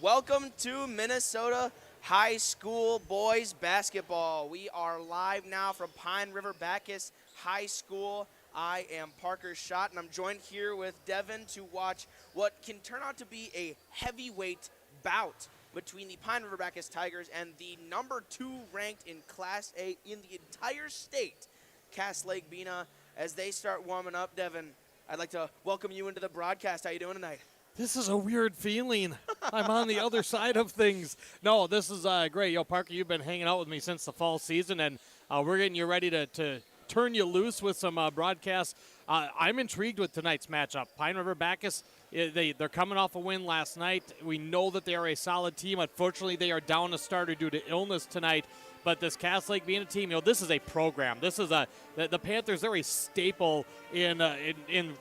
Welcome to Minnesota High School boys basketball. We are live now from Pine River-Backus High School. I am Parker Schott, and I'm joined here with Devin to watch what can turn out to be a heavyweight bout between the Pine River-Backus Tigers and the number 2 ranked in Class A in the entire state, Lake-Bena. As they start warming up, Devin, I'd like to welcome you into the broadcast. How you doing tonight? This is a weird feeling. I'm on the other side of things. No, this is great. Yo, Parker, you've been hanging out with me since the fall season, and we're getting you ready to turn you loose with some broadcasts. I'm intrigued with tonight's matchup. Pine River-Backus, they're coming off a win last night. We know that they are a solid team. Unfortunately, they are down a starter due to illness tonight. But this Lake-Bena team, this is a program. This is the Panthers. They're a staple in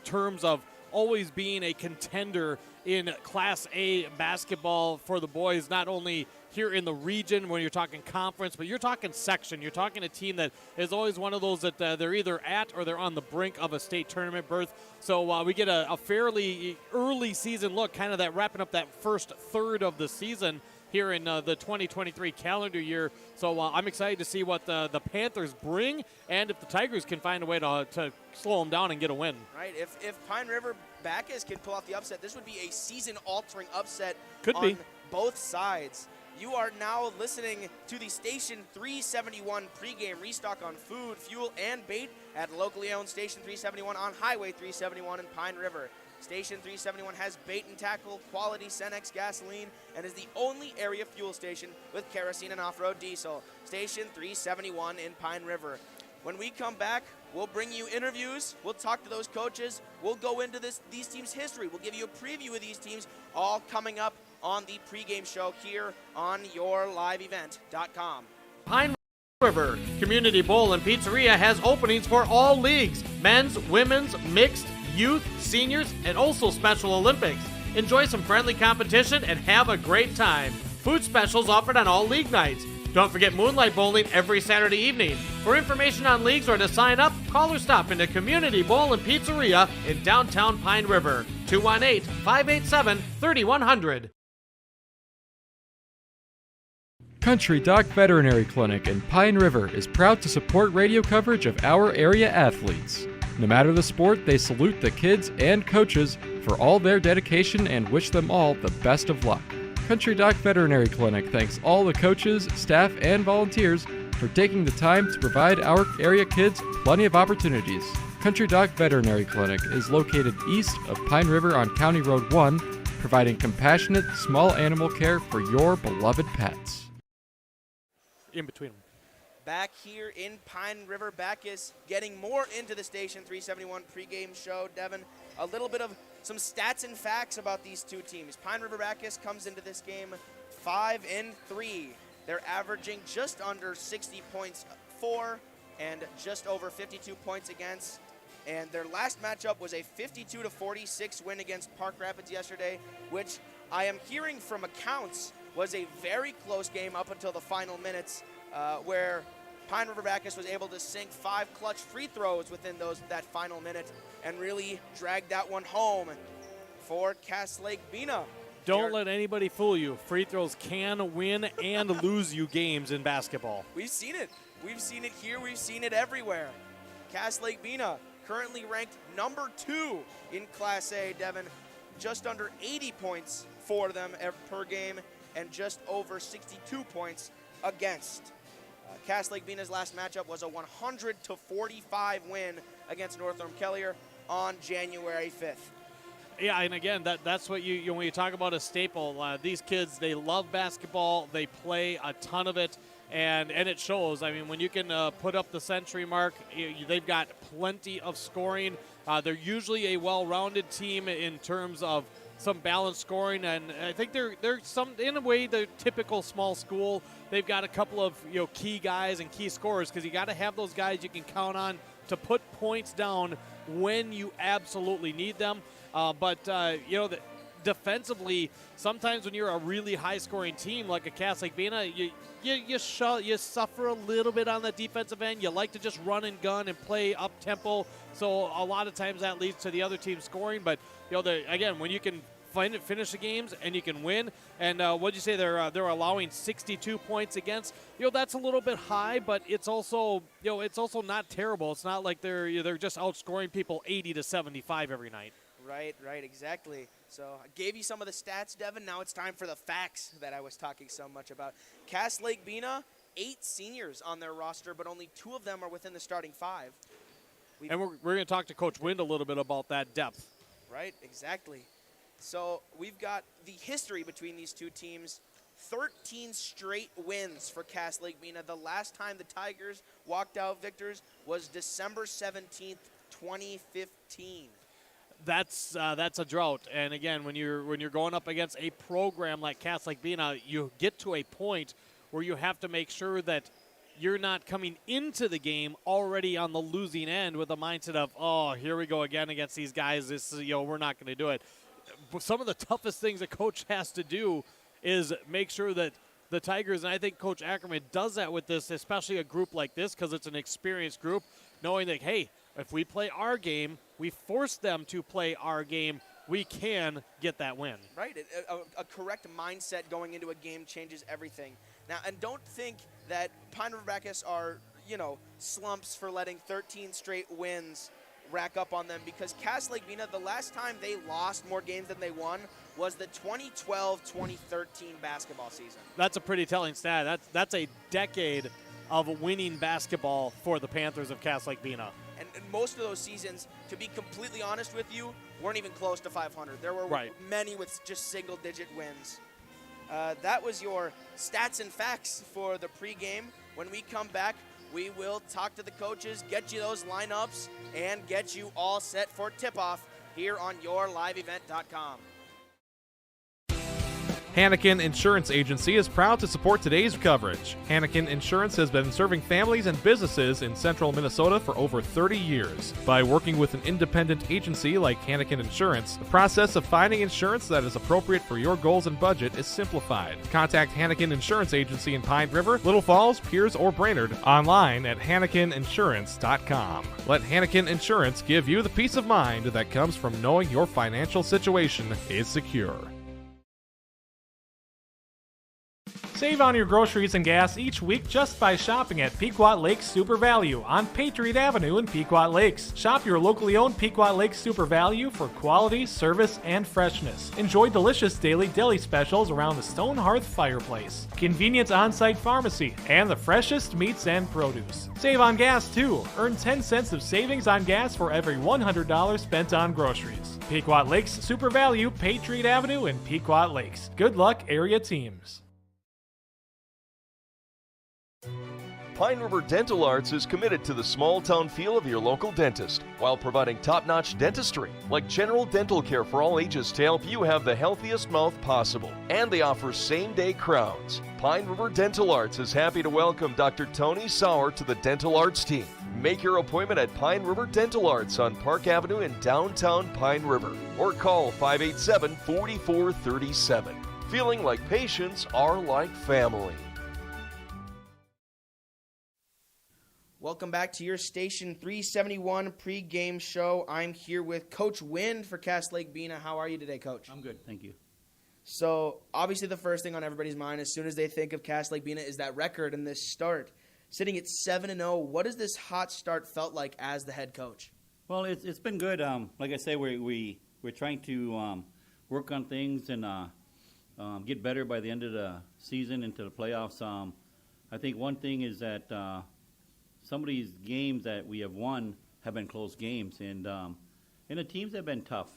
terms of always being a contender in Class A basketball for the boys, not only here in the region when you're talking conference, but you're talking section. You're talking a team that is always one of those that they're either at or they're on the brink of a state tournament berth. So we get a fairly early season look, kind of that wrapping up that first third of the season here in the 2023 calendar year. So I'm excited to see what the Panthers bring and if the Tigers can find a way to slow them down and get a win. Right. If Pine River-Backus can pull off the upset, this would be a season-altering upset on both sides. You are now listening to the Station 371 pregame restock on food, fuel, and bait at locally owned Station 371 on Highway 371 in Pine River. Station 371 has bait and tackle, quality Cenex gasoline, and is the only area fuel station with kerosene and off-road diesel. Station 371 in Pine River. When we come back, we'll bring you interviews, we'll talk to those coaches, we'll go into these teams' history, we'll give you a preview of these teams, all coming up on the pregame show here on yourliveevent.com. Pine River Community Bowl and Pizzeria has openings for all leagues, men's, women's, mixed, youth, seniors, and also Special Olympics. Enjoy some friendly competition and have a great time. Food specials offered on all league nights. Don't forget Moonlight Bowling every Saturday evening. For information on leagues or to sign up, call or stop into Community Bowl and Pizzeria in downtown Pine River. 218-587-3100. Country Doc Veterinary Clinic in Pine River is proud to support radio coverage of our area athletes. No matter the sport, they salute the kids and coaches for all their dedication and wish them all the best of luck. Country Doc Veterinary Clinic thanks all the coaches, staff, and volunteers for taking the time to provide our area kids plenty of opportunities. Country Doc Veterinary Clinic is located east of Pine River on County Road 1, providing compassionate, small animal care for your beloved pets. In between them. Back here in Pine River-Backus, getting more into the Station 371 pregame show. Devin, a little bit of some stats and facts about these two teams. Pine River-Backus comes into this game 5-3. They're averaging just under 60 points for and just over 52 points against. And their last matchup was a 52-46 win against Park Rapids yesterday, which I am hearing from accounts was a very close game up until the final minutes, where Pine River-Backus was able to sink 5 clutch free throws within that final minute and really drag that one home for Lake-Bena. Don't let anybody fool you. Free throws can win and lose you games in basketball. We've seen it. We've seen it here. We've seen it everywhere. Lake-Bena currently ranked number 2 in Class A, Devin. Just under 80 points for them per game and just over 62 points against. Lake-Bena's last matchup was a 100-45 win against Northorm-Kellier on January 5th. Yeah, and again, that's what you when you talk about a staple. These kids, they love basketball. They play a ton of it, and it shows. I mean, when you can put up the century mark, they've got plenty of scoring. They're usually a well-rounded team in terms of some balanced scoring, and I think they're in a way the typical small school. They've got a couple of key guys and key scorers, because you got to have those guys you can count on to put points down when you absolutely need them. But defensively, sometimes when you're a really high-scoring team like a Lake-Bena, you suffer a little bit on the defensive end. You like to just run and gun and play up-tempo, so a lot of times that leads to the other team scoring. But again, when you can finish the games and you can win. And what'd you say they're allowing 62 points against? That's a little bit high, but it's also it's also not terrible. It's not like they're just outscoring people 80-75 every night. Right, exactly. So I gave you some of the stats, Devin. Now it's time for the facts that I was talking so much about. Cass Lake-Bena, 8 seniors on their roster, but only 2 of them are within the starting 5. And we're going to talk to Coach Wind a little bit about that depth. Right, exactly. So we've got the history between these two teams. 13 straight wins for Cass Lake-Bena. The last time the Tigers walked out victors was December 17th, 2015. That's a drought. And again, when you're going up against a program like Cass Lake-Bena, you get to a point where you have to make sure that you're not coming into the game already on the losing end with a mindset of, oh, here we go again against these guys. This is, we're not going to do it. Some of the toughest things a coach has to do is make sure that the Tigers, and I think Coach Ackerman does that with this, especially a group like this because it's an experienced group, knowing that, hey, if we play our game, we force them to play our game, we can get that win. Right. A correct mindset going into a game changes everything. Now, and don't think that Pine River-Backus are, slumps for letting 13 straight wins rack up on them, because Cass Lake-Bena, the last time they lost more games than they won was the 2012-2013 basketball season. That's a pretty telling stat. That's a decade of winning basketball for the Panthers of Cass Lake-Bena. And most of those seasons, to be completely honest with you, weren't even close to 500. There were many with just single-digit wins. That was your stats and facts for the pregame. When we come back, we will talk to the coaches, get you those lineups, and get you all set for tip-off here on yourliveevent.com. Hannikin Insurance Agency is proud to support today's coverage. Hannikin Insurance has been serving families and businesses in central Minnesota for over 30 years. By working with an independent agency like Hannikin Insurance, the process of finding insurance that is appropriate for your goals and budget is simplified. Contact Hannikin Insurance Agency in Pine River, Little Falls, Piers, or Brainerd online at HannikinInsurance.com. Let Hannikin Insurance give you the peace of mind that comes from knowing your financial situation is secure. Save on your groceries and gas each week just by shopping at Pequot Lakes Super Value on Patriot Avenue in Pequot Lakes. Shop your locally owned Pequot Lakes Super Value for quality, service, and freshness. Enjoy delicious daily deli specials around the stone hearth fireplace, convenient on-site pharmacy, and the freshest meats and produce. Save on gas too. Earn 10 cents of savings on gas for every $100 spent on groceries. Pequot Lakes Super Value, Patriot Avenue in Pequot Lakes. Good luck, area teams. Pine River Dental Arts is committed to the small-town feel of your local dentist while providing top-notch dentistry, like general dental care for all ages to help you have the healthiest mouth possible. And they offer same-day crowns. Pine River Dental Arts is happy to welcome Dr. Tony Sauer to the Dental Arts team. Make your appointment at Pine River Dental Arts on Park Avenue in downtown Pine River, or call 587-4437. Feeling like patients are like family. Welcome back to your Station 371 pregame show. I'm here with Coach Wind for Cass Lake-Bena. How are you today, Coach? I'm good, thank you. So, obviously the first thing on everybody's mind as soon as they think of Cass Lake-Bena is that record and this start. Sitting at 7-0, what has this hot start felt like as the head coach? Well, it's been good. Like I say, we're trying to work on things and get better by the end of the season into the playoffs. I think one thing is that some of these games that we have won have been close games, and the teams have been tough.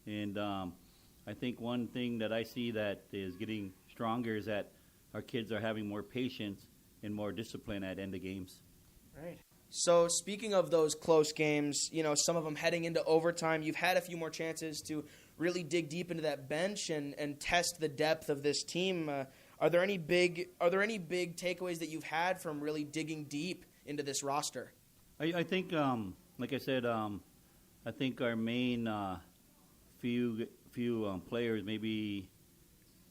And I think one thing that I see that is getting stronger is that our kids are having more patience and more discipline at end of games. Right. So speaking of those close games, some of them heading into overtime, you've had a few more chances to really dig deep into that bench and test the depth of this team. Are there any big takeaways that you've had from really digging deep into this roster? I think, like I said, I think our main few players, maybe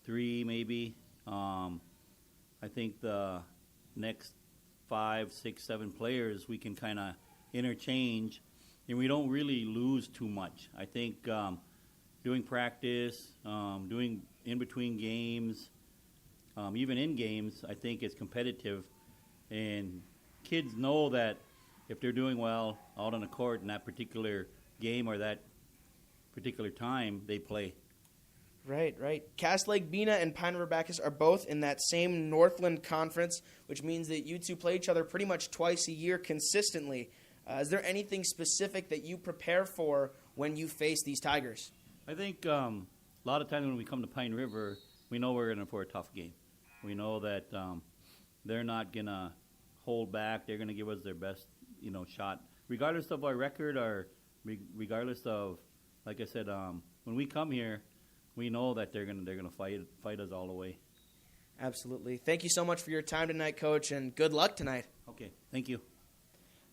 3, maybe. I think the next 5, 6, 7 players we can kind of interchange, and we don't really lose too much. I think doing practice, doing in between games, even in games, I think it's competitive, and kids know that if they're doing well out on the court in that particular game or that particular time, they play. Right, right. Cass Lake-Bena and Pine River-Backus are both in that same Northland Conference, which means that you two play each other pretty much twice a year consistently. Is there anything specific that you prepare for when you face these Tigers? I think a lot of times when we come to Pine River, we know we're in for a tough game. We know that they're not going to hold back. They're going to give us their best, shot, regardless of our record or regardless of, like I said, when we come here, we know that they're gonna fight us all the way. Absolutely. Thank you so much for your time tonight, Coach, and good luck tonight. Okay, thank you.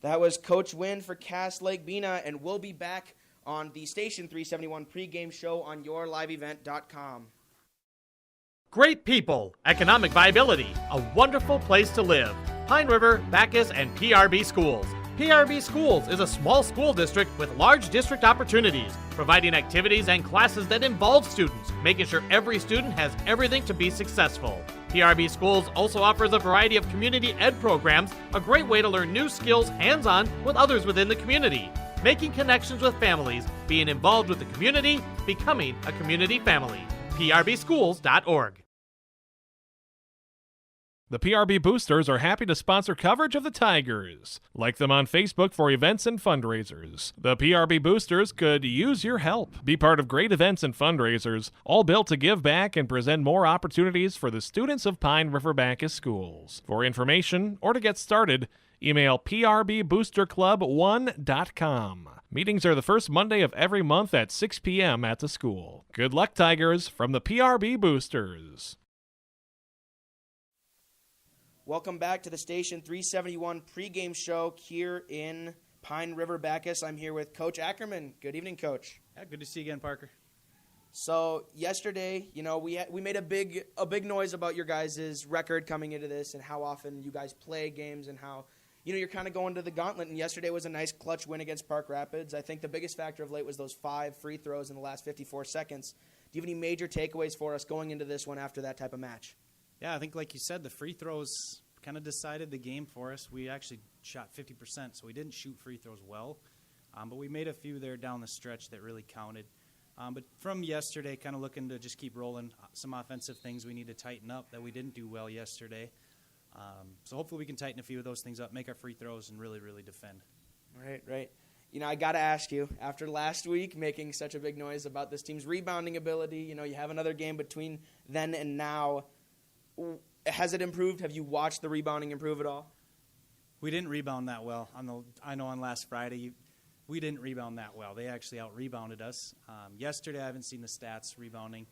That was Coach Wynn for Cass Lake-Bena, and we'll be back on the Station 371 pregame show on yourliveevent.com. Great people, economic viability, a wonderful place to live. Pine River, Backus, and PRB Schools. PRB Schools is a small school district with large district opportunities, providing activities and classes that involve students, making sure every student has everything to be successful. PRB Schools also offers a variety of community ed programs, a great way to learn new skills hands-on with others within the community, making connections with families, being involved with the community, becoming a community family. PRBschools.org. The PRB Boosters are happy to sponsor coverage of the Tigers. Like them on Facebook for events and fundraisers. The PRB Boosters could use your help. Be part of great events and fundraisers, all built to give back and present more opportunities for the students of Pine River-Backus schools. For information or to get started, email prboosterclub1.com. Meetings are the first Monday of every month at 6 p.m. at the school. Good luck, Tigers, from the PRB Boosters. Welcome back to the Station 371 pregame show here in Pine River-Backus. I'm here with Coach Ackerman. Good evening, Coach. Yeah, good to see you again, Parker. So yesterday, we made a big noise about your guys' record coming into this and how often you guys play games and how you're kind of going to the gauntlet. And yesterday was a nice clutch win against Park Rapids. I think the biggest factor of late was those 5 free throws in the last 54 seconds. Do you have any major takeaways for us going into this one after that type of match? Yeah, I think like you said, the free throws kind of decided the game for us. We actually shot 50%, so we didn't shoot free throws well. But we made a few there down the stretch that really counted. But from yesterday, kind of looking to just keep rolling some offensive things we need to tighten up that we didn't do well yesterday. So hopefully we can tighten a few of those things up, make our free throws, and really, really defend. Right. I got to ask you, after last week making such a big noise about this team's rebounding ability, you have another game between then and now. Has it improved? Have you watched the rebounding improve at all? We didn't rebound that well. I know on last Friday, we didn't rebound that well. They actually out-rebounded us. Yesterday, I haven't seen the stats rebounding.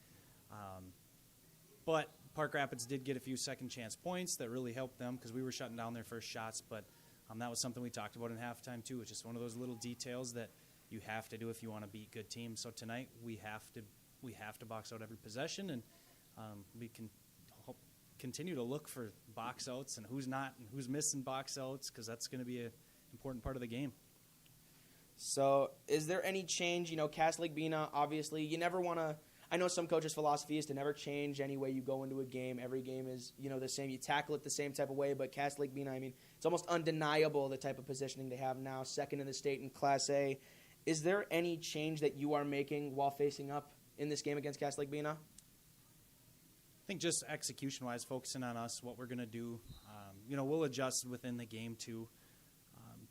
But Park Rapids did get a few second-chance points that really helped them because we were shutting down their first shots. But that was something we talked about in halftime, too. It's just one of those little details that you have to do if you want to beat good teams. So tonight, we have to box out every possession, and we can continue to look for box outs and who's not and who's missing box outs because that's going to be an important part of the game. So is there any change? Cass Lake-Bena, obviously, you never want to – I know some coaches' philosophy is to never change any way you go into a game. Every game is, the same. You tackle it the same type of way. But Cass Lake-Bena, it's almost undeniable the type of positioning they have now, second in the state in Class A. Is there any change that you are making while facing up in this game against Cass Lake-Bena? I think just execution-wise, focusing on us, what we're going to do. We'll adjust within the game too,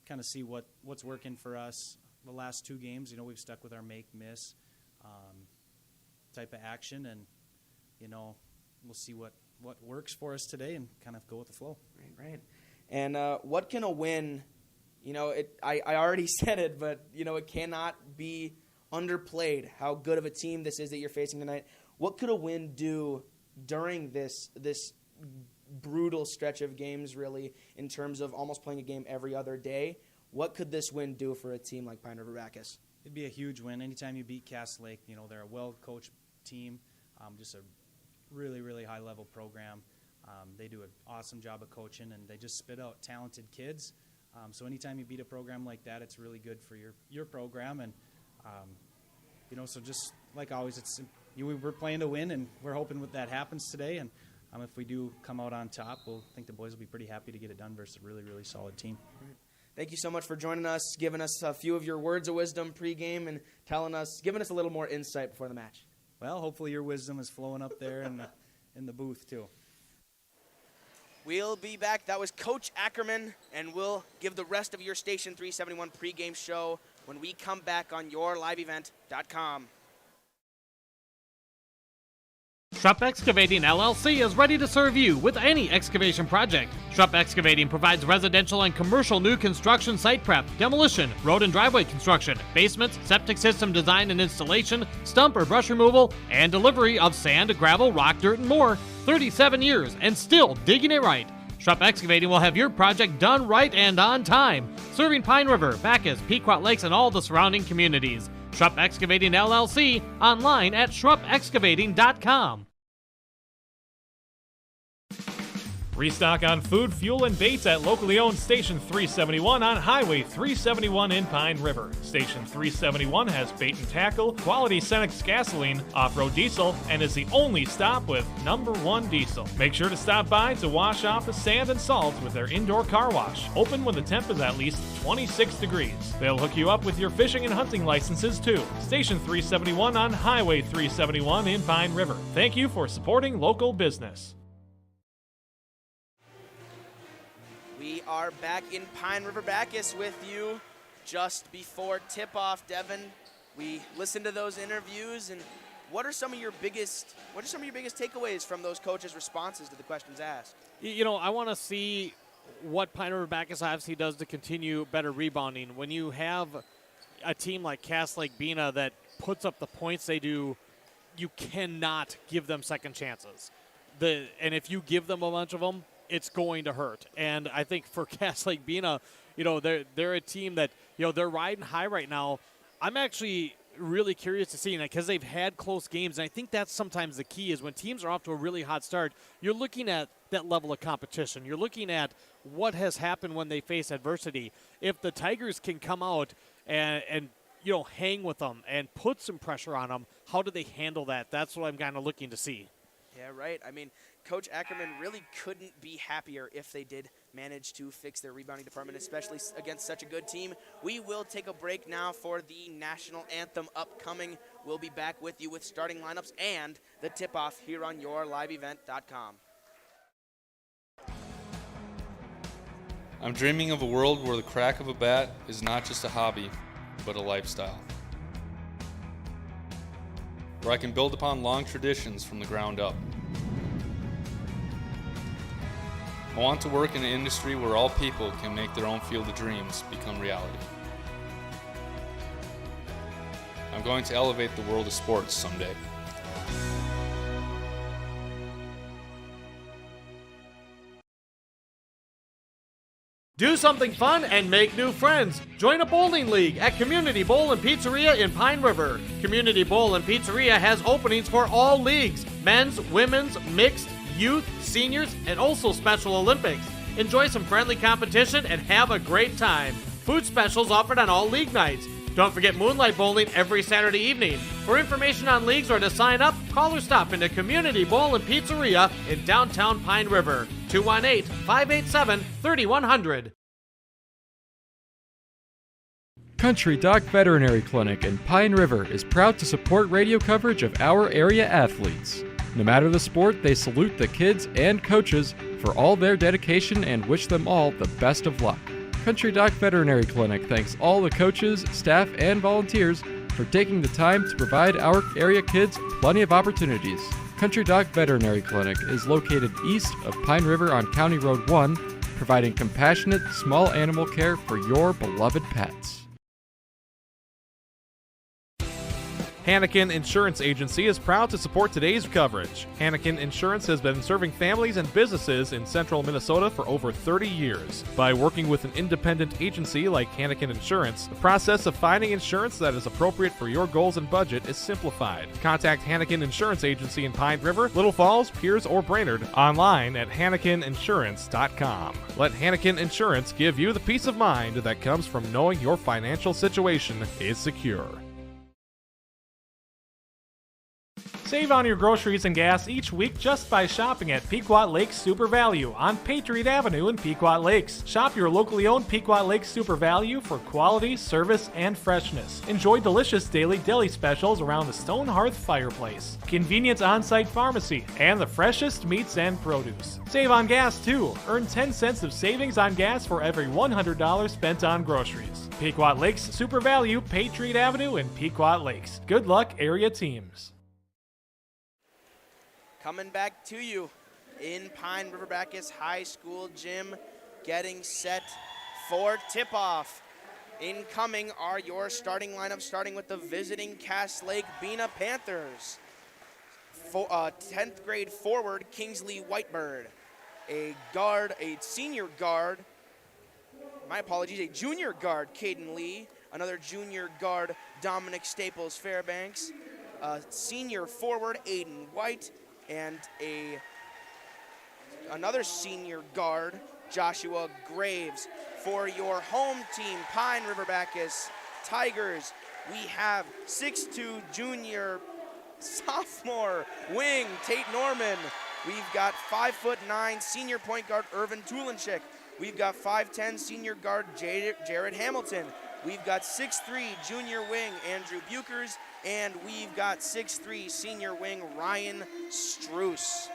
kind of see what's working for us. The last 2 games, we've stuck with our make-miss type of action, and, we'll see what works for us today and kind of go with the flow. Right. And what can a win, I already said it, but, it cannot be underplayed how good of a team this is that you're facing tonight. What could a win do during this brutal stretch of games, really, in terms of almost playing a game every other day? What could this win do for a team like Pine River-Backus? It'd be a huge win. Anytime you beat Cass Lake, they're a well-coached team, just a really, really high-level program. They do an awesome job of coaching, and they just spit out talented kids. So anytime you beat a program like that, it's really good for your program. And So just like always, we're playing to win, and we're hoping that happens today. And if we do come out on top, we'll think the boys will be pretty happy to get it done versus a really, really solid team. Thank you so much for joining us, giving us a few of your words of wisdom pregame, and giving us a little more insight before the match. Well, hopefully your wisdom is flowing up there in the booth too. We'll be back. That was Coach Ackerman, and we'll give the rest of your Station 371 pregame show when we come back on yourliveevent.com. Schrupp Excavating LLC is ready to serve you with any excavation project. Schrupp Excavating provides residential and commercial new construction site prep, demolition, road and driveway construction, basements, septic system design and installation, stump or brush removal, and delivery of sand, gravel, rock, dirt, and more. 37 years and still digging it right. Schrupp Excavating will have your project done right and on time, serving Pine River, Backus, Pequot Lakes, and all the surrounding communities. Schrupp Excavating LLC, online at schruppexcavating.com. Restock on food, fuel, and baits at locally owned Station 371 on Highway 371 in Pine River. Station 371 has bait and tackle, quality Cenex gasoline, off-road diesel, and is the only stop with #1 diesel. Make sure to stop by to wash off the sand and salt with their indoor car wash, open when the temp is at least 26 degrees. They'll hook you up with your fishing and hunting licenses too. Station 371 on Highway 371 in Pine River. Thank you for supporting local business. We are back in Pine River-Backus with you just before tip-off, Devin. We listened to those interviews, and what are some of your biggest takeaways from those coaches' responses to the questions asked? I want to see what Pine River-Backus obviously does to continue better rebounding. When you have a team like Lake-Bena that puts up the points they do, you cannot give them second chances. And if you give them a bunch of them, it's going to hurt. And I think for Lake-Bena, they're a team that, they're riding high right now. I'm actually really curious to see, because they've had close games, and I think that's sometimes the key is when teams are off to a really hot start, you're looking at that level of competition. You're looking at what has happened when they face adversity. If the Tigers can come out and hang with them and put some pressure on them, how do they handle that? That's what I'm kind of looking to see. Yeah, right. I mean, Coach Ackerman really couldn't be happier if they did manage to fix their rebounding department, especially against such a good team. We will take a break now for the national anthem upcoming. We'll be back with you with starting lineups and the tip-off here on yourliveevent.com. I'm dreaming of a world where the crack of a bat is not just a hobby, but a lifestyle. Where I can build upon long traditions from the ground up. I want to work in an industry where all people can make their own field of dreams become reality. I'm going to elevate the world of sports someday. Do something fun and make new friends. Join a bowling league at Community Bowl and Pizzeria in Pine River. Community Bowl and Pizzeria has openings for all leagues: men's, women's, mixed, youth, seniors, and also Special Olympics. Enjoy some friendly competition and have a great time. Food specials offered on all league nights. Don't forget Moonlight Bowling every Saturday evening. For information on leagues or to sign up, call or stop into Community Bowl and Pizzeria in downtown Pine River. 218-587-3100. Country Doc Veterinary Clinic in Pine River is proud to support radio coverage of our area athletes. No matter the sport, they salute the kids and coaches for all their dedication and wish them all the best of luck. Country Doc Veterinary Clinic thanks all the coaches, staff, and volunteers for taking the time to provide our area kids plenty of opportunities. Country Doc Veterinary Clinic is located east of Pine River on County Road 1, providing compassionate small animal care for your beloved pets. Hannikin Insurance Agency is proud to support today's coverage. Hannikin Insurance has been serving families and businesses in central Minnesota for over 30 years. By working with an independent agency like Hannikin Insurance, the process of finding insurance that is appropriate for your goals and budget is simplified. Contact Hannikin Insurance Agency in Pine River, Little Falls, Piers, or Brainerd online at HannikinInsurance.com. Let Hannikin Insurance give you the peace of mind that comes from knowing your financial situation is secure. Save on your groceries and gas each week just by shopping at Pequot Lakes Super Value on Patriot Avenue in Pequot Lakes. Shop your locally owned Pequot Lakes Super Value for quality, service, and freshness. Enjoy delicious daily deli specials around the stone hearth fireplace, convenient on-site pharmacy, and the freshest meats and produce. Save on gas too. Earn 10 cents of savings on gas for every $100 spent on groceries. Pequot Lakes Super Value, Patriot Avenue in Pequot Lakes. Good luck, area teams. Coming back to you in Pine River-Backus High School gym, getting set for tip-off. Incoming are your starting lineup, starting with the visiting Cass Lake-Bena Panthers. 10th grade forward, Kingsley Whitebird. A senior guard, a junior guard, Caden Lee. Another junior guard, Dominic Staples Fairbanks. Senior forward, Aiden White. And another senior guard, Joshua Graves. For your home team, Pine River-Backus Tigers, we have 6'2" junior sophomore wing, Tate Norman. We've got 5'9" senior point guard, Irvin Tulenchik. We've got 5'10" senior guard, Jared Hamilton. We've got 6'3" junior wing, Andrew Bukers. And we've got 6'3" senior wing, Ryan Struess.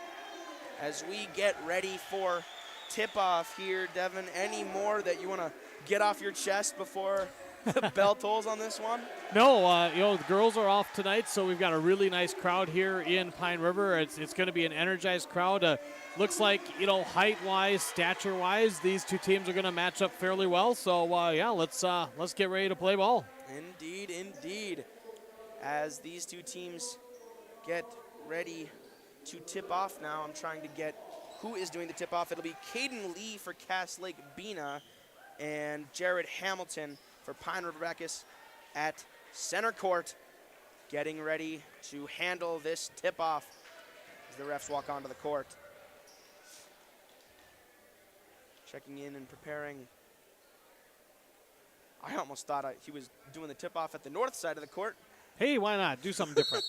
As we get ready for tip-off here, Devin, any more that you want to get off your chest before the bell tolls on this one? No, the girls are off tonight, so we've got a really nice crowd here in Pine River. It's going to be an energized crowd. Looks like, height-wise, stature-wise, these two teams are going to match up fairly well. So, let's get ready to play ball. Indeed, indeed. As these two teams get ready to tip off now, I'm trying to get who is doing the tip off. It'll be Caden Lee for Cass Lake-Bena and Jared Hamilton for Pine River-Backus at center court, getting ready to handle this tip off as the refs walk onto the court. Checking in and preparing. I almost thought he was doing the tip off at the north side of the court. Hey, why not? Do something different.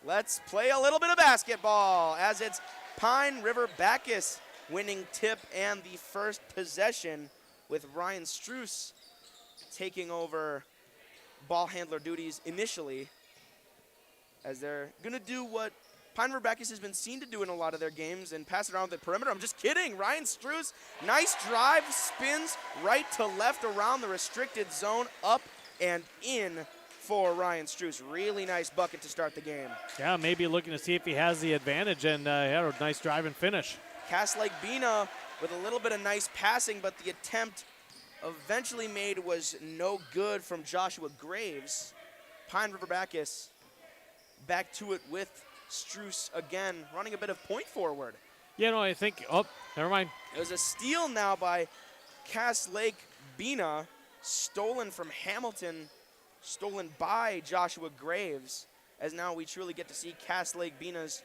Let's play a little bit of basketball as it's Pine River-Backus winning tip and the first possession with Ryan Struess taking over ball handler duties initially, as they're going to do what Pine River-Backus has been seen to do in a lot of their games and pass it around the perimeter. I'm just kidding. Ryan Struess, nice drive, spins right to left around the restricted zone, up and in for Ryan Struess. Really nice bucket to start the game. Yeah, maybe looking to see if he has the advantage, and a nice drive and finish. Cass Lake-Bena with a little bit of nice passing, but the attempt eventually made was no good from Joshua Graves. Pine River-Backus back to it with Struess again, running a bit of point forward. I think, never mind. It was a steal now by Cass Lake-Bena, stolen from Hamilton, stolen by Joshua Graves, as now we truly get to see Cass Lake-Bena's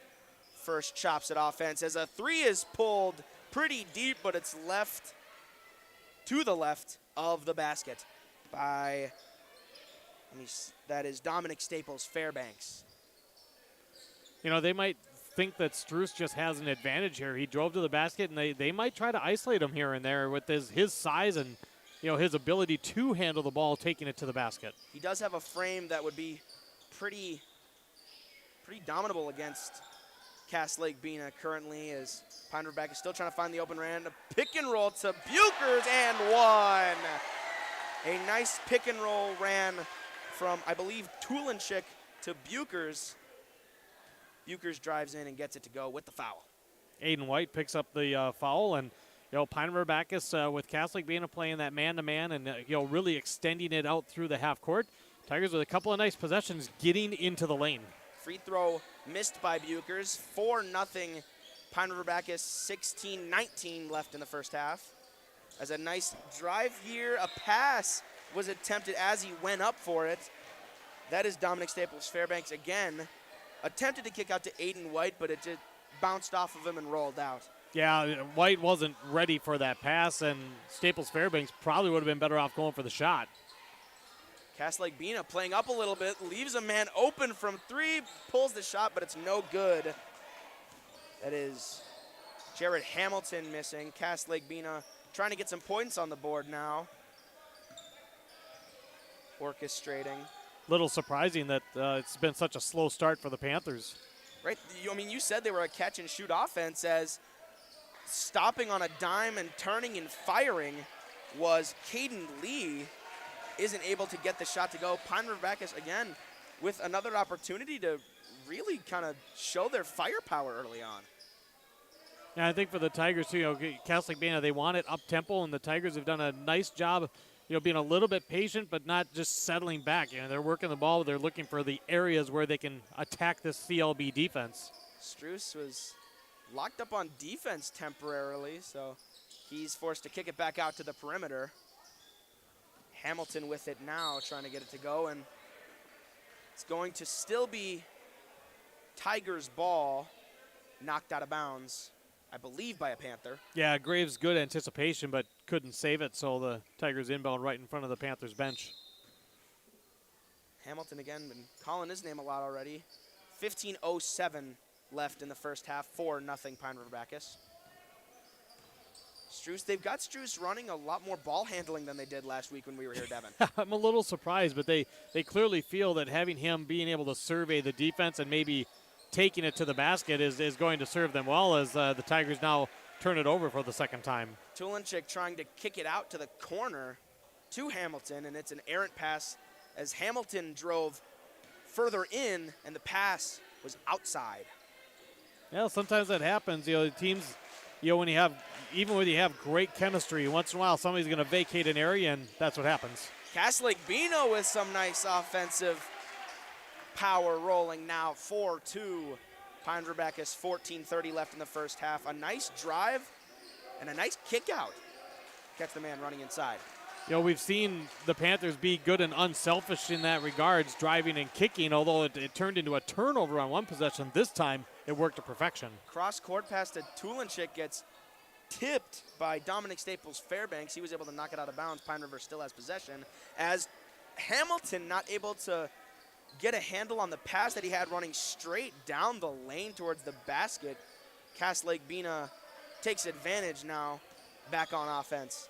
first chops at offense, as a three is pulled pretty deep, but it's left to the left of the basket by, that is Dominic Staples Fairbanks. They might think that Struess just has an advantage here. He drove to the basket, and they might try to isolate him here and there with his size and his ability to handle the ball, taking it to the basket. He does have a frame that would be pretty dominable against Cass Lake-Bena currently, as Pine River-Backus is still trying to find the open man. A pick and roll to Bukers and one. A nice pick and roll ran from, I believe, Tulenchik to Bukers. Bukers drives in and gets it to go with the foul. Aiden White picks up the foul, and Pine River-Backus with Cass Lake-Bena playing that man-to-man and really extending it out through the half court. Tigers with a couple of nice possessions getting into the lane. Free throw missed by Bukers. 4-0 Pine River-Backus, 16-19 left in the first half. As a nice drive here, a pass was attempted as he went up for it. That is Dominic Staples Fairbanks again. Attempted to kick out to Aiden White, but it just bounced off of him and rolled out. Yeah, White wasn't ready for that pass, and Staples Fairbanks probably would have been better off going for the shot. Cass Lake-Bena playing up a little bit, leaves a man open from 3, pulls the shot, but it's no good. That is Jared Hamilton missing. Cass Lake-Bena trying to get some points on the board now. Orchestrating. Little surprising that it's been such a slow start for the Panthers. Right, I mean, you said they were a catch and shoot offense, as stopping on a dime and turning and firing was Caden Lee. Isn't able to get the shot to go. Pine River-Backus again with another opportunity to really kind of show their firepower early on. Yeah, I think for the Tigers too, Cass Lake-Bena, they want it up tempo, and the Tigers have done a nice job, being a little bit patient, but not just settling back. They're working the ball. They're looking for the areas where they can attack this CLB defense. Struess was locked up on defense temporarily, so he's forced to kick it back out to the perimeter. Hamilton with it now, trying to get it to go, and it's going to still be Tigers' ball, knocked out of bounds, I believe, by a Panther. Yeah, Graves good anticipation, but couldn't save it, so the Tigers inbound right in front of the Panthers bench. Hamilton again, been calling his name a lot already. 15:07 left in the first half, 4-0 Pine River-Backus. Struess, they've got Struess running a lot more ball handling than they did last week when we were here, Devin. I'm a little surprised, but they clearly feel that having him being able to survey the defense and maybe taking it to the basket is going to serve them well, as the Tigers now turn it over for the second time. Tulinchik trying to kick it out to the corner to Hamilton, and it's an errant pass as Hamilton drove further in and the pass was outside. Yeah, sometimes that happens. The teams, when you have great chemistry, once in a while somebody's going to vacate an area, and that's what happens. Cass Lake-Bena with some nice offensive power rolling now, 4-2. Pine River-Backus, 14:30 left in the first half. A nice drive and a nice kick out. Catch the man running inside. We've seen the Panthers be good and unselfish in that regards, driving and kicking, although it turned into a turnover on one possession. This time, it worked to perfection. Cross-court pass to Tulinchik gets tipped by Dominic Staples-Fairbanks. He was able to knock it out of bounds. Pine River still has possession, as Hamilton not able to get a handle on the pass that he had running straight down the lane towards the basket. Cass Lake-Bena takes advantage now, back on offense.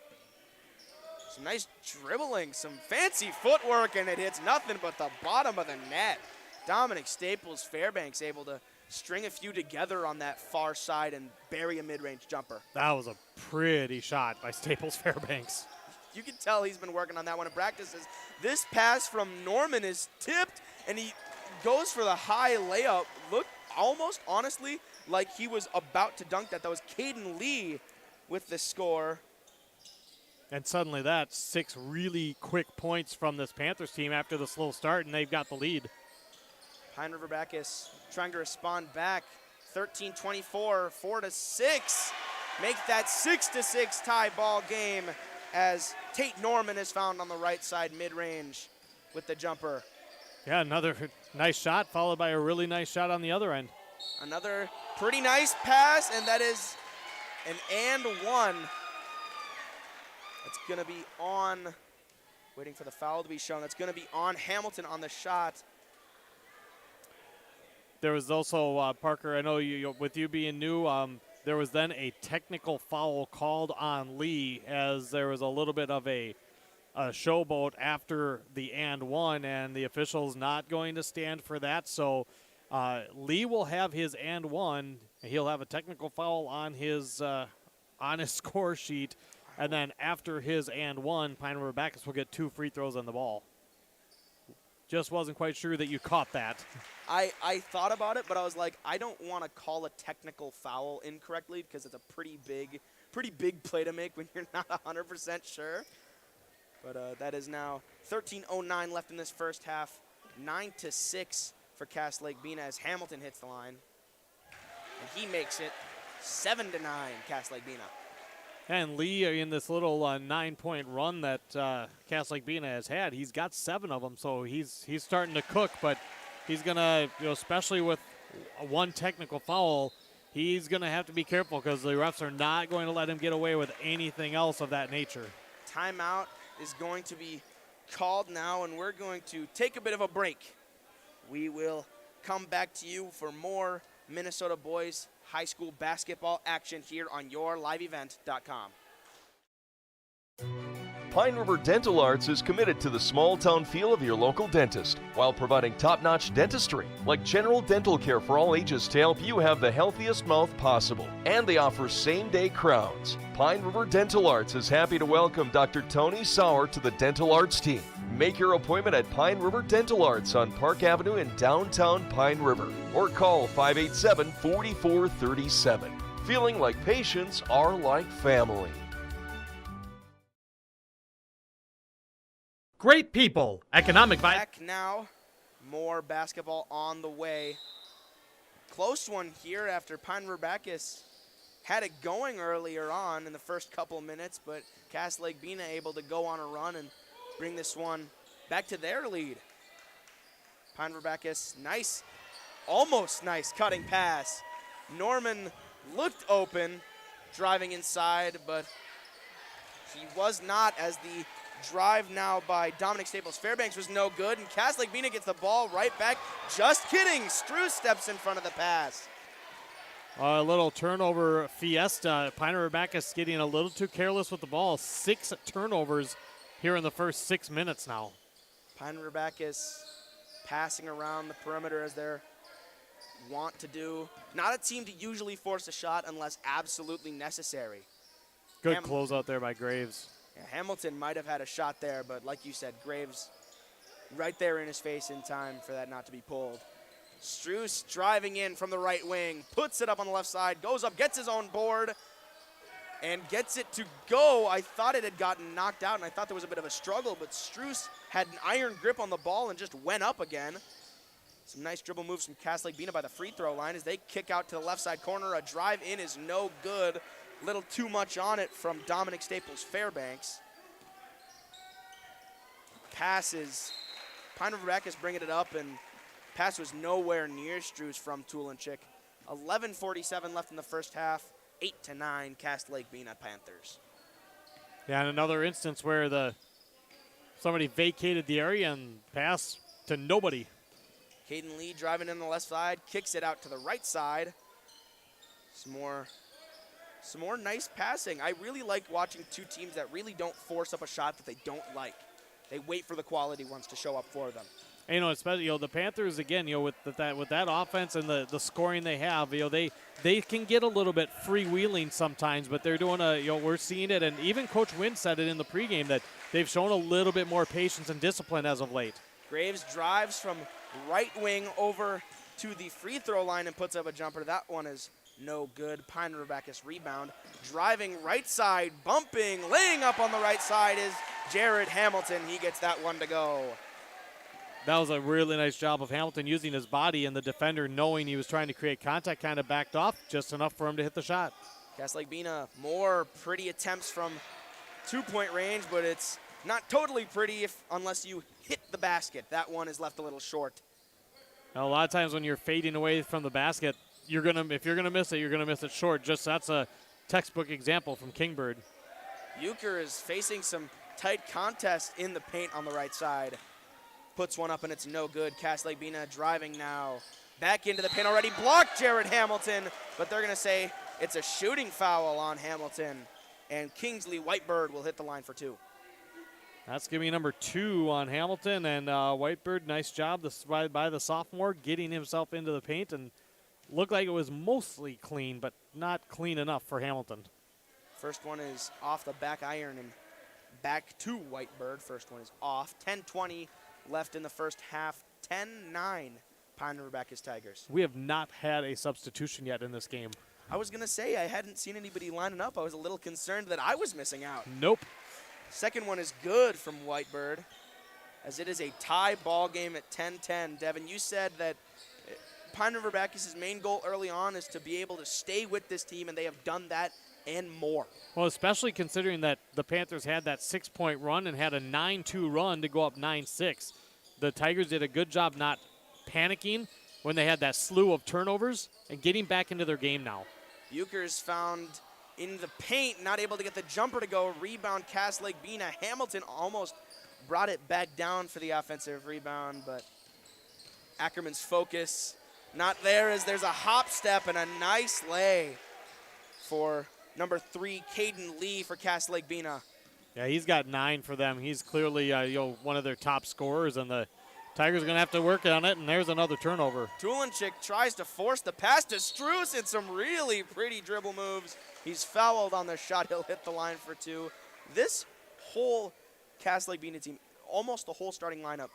Some nice dribbling, some fancy footwork, and it hits nothing but the bottom of the net. Dominic Staples-Fairbanks able to string a few together on that far side and bury a mid-range jumper. That was a pretty shot by Staples-Fairbanks. You can tell he's been working on that one in practices. This pass from Norman is tipped, and he goes for the high layup. Looked almost, honestly, like he was about to dunk that. That was Caden Lee with the score. And suddenly that's 6 really quick points from this Panthers team after the slow start, and they've got the lead. Pine River-Backus trying to respond back. 13-24, 4-6. Make that 6-6 tie ball game, as Tate Norman is found on the right side mid-range with the jumper. Yeah, another nice shot followed by a really nice shot on the other end. Another pretty nice pass, and that is an and one. It's going to be on, waiting for the foul to be shown. That's going to be on Hamilton on the shot. There was also, Parker, I know with you being new, there was then a technical foul called on Lee, as there was a little bit of a showboat after the and one, and the official's not going to stand for that. So Lee will have his and one, and he'll have a technical foul on his score sheet. And then after his and one, Pine River-Backus will get 2 free throws on the ball. Just wasn't quite sure that you caught that. I thought about it, but I was like, I don't want to call a technical foul incorrectly, because it's a pretty big play to make when you're not 100% sure. But that is now 13:09 left in this first half. 9-6 for Cass Lake-Bena as Hamilton hits the line. And he makes it 7-9, Cass Lake-Bena. And Lee, in this little 9-point run that Cass Lake-Bena has had, he's got 7 of them, so he's starting to cook. But he's going to, especially with one technical foul, he's going to have to be careful, because the refs are not going to let him get away with anything else of that nature. Timeout is going to be called now, and we're going to take a bit of a break. We will come back to you for more Minnesota boys high school basketball action here on yourliveevent.com. Pine River Dental Arts is committed to the small town feel of your local dentist while providing top-notch dentistry like general dental care for all ages to help you have the healthiest mouth possible. And they offer same-day crowns. Pine River Dental Arts is happy to welcome Dr. Tony Sauer to the Dental Arts team. Make your appointment at Pine River Dental Arts on Park Avenue in downtown Pine River or call 587-4437. Feeling like patients are like family. Great people, economic Back now, more basketball on the way. Close one here after Pine River-Backus had it going earlier on in the first couple minutes, but Lake-Bena able to go on a run and bring this one back to their lead. Pine River-Backus, nice, almost nice cutting pass. Norman looked open, driving inside, but he was not, as the drive now by Dominic Staples-Fairbanks was no good, and Lake-Bena gets the ball right back. Just kidding, Struce steps in front of the pass. A little turnover fiesta. Pine River-Backus getting a little too careless with the ball. 6 turnovers here in the first 6 minutes now. Pine River-Backus passing around the perimeter as they're want to do. Not a team to usually force a shot unless absolutely necessary. Good closeout there by Graves. Yeah, Hamilton might have had a shot there, but like you said, Graves right there in his face in time for that not to be pulled. Struce driving in from the right wing, puts it up on the left side, goes up, gets his own board, and gets it to go. I thought it had gotten knocked out, and I thought there was a bit of a struggle, but Struce had an iron grip on the ball and just went up again. Some nice dribble moves from Lake-Bena by the free throw line as they kick out to the left side corner. A drive in is no good. Little too much on it from Dominic Staples-Fairbanks. Passes. Pine River-Backus bringing it up, and pass was nowhere near Struce from Tulenchik. 11:47 left in the first half. 8-9, Lake-Bena Panthers. Yeah, and another instance where somebody vacated the area and pass to nobody. Caden Lee driving in the left side, kicks it out to the right side. Some more nice passing. I really like watching two teams that really don't force up a shot that they don't like. They wait for the quality ones to show up for them. And, especially the Panthers again. With that offense and the scoring they have, they can get a little bit freewheeling sometimes, but they're doing we're seeing it, and even Coach Wynn said it in the pregame that they've shown a little bit more patience and discipline as of late. Graves drives from right wing over to the free throw line and puts up a jumper. That one is no good. Pine River-Backus rebound. Driving right side, bumping, laying up on the right side is Jared Hamilton. He gets that one to go. That was a really nice job of Hamilton using his body, and the defender, knowing he was trying to create contact, kind of backed off just enough for him to hit the shot. Lake-Bena, more pretty attempts from two-point range, but it's not totally pretty unless you hit the basket. That one is left a little short. Now, a lot of times when you're fading away from the basket, if you're gonna miss it, you're gonna miss it short. That's a textbook example from Kingbird. Euchre is facing some tight contest in the paint on the right side. Puts one up and it's no good. Lake-Bena driving now. Back into the paint already. Blocked Jared Hamilton, but they're gonna say it's a shooting foul on Hamilton, and Kingsley Whitebird will hit the line for two. That's going to be number 2 on Hamilton, and Whitebird, nice job by the sophomore, getting himself into the paint, and looked like it was mostly clean, but not clean enough for Hamilton. First one is off the back iron and back to Whitebird. First one is off. 10:20 left in the first half. 10-9, Pine River-Backus Tigers. We have not had a substitution yet in this game. I was going to say I hadn't seen anybody lining up. I was a little concerned that I was missing out. Nope. Second one is good from Whitebird, as it is a tie ball game at 10-10. Devin, you said that Pine River-Backus' main goal early on is to be able to stay with this team, and they have done that and more. Well, especially considering that the Panthers had that 6-point run and had a 9-2 run to go up 9-6. The Tigers did a good job not panicking when they had that slew of turnovers and getting back into their game now. Euchre's found in the paint, not able to get the jumper to go. Rebound, Lake-Bena. Hamilton almost brought it back down for the offensive rebound, but Ackerman's focus not there as there's a hop step and a nice lay for number 3, Caden Lee for Cass Lake-Bena. Yeah, he's got 9 for them. He's clearly one of their top scorers, and the Tigers are going to have to work on it, and there's another turnover. Tulenchik tries to force the pass to Struess in some really pretty dribble moves. He's fouled on the shot. He'll hit the line for 2. This whole Cass Lake-Bena team, almost the whole starting lineup,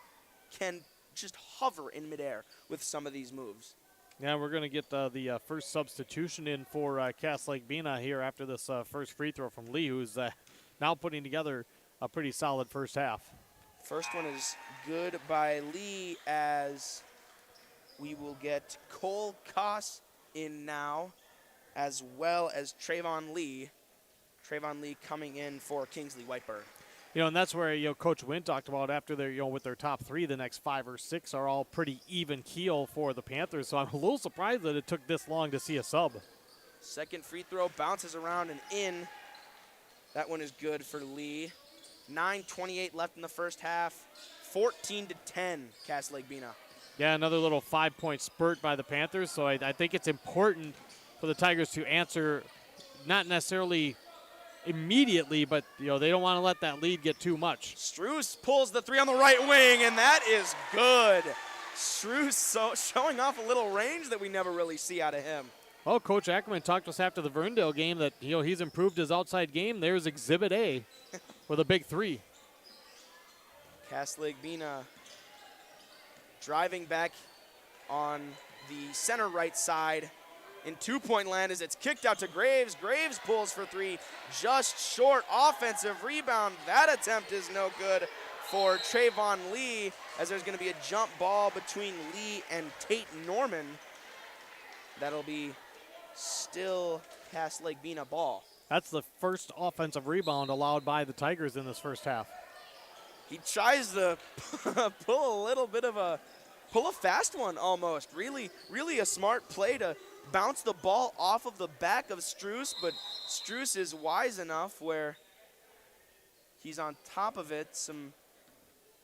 can just hover in midair with some of these moves. Yeah, we're going to get the first substitution in for Cass Lake-Bena here after this first free throw from Lee, who's now putting together a pretty solid first half. First one is good by Lee, as we will get Cole Koss in now, as well as Trayvon Lee. Trayvon Lee coming in for Kingsley Whitebird. And that's where Coach Wynn talked about after their with their top 3, the next 5 or 6 are all pretty even keel for the Panthers. So I'm a little surprised that it took this long to see a sub. Second free throw bounces around and in. That one is good for Lee. 9:28 left in the first half. 14-10, Cass Lake-Bena. Yeah, another little 5-point spurt by the Panthers. So I think it's important for the Tigers to answer, not necessarily immediately, but they don't want to let that lead get too much. Struess pulls the 3 on the right wing, and that is good. Struess showing off a little range that we never really see out of him. Well, Coach Ackerman talked to us after the Verndale game that he's improved his outside game. There's Exhibit A with a big 3. Cass Lake-Bena driving back on the center right side in 2-point land as it's kicked out to Graves. Graves pulls for 3, just short. Offensive rebound. That attempt is no good for Trayvon Lee, as there's going to be a jump ball between Lee and Tate Norman. That'll be still Cass Lake-Bena ball. That's the first offensive rebound allowed by the Tigers in this first half. He tries to pull a fast one almost. Really a smart play to bounce the ball off of the back of Struess, but Struess is wise enough where he's on top of it. Some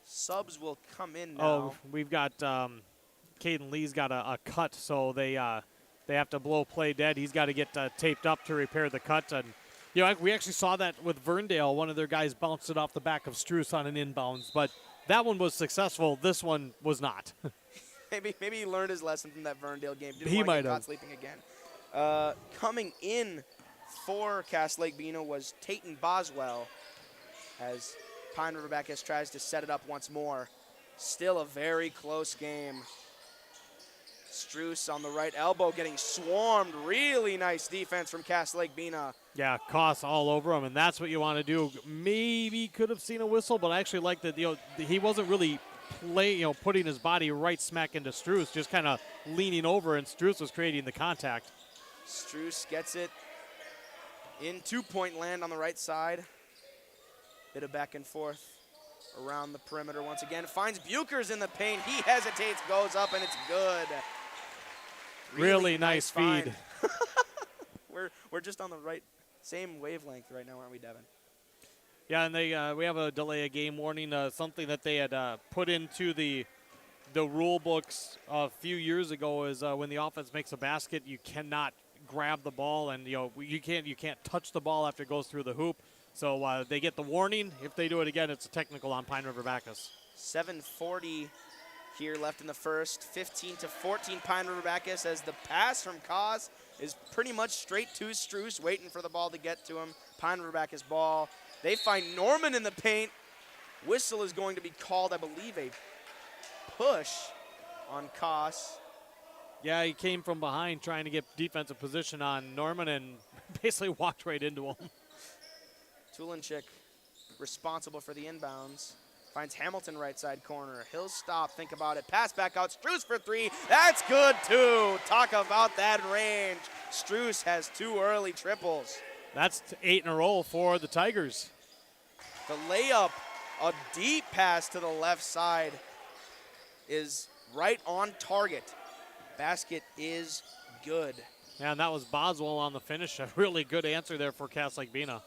subs will come in now. Oh, we've got Caden Lee's got a cut, so they have to blow play dead. He's got to get taped up to repair the cut. And we actually saw that with Verndale. One of their guys bounced it off the back of Struess on an inbounds, but that one was successful. This one was not. Maybe he learned his lesson from that Verndale game. He might have. Caught sleeping again. Coming in for Cass Lake-Bena was Tayton Boswell, as Pine River-Backus tries to set it up once more. Still a very close game. Struess on the right elbow getting swarmed. Really nice defense from Cass Lake-Bena. Yeah, Koss all over him, and that's what you want to do. Maybe could have seen a whistle, but I actually like that he wasn't really putting his body right smack into Struess, just kind of leaning over, and Struess was creating the contact. Struess gets it in 2-point land on the right side. Bit of back and forth around the perimeter once again. Finds Buchers in the paint. He hesitates, goes up, and it's good. Really nice feed. We're just on the same wavelength right now, aren't we, Devin? Yeah, and we have a delay of game warning, something that they had put into the rule books a few years ago is when the offense makes a basket, you cannot grab the ball, and you can't touch the ball after it goes through the hoop. So they get the warning. If they do it again, it's a technical on Pine River-Backus. 7:40 here left in the first. 15-14 Pine River-Backus, as the pass from Koss is pretty much straight to Struess, waiting for the ball to get to him. Pine River-Backus ball. They find Norman in the paint. Whistle is going to be called, I believe, a push on Koss. Yeah, he came from behind trying to get defensive position on Norman and basically walked right into him. Tulenchik responsible for the inbounds. Finds Hamilton right side corner. He'll stop, think about it. Pass back out. Struess for 3. That's good too. Talk about that range. Struess has 2 early triples. That's 8 in a row for the Tigers. The layup, a deep pass to the left side, is right on target. Basket is good. Yeah, and that was Boswell on the finish. A really good answer there for Cass Lake-Bena.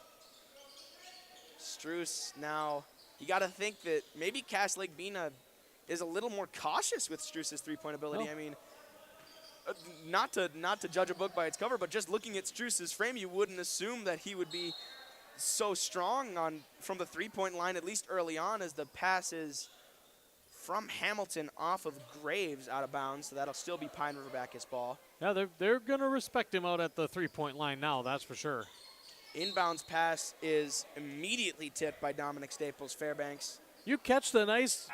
Struess now you got to think that maybe Cass Lake-Bena is a little more cautious with Struce's three-point ability. Oh. I mean, not to judge a book by its cover, but just looking at Struce's frame, you wouldn't assume that he would be so strong from the three-point line, at least early on, as the pass is from Hamilton off of Graves out of bounds, so that'll still be Pine River-Backus ball. Yeah, they're going to respect him out at the three-point line now, that's for sure. Inbounds pass is immediately tipped by Dominic Staples Fairbanks. You catch the nice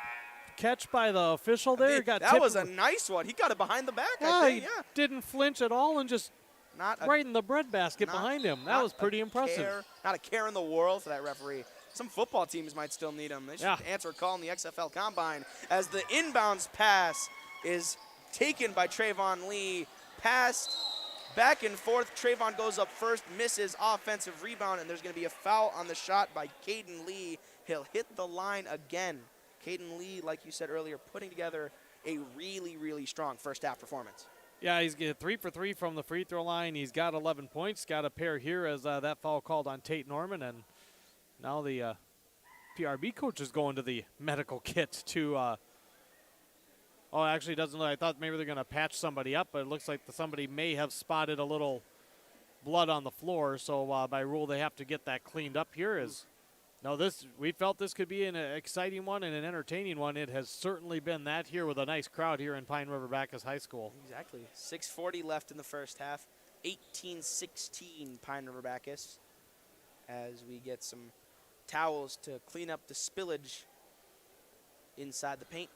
catch by the official there. That tipped. was a nice one. He got it behind the back, Yeah, I think. he Yeah. didn't flinch at all and just right in the breadbasket behind him. That was pretty impressive. Not a care in the world for that referee. Some football teams might still need him. They should answer a call in the XFL Combine as the inbounds pass is taken by Trayvon Lee. Passed back and forth. Trayvon goes up first, misses offensive rebound, and there's going to be a foul on the shot by Caden Lee. He'll hit the line again. Caden Lee, like you said earlier, putting together a really, really strong first half performance. Yeah, he's getting 3 for 3 from the free throw line. He's got 11 points. Got a pair here as that foul called on Tate Norman, and now the PRB coach is going to the medical kit to. Oh, actually, doesn't look. I thought maybe they're going to patch somebody up, but it looks like somebody may have spotted a little blood on the floor. So by rule, they have to get that cleaned up here. We felt this could be an exciting one and an entertaining one. It has certainly been that here with a nice crowd here in Pine River-Backus High School. Exactly. 6:40 left in the first half. 18-16 Pine River-Backus as we get some towels to clean up the spillage inside the paint.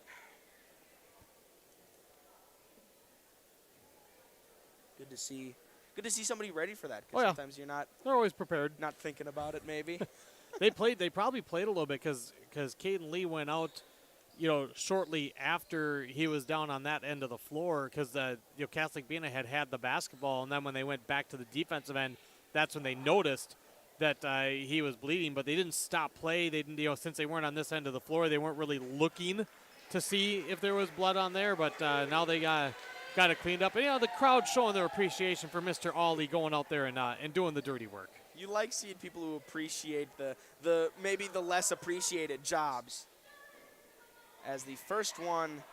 Good to see somebody ready for that, because sometimes you're not. They're always prepared. Not thinking about it, maybe. They probably played a little bit because Caden Lee went out, shortly after he was down on that end of the floor because Cass Lake-Bena had the basketball, and then when they went back to the defensive end, that's when they noticed that he was bleeding, but they didn't stop play. They didn't, since they weren't on this end of the floor, they weren't really looking to see if there was blood on there, but now they got it cleaned up. And, the crowd showing their appreciation for Mr. Ollie going out there and doing the dirty work. You like seeing people who appreciate the maybe the less appreciated jobs. As the first one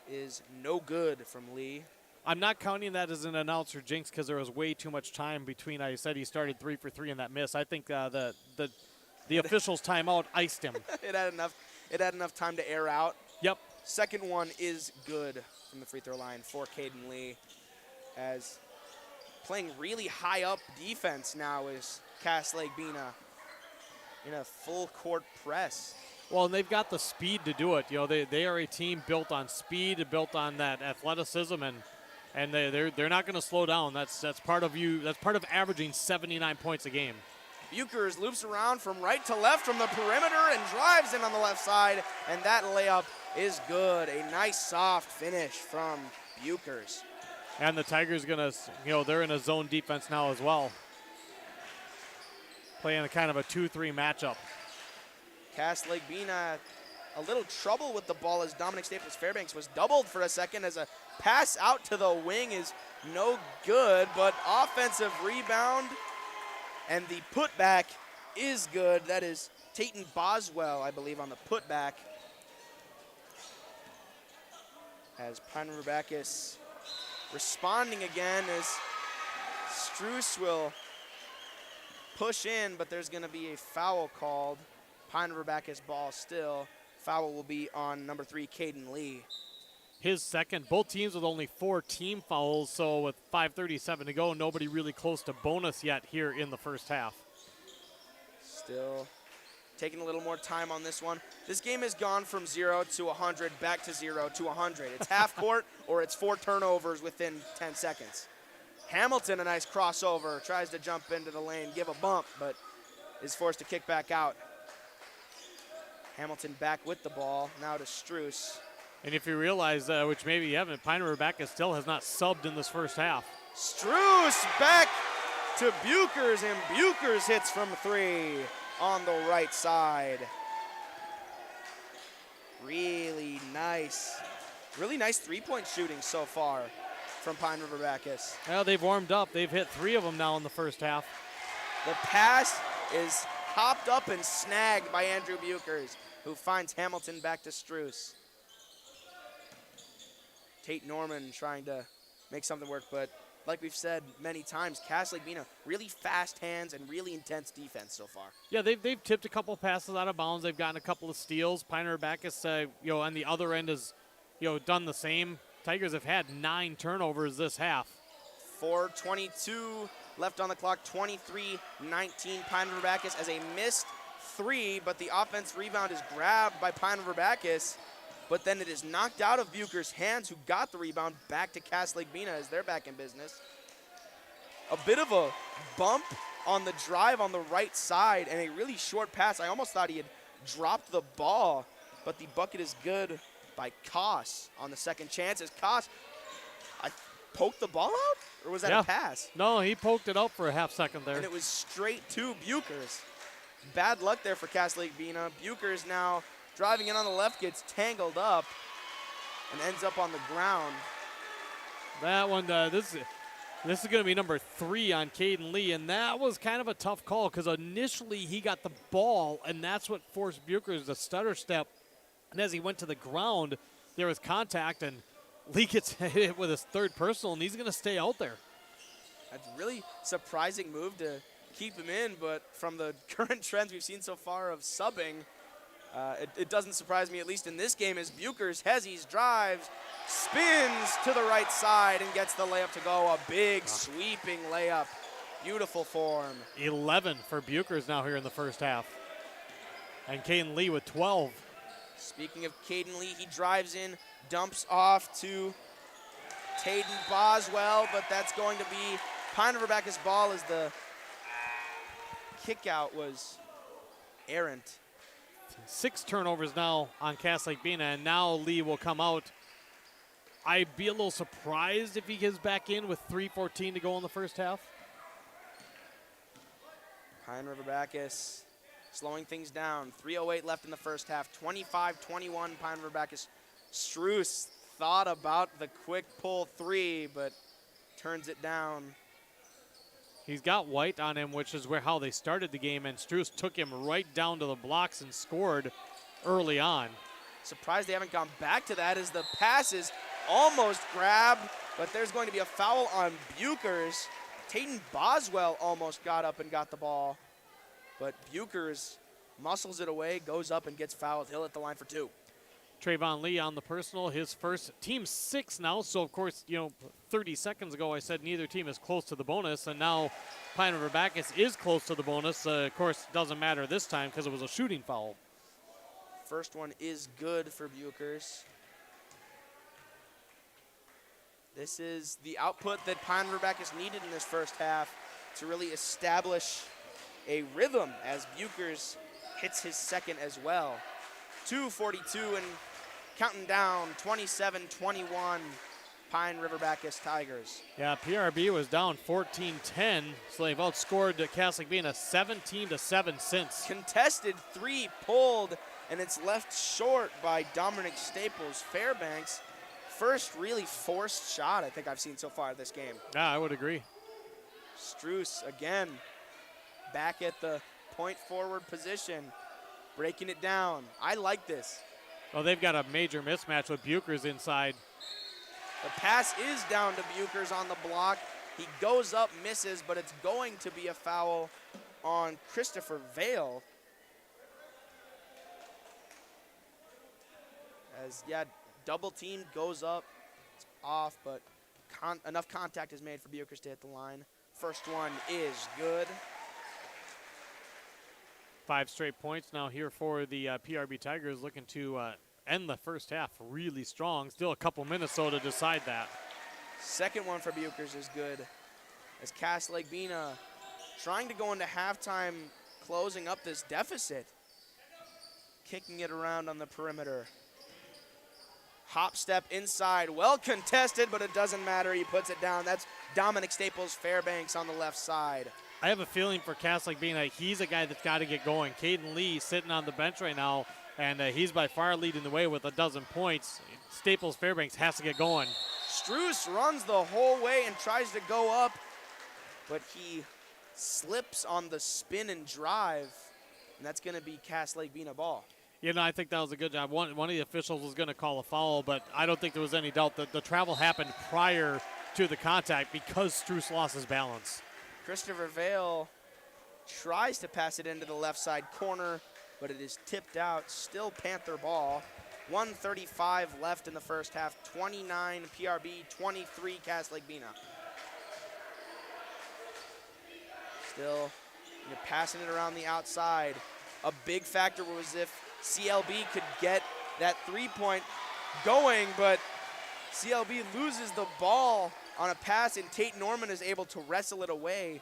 is no good from Lee. I'm not counting that as an announcer jinx because there was way too much time between. I said he started 3 for 3 in that miss. I think the official's timeout iced him. It had enough time to air out. Yep. Second one is good from the free throw line for Caden Lee, as playing really high up defense now is Cass Lake-Bena in a full court press. Well, and they've got the speed to do it. They are a team built on speed, built on that athleticism, and they're not going to slow down. That's part of you. That's part of averaging 79 points a game. Buchers loops around from right to left from the perimeter and drives in on the left side, and that layup is good. A nice soft finish from Buchers. And the Tigers they're in a zone defense now as well, playing a kind of a 2-3 matchup. Cass Lake-Bena a little trouble with the ball as Dominic Staples Fairbanks was doubled for a second, as a pass out to the wing is no good, but offensive rebound and the putback is good. That is Tayton Boswell, I believe, on the putback. As Pine River-Backus responding again as Struce will push in, but there's going to be a foul called. Pine River-Backus ball still. Foul will be on number 3, Caden Lee. His second. Both teams with only 4 team fouls, so with 5:37 to go, nobody really close to bonus yet here in the first half. Still taking a little more time on this one. This game has gone from 0 to 100, back to 0 to 100. It's half court or it's 4 turnovers within 10 seconds. Hamilton, a nice crossover, tries to jump into the lane, give a bump, but is forced to kick back out. Hamilton back with the ball, now to Struce. And if you realize, which maybe you haven't, Pine River-Backus still has not subbed in this first half. Struce back to Buchers, and Buchers hits from 3 on the right side. Really nice three-point shooting so far from Pine River-Backus. Well, they've warmed up. They've hit 3 of them now in the first half. The pass is hopped up and snagged by Andrew Buchers. who finds Hamilton back to Struess. Tate Norman trying to make something work, but like we've said many times, Cass Lake-Bena, really fast hands and really intense defense so far. Yeah, they've tipped a couple passes out of bounds. They've gotten a couple of steals. Pine River-Backus, on the other end has, done the same. Tigers have had 9 turnovers this half. 4:22 left on the clock, 23-19 Pine River-Backus as a missed 3, but the offense rebound is grabbed by Pine River-Backus, but then it is knocked out of Bucher's hands, who got the rebound, back to Cass Lake-Bena as they're back in business. A bit of a bump on the drive on the right side and a really short pass. I almost thought he had dropped the ball, but the bucket is good by Koss on the second chance. As Koss, I poked the ball out, or was that a pass? No, he poked it out for a half second there. And it was straight to Buchers. Bad luck there for Cass Lake-Bena. Buchers now driving in on the left, gets tangled up and ends up on the ground. That one, this is going to be number 3 on Caden Lee, and that was kind of a tough call because initially he got the ball, and that's what forced Buchers to stutter step. And as he went to the ground, there was contact, and Lee gets hit with his 3rd personal, and he's going to stay out there. That's a really surprising move to keep him in, but from the current trends we've seen so far of subbing, it doesn't surprise me, at least in this game, as Buchers, Hezzies, drives, spins to the right side and gets the layup to go. A big sweeping layup. Beautiful form. 11 for Buchers now here in the first half. And Caden Lee with 12. Speaking of Caden Lee, he drives in, dumps off to Taden Boswell, but that's going to be Pine River-Backus ball as the kick out was errant. 6 turnovers now on Cass Lake-Bena, and now Lee will come out. I'd be a little surprised if he gets back in with 3:14 to go in the first half. Pine River-Backus slowing things down. 3:08 left in the first half. 25-21 Pine River-Backus. Struess thought about the quick pull 3, but turns it down. He's got White on him, which is how they started the game, and Struess took him right down to the blocks and scored early on. Surprised they haven't gone back to that as the pass is almost grabbed, but there's going to be a foul on Buchers. Taden Boswell almost got up and got the ball, but Buchers muscles it away, goes up and gets fouled. He'll hit the line for 2. Trayvon Lee on the personal, his first, team 6 now. So, of course, 30 seconds ago I said neither team is close to the bonus, and now Pine River-Backus is close to the bonus. Of course, doesn't matter this time because it was a shooting foul. First one is good for Buchers. This is the output that Pine River-Backus needed in this first half to really establish a rhythm as Buchers hits his second as well. 2:42 and counting down, 27-21 Pine River-Backus Tigers. Yeah, PRB was down 14-10, so they've outscored Cass Lake-Bena 17-7 since. Contested 3 pulled, and it's left short by Dominic Staples Fairbanks. First really forced shot I think I've seen so far this game. Yeah, I would agree. Struess again back at the point forward position, breaking it down. I like this. Well, they've got a major mismatch with Buchers inside. The pass is down to Buchers on the block. He goes up, misses, but it's going to be a foul on Christopher Vale. As, double team goes up, it's off, but enough contact is made for Buchers to hit the line. First one is good. 5 straight points now here for the PRB Tigers, looking to end the first half really strong. Still a couple minutes though to decide that. Second one for Buchers is good as Cass Lake-Bena trying to go into halftime, closing up this deficit. Kicking it around on the perimeter. Hop step inside, well contested, but it doesn't matter. He puts it down. That's Dominic Staples Fairbanks on the left side. I have a feeling for Cass Lake-Bena, he's a guy that's got to get going. Caden Lee sitting on the bench right now, and he's by far leading the way with 12 points. Staples Fairbanks has to get going. Struess runs the whole way and tries to go up, but he slips on the spin and drive, and that's going to be Cass Lake-Bena ball. I think that was a good job. One of the officials was going to call a foul, but I don't think there was any doubt that the travel happened prior to the contact because Struce lost his balance. Christopher Vale tries to pass it into the left side corner, but it is tipped out. Still Panther ball. 1:35 left in the first half. 29 PRB, 23 Lake-Bena. Still passing it around the outside. A big factor was if CLB could get that three-point going, but CLB loses the ball on a pass, and Tate Norman is able to wrestle it away.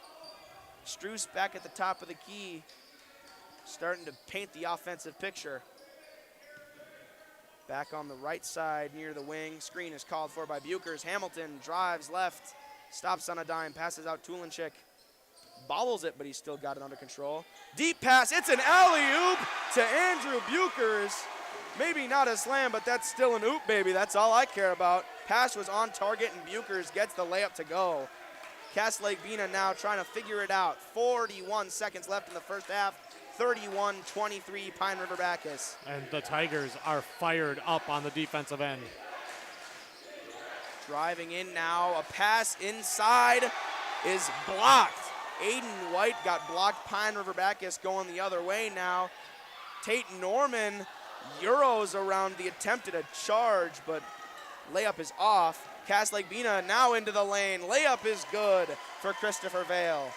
Struce back at the top of the key, starting to paint the offensive picture. Back on the right side near the wing. Screen is called for by Buchers. Hamilton drives left, stops on a dime, passes out Tulenchik. Bobbles it, but he's still got it under control. Deep pass, it's an alley-oop to Andrew Buchers. Maybe not a slam, but that's still an oop, baby. That's all I care about. Pass was on target, and Buchers gets the layup to go. Lake-Bena now trying to figure it out. 41 seconds left in the first half. 31-23 Pine River-Backus. And the Tigers are fired up on the defensive end. Driving in now, a pass inside is blocked. Aiden White got blocked. Pine River-Backus going the other way now. Tate Norman Euros around the attempt at a charge, but layup is off. Lake-Bena now into the lane. Layup is good for Christopher Vale.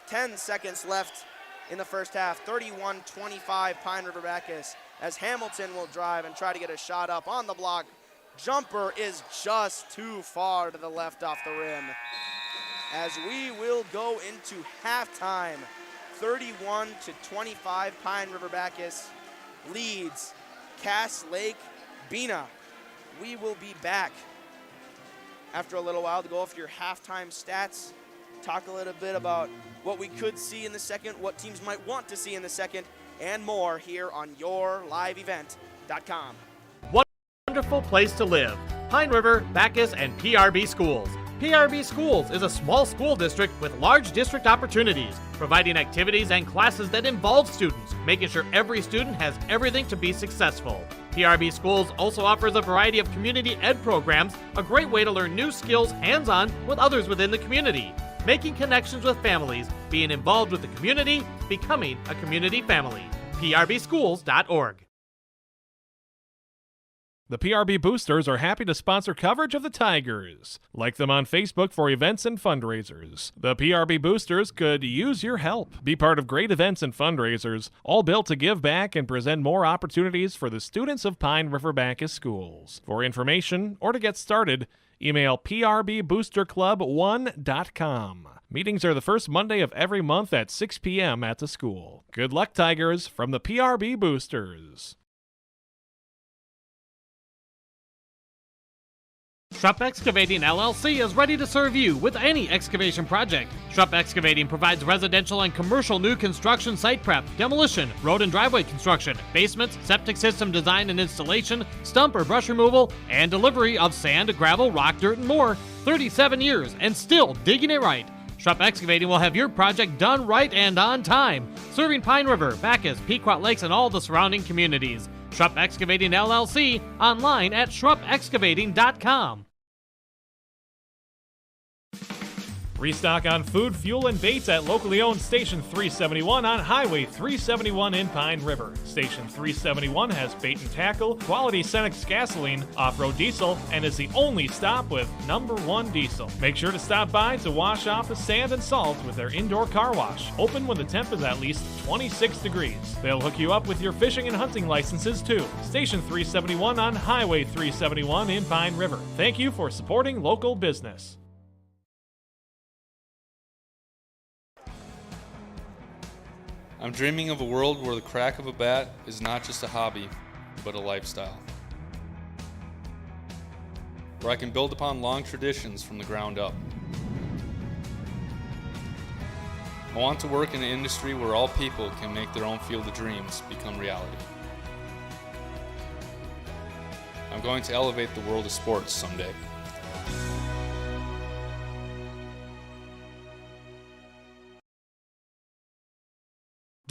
10 seconds left in the first half. 31-25 Pine River-Backus as Hamilton will drive and try to get a shot up on the block. Jumper is just too far to the left off the rim. As we will go into halftime, 31-25 Pine River-Backus leads Lake-Bena. We will be back after a little while to go over your halftime stats, talk a little bit about what we could see in the second, what teams might want to see in the second, and more here on YourLiveEvent.com. Wonderful place to live. Pine River, Backus, and PRB Schools. PRB Schools is a small school district with large district opportunities, providing activities and classes that involve students, making sure every student has everything to be successful. PRB Schools also offers a variety of community ed programs, a great way to learn new skills hands-on with others within the community, making connections with families, being involved with the community, becoming a community family. PRBschools.org. The PRB Boosters are happy to sponsor coverage of the Tigers. Like them on Facebook for events and fundraisers. The PRB Boosters could use your help. Be part of great events and fundraisers, all built to give back and present more opportunities for the students of Pine River-Backus schools. For information or to get started, email prboosterclub1.com. Meetings are the first Monday of every month at 6 p.m. at the school. Good luck, Tigers, from the PRB Boosters. Schrupp Excavating LLC is ready to serve you with any excavation project. Schrupp Excavating provides residential and commercial new construction site prep, demolition, road and driveway construction, basements, septic system design and installation, stump or brush removal, and delivery of sand, gravel, rock, dirt, and more. 37 years and still digging it right. Schrupp Excavating will have your project done right and on time, serving Pine River, Backus, Pequot Lakes, and all the surrounding communities. Schrupp Excavating LLC, online at schruppexcavating.com. Restock on food, fuel, and baits at locally owned Station 371 on Highway 371 in Pine River. Station 371 has bait and tackle, quality Cenex gasoline, off-road diesel, and is the only stop with #1 diesel. Make sure to stop by to wash off the sand and salt with their indoor car wash, open when the temp is at least 26 degrees. They'll hook you up with your fishing and hunting licenses too. Station 371 on Highway 371 in Pine River. Thank you for supporting local business. I'm dreaming of a world where the crack of a bat is not just a hobby, but a lifestyle. Where I can build upon long traditions from the ground up. I want to work in an industry where all people can make their own field of dreams become reality. I'm going to elevate the world of sports someday.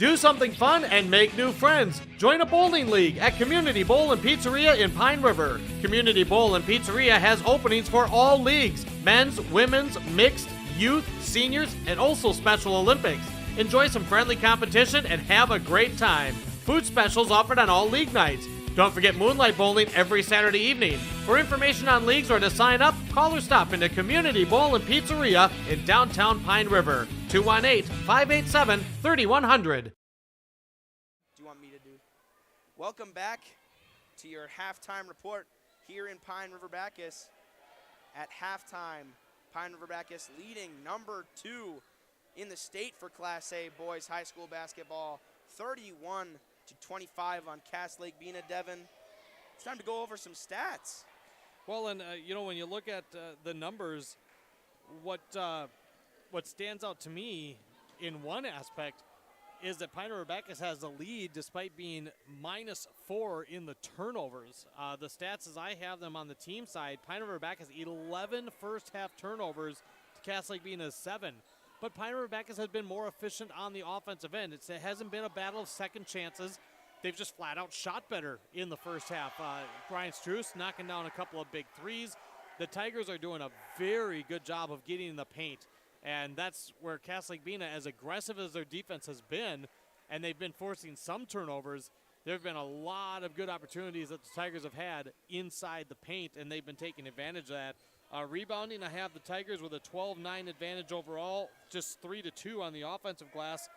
Do something fun and make new friends. Join a bowling league at Community Bowl and Pizzeria in Pine River. Community Bowl and Pizzeria has openings for all leagues: men's, women's, mixed, youth, seniors, and also Special Olympics. Enjoy some friendly competition and have a great time. Food specials offered on all league nights. Don't forget moonlight bowling every Saturday evening. For information on leagues or to sign up, call or stop into Community Bowl and Pizzeria in downtown Pine River. 218-587-3100. Do you want me to do? Welcome back to your halftime report here in Pine River-Backus. At halftime, Pine River-Backus leading number 2 in the state for Class A boys high school basketball, 31-25 on Cass Lake-Bena. Devin, it's time to go over some stats. Well, and when you look at the numbers, what stands out to me in one aspect is that Pine River-Backus has the lead despite being -4 in the turnovers. The stats as I have them on the team side, Pine River-Backus 11 first-half turnovers to Cass Lake-Bena's 7. But Pine River-Backus has been more efficient on the offensive end. It hasn't been a battle of second chances. They've just flat out shot better in the first half. Brian Struess knocking down a couple of big threes. The Tigers are doing a very good job of getting in the paint. And that's where Cass Lake-Bena, as aggressive as their defense has been, and they've been forcing some turnovers, there have been a lot of good opportunities that the Tigers have had inside the paint, and they've been taking advantage of that. Rebounding, I have the Tigers with a 12-9 advantage overall, just 3-2 on the offensive glass.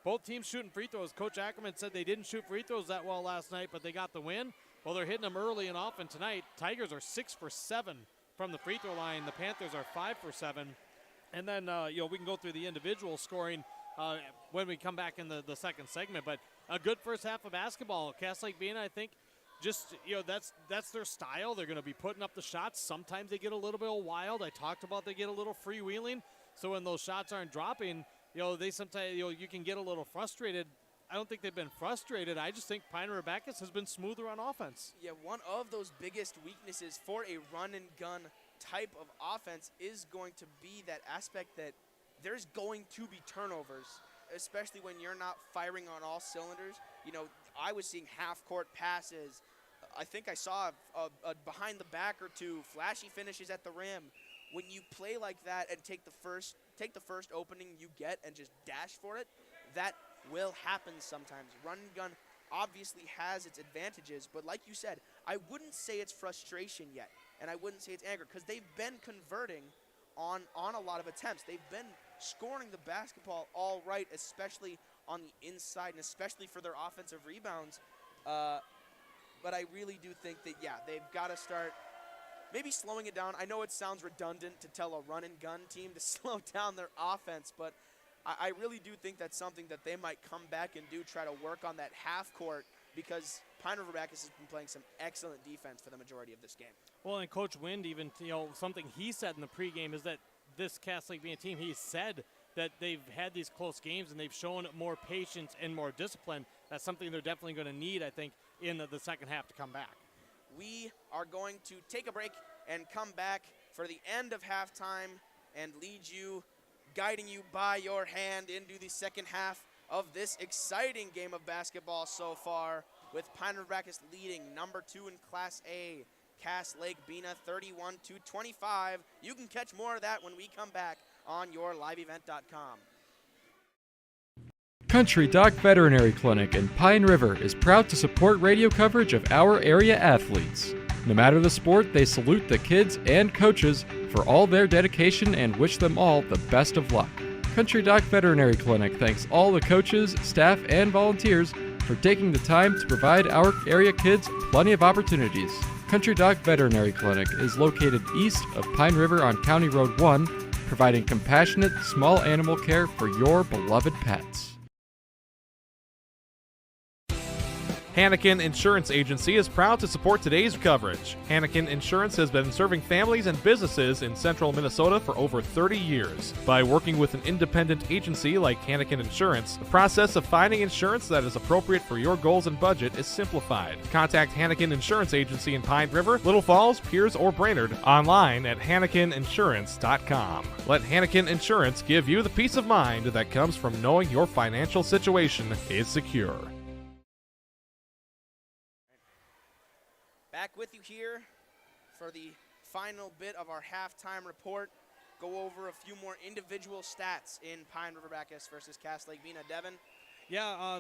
Both teams shooting free throws. Coach Ackerman said they didn't shoot free throws that well last night, but they got the win. Well, they're hitting them early and often tonight. Tigers are 6 for 7 from the free throw line. The Panthers are 5 for 7. And then, we can go through the individual scoring when we come back in the second segment. But a good first half of basketball. Cass Lake-Bena, I think, just, that's their style. They're going to be putting up the shots. Sometimes they get a little bit wild. I talked about they get a little freewheeling. So when those shots aren't dropping, they sometimes, you can get a little frustrated. I don't think they've been frustrated. I just think Pine River-Backus has been smoother on offense. Yeah, one of those biggest weaknesses for a run-and-gun type of offense is going to be that aspect that there's going to be turnovers, especially when you're not firing on all cylinders. I was seeing half-court passes. I think I saw a behind-the-back or two, flashy finishes at the rim. When you play like that and take the first opening you get and just dash for it, that will happen sometimes. Run and gun obviously has its advantages, but like you said, I wouldn't say it's frustration yet, and I wouldn't say it's anger, because they've been converting on a lot of attempts. They've been scoring the basketball all right, especially on the inside, and especially for their offensive rebounds. But I really do think that, they've got to start maybe slowing it down. I know it sounds redundant to tell a run-and-gun team to slow down their offense, but I really do think that's something that they might come back and do, try to work on that half court, because Pine River-Backus has been playing some excellent defense for the majority of this game. Well, and Coach Wind even, something he said in the pregame is that this Cass Lake-Bena team, he said that they've had these close games and they've shown more patience and more discipline. That's something they're definitely going to need, I think, in the second half to come back. We are going to take a break and come back for the end of halftime and guiding you by your hand into the second half of this exciting game of basketball so far, with Pine River-Backus leading number 2 in Class A, Cass Lake-Bena, 31-25. You can catch more of that when we come back on yourliveevent.com. Country Doc Veterinary Clinic in Pine River is proud to support radio coverage of our area athletes. No matter the sport, they salute the kids and coaches for all their dedication and wish them all the best of luck. Country Doc Veterinary Clinic thanks all the coaches, staff, and volunteers for taking the time to provide our area kids plenty of opportunities. Country Doc Veterinary Clinic is located east of Pine River on County Road 1, providing compassionate, small animal care for your beloved pets. Hannikin Insurance Agency is proud to support today's coverage. Hannikin Insurance has been serving families and businesses in central Minnesota for over 30 years. By working with an independent agency like Hannikin Insurance, the process of finding insurance that is appropriate for your goals and budget is simplified. Contact Hannikin Insurance Agency in Pine River, Little Falls, Pierce, or Brainerd online at HannikinInsurance.com. Let Hannikin Insurance give you the peace of mind that comes from knowing your financial situation is secure. Back with you here for the final bit of our halftime report. Go over a few more individual stats in Pine River-Backus versus Cass Lake-Bena. Devin? Yeah,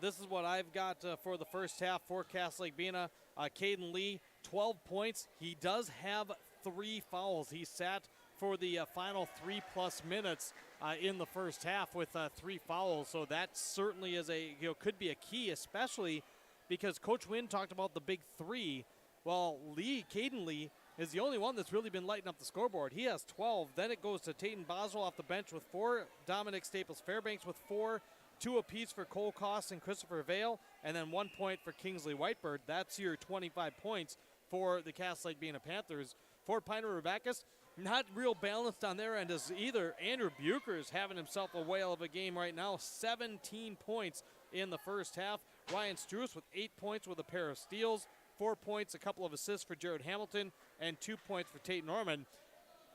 this is what I've got for the first half for Cass Lake-Bena. Caden Lee, 12 points. He does have 3 fouls. He sat for the final 3+ minutes in the first half with 3 fouls. So that certainly is could be a key, especially because Coach Wynn talked about the big 3. Well, Caden Lee is the only one that's really been lighting up the scoreboard. He has 12. Then it goes to Tayton Boswell off the bench with 4, Dominic Staples Fairbanks with 4, 2 apiece for Cole Koss and Christopher Vale, and then 1 point for Kingsley Whitebird. That's your 25 points for the Cass Lake-Bena Panthers. For Pine River-Backus, not real balanced on their end as either. Andrew Bucher is having himself a whale of a game right now, 17 points in the first half. Ryan Struess with 8 points with a pair of steals, 4 points, a couple of assists for Jared Hamilton, and 2 points for Tate Norman.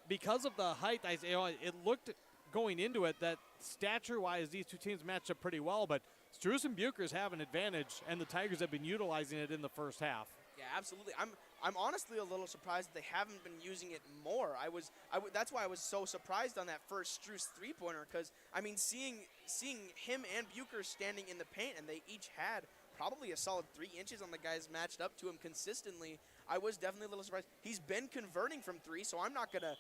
Because of the height, it looked going into it that stature-wise these two teams matched up pretty well, but Struess and Buchers have an advantage, and the Tigers have been utilizing it in the first half. Yeah, absolutely. I'm honestly a little surprised that they haven't been using it more. That's why I was so surprised on that first Struess 3-pointer, because I mean, seeing him and Bucher standing in the paint, and they each had probably a solid 3 inches on the guys matched up to him consistently. I was definitely a little surprised. He's been converting from 3, so I'm not gonna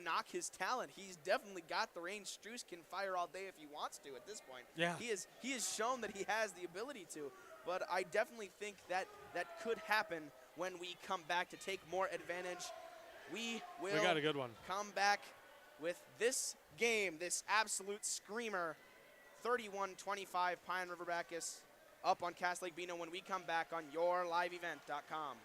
knock his talent. He's definitely got the range. Struess can fire all day if he wants to at this point. Yeah. He has shown that he has the ability to. But I definitely think that could happen when we come back to take more advantage. We got a good one. Come back with this game, this absolute screamer, 31-25 Pine River-Backus up on Cass Lake-Bena when we come back on yourliveevent.com.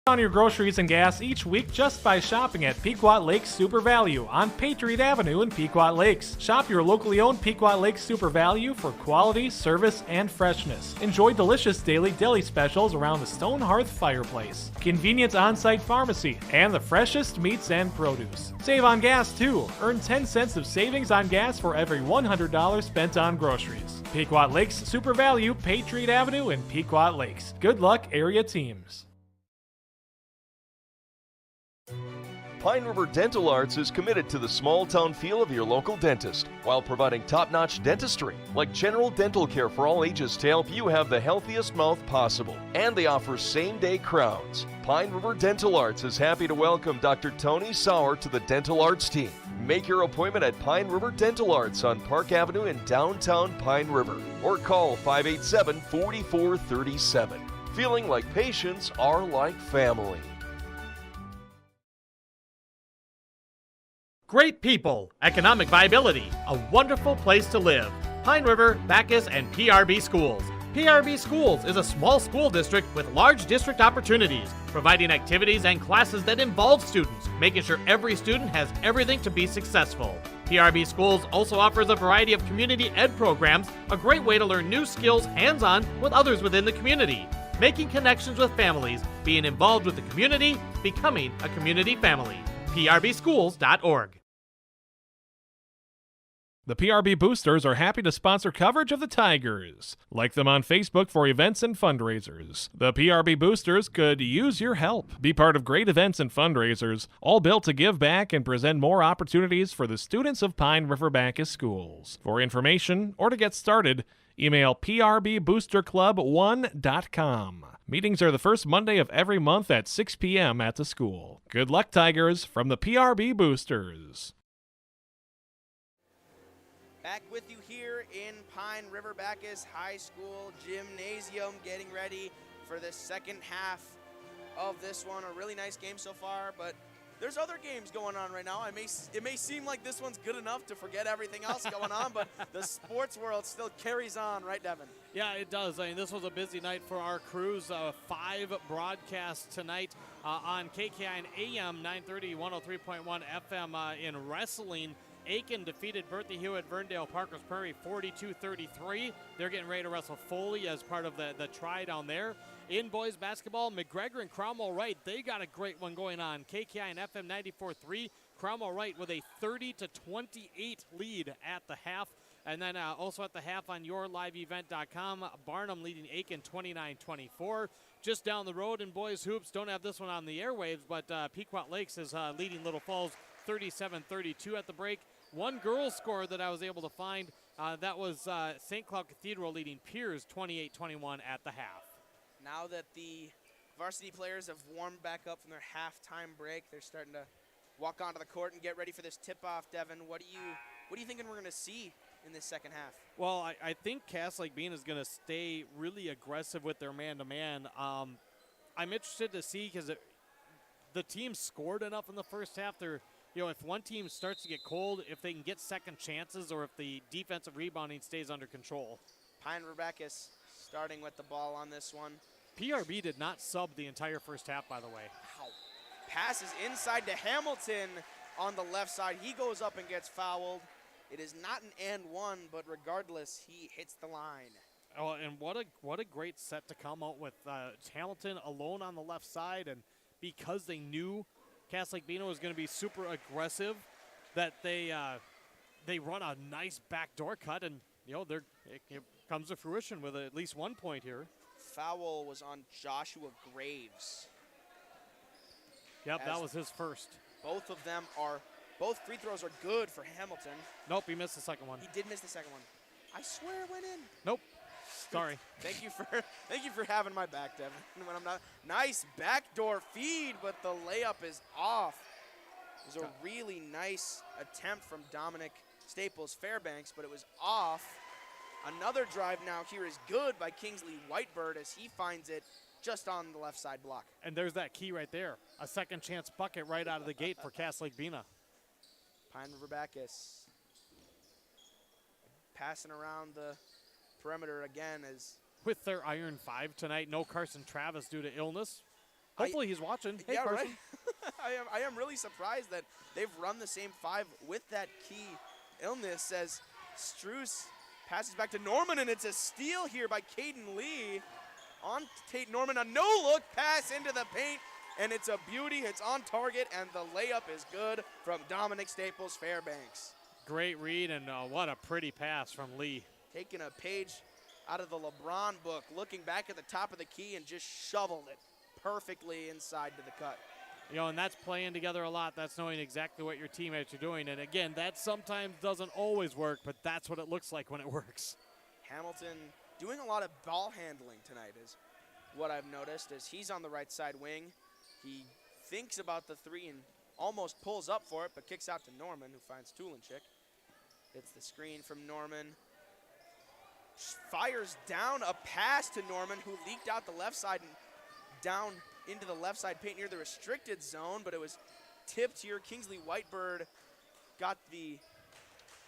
On your groceries and gas each week just by shopping at Pequot Lakes Super Value on Patriot Avenue in Pequot Lakes. Shop your locally owned Pequot Lakes Super Value for quality, service, and freshness. Enjoy delicious daily deli specials around the Stone Hearth fireplace, convenient on-site pharmacy, and the freshest meats and produce. Save on gas too. Earn 10 cents of savings on gas for every $100 spent on groceries. Pequot Lakes Super Value, Patriot Avenue in Pequot Lakes. Good luck, area teams. Pine River Dental Arts is committed to the small town feel of your local dentist while providing top-notch dentistry like general dental care for all ages to help you have the healthiest mouth possible. And they offer same-day crowns. Pine River Dental Arts is happy to welcome Dr. Tony Sauer to the Dental Arts team. Make your appointment at Pine River Dental Arts on Park Avenue in downtown Pine River or call 587-4437. Feeling like patients are like family. Great people, economic viability, a wonderful place to live. Pine River, Backus, and PRB Schools. PRB Schools is a small school district with large district opportunities, providing activities and classes that involve students, making sure every student has everything to be successful. PRB Schools also offers a variety of community ed programs, a great way to learn new skills hands-on with others within the community. Making connections with families, being involved with the community, becoming a community family. PRBschools.org. The PRB Boosters are happy to sponsor coverage of the Tigers. Like them on Facebook for events and fundraisers. The PRB Boosters could use your help. Be part of great events and fundraisers, all built to give back and present more opportunities for the students of Pine River-Backus schools. For information or to get started, email prboosterclub1.com. Meetings are the first Monday of every month at 6 p.m. at the school. Good luck, Tigers, from the PRB Boosters. Back with you here in Pine River-Backus High School Gymnasium, getting ready for the second half of this one. A really nice game so far, but there's other games going on right now. It may seem like this one's good enough to forget everything else going on, but the sports world still carries on, right, Devin? Yeah, it does. I mean, this was a busy night for our crews. 5 broadcasts tonight on KKI and AM 930, 103.1 FM in wrestling. Aiken defeated Bertha Hewitt Verndale Parkers Prairie 42-33. They're getting ready to wrestle Foley as part of the try down there. In boys basketball, McGregor and Cromwell Wright, they got a great one going on. KKI and FM 94.3, Cromwell Wright with a 30-28 lead at the half. And then also at the half on yourliveevent.com, Barnum leading Aiken 29-24. Just down the road in boys hoops, don't have this one on the airwaves, but Pequot Lakes is leading Little Falls 37-32 at the break. One girls score that I was able to find, that was St. Cloud Cathedral leading Piers 28-21 at the half. Now that the varsity players have warmed back up from their halftime break, they're starting to walk onto the court and get ready for this tip-off. Devin, what are you thinking we're going to see in this second half? Well, I think Cass Lake-Bena is going to stay really aggressive with their man-to-man. I'm interested to see because the team scored enough in the first half. If one team starts to get cold, if they can get second chances or if the defensive rebounding stays under control. Pine River-Backus starting with the ball on this one. PRB did not sub the entire first half, by the way. Wow. Passes inside to Hamilton on the left side. He goes up and gets fouled. It is not an and one, but regardless, he hits the line. Oh, and what a great set to come out with. Hamilton alone on the left side, and because they knew Cass Lake-Bena was going to be super aggressive, that they run a nice backdoor cut, and it comes to fruition with at least 1 point here. Foul was on Joshua Graves. Yep, that was his first. Both free throws are good for Hamilton. Nope, he missed the second one. He did miss the second one. I swear it went in. Nope. Sorry. Thank you for having my back, Devin. When I'm not nice backdoor feed, but the layup is off. It was a really nice attempt from Dominic Staples Fairbanks, but it was off. Another drive now here is good by Kingsley Whitebird as he finds it just on the left side block. And there's that key right there. A second chance bucket right out of the gate for Cass Lake-Bena. Pine River-Backus passing around the perimeter again as with their Iron 5 tonight. No Carson Travis due to illness. Hopefully he's watching. Hey, yeah, Carson. Right. I am really surprised that they've run the same 5 with that key illness as Struess passes back to Norman, and it's a steal here by Caden Lee on Tate Norman. A no-look pass into the paint, and it's a beauty. It's on target, and the layup is good from Dominic Staples Fairbanks. Great read, and what a pretty pass from Lee. Taking a page out of the LeBron book, looking back at the top of the key and just shoveled it perfectly inside to the cut. And that's playing together a lot. That's knowing exactly what your teammates are doing. And again, that sometimes doesn't always work, but that's what it looks like when it works. Hamilton doing a lot of ball handling tonight is what I've noticed as he's on the right side wing. He thinks about the three and almost pulls up for it, but kicks out to Norman, who finds Tulinchik. It's the screen from Norman. Fires down a pass to Norman, who leaked out the left side and down into the left side paint near the restricted zone, but it was tipped here. Kingsley Whitebird got the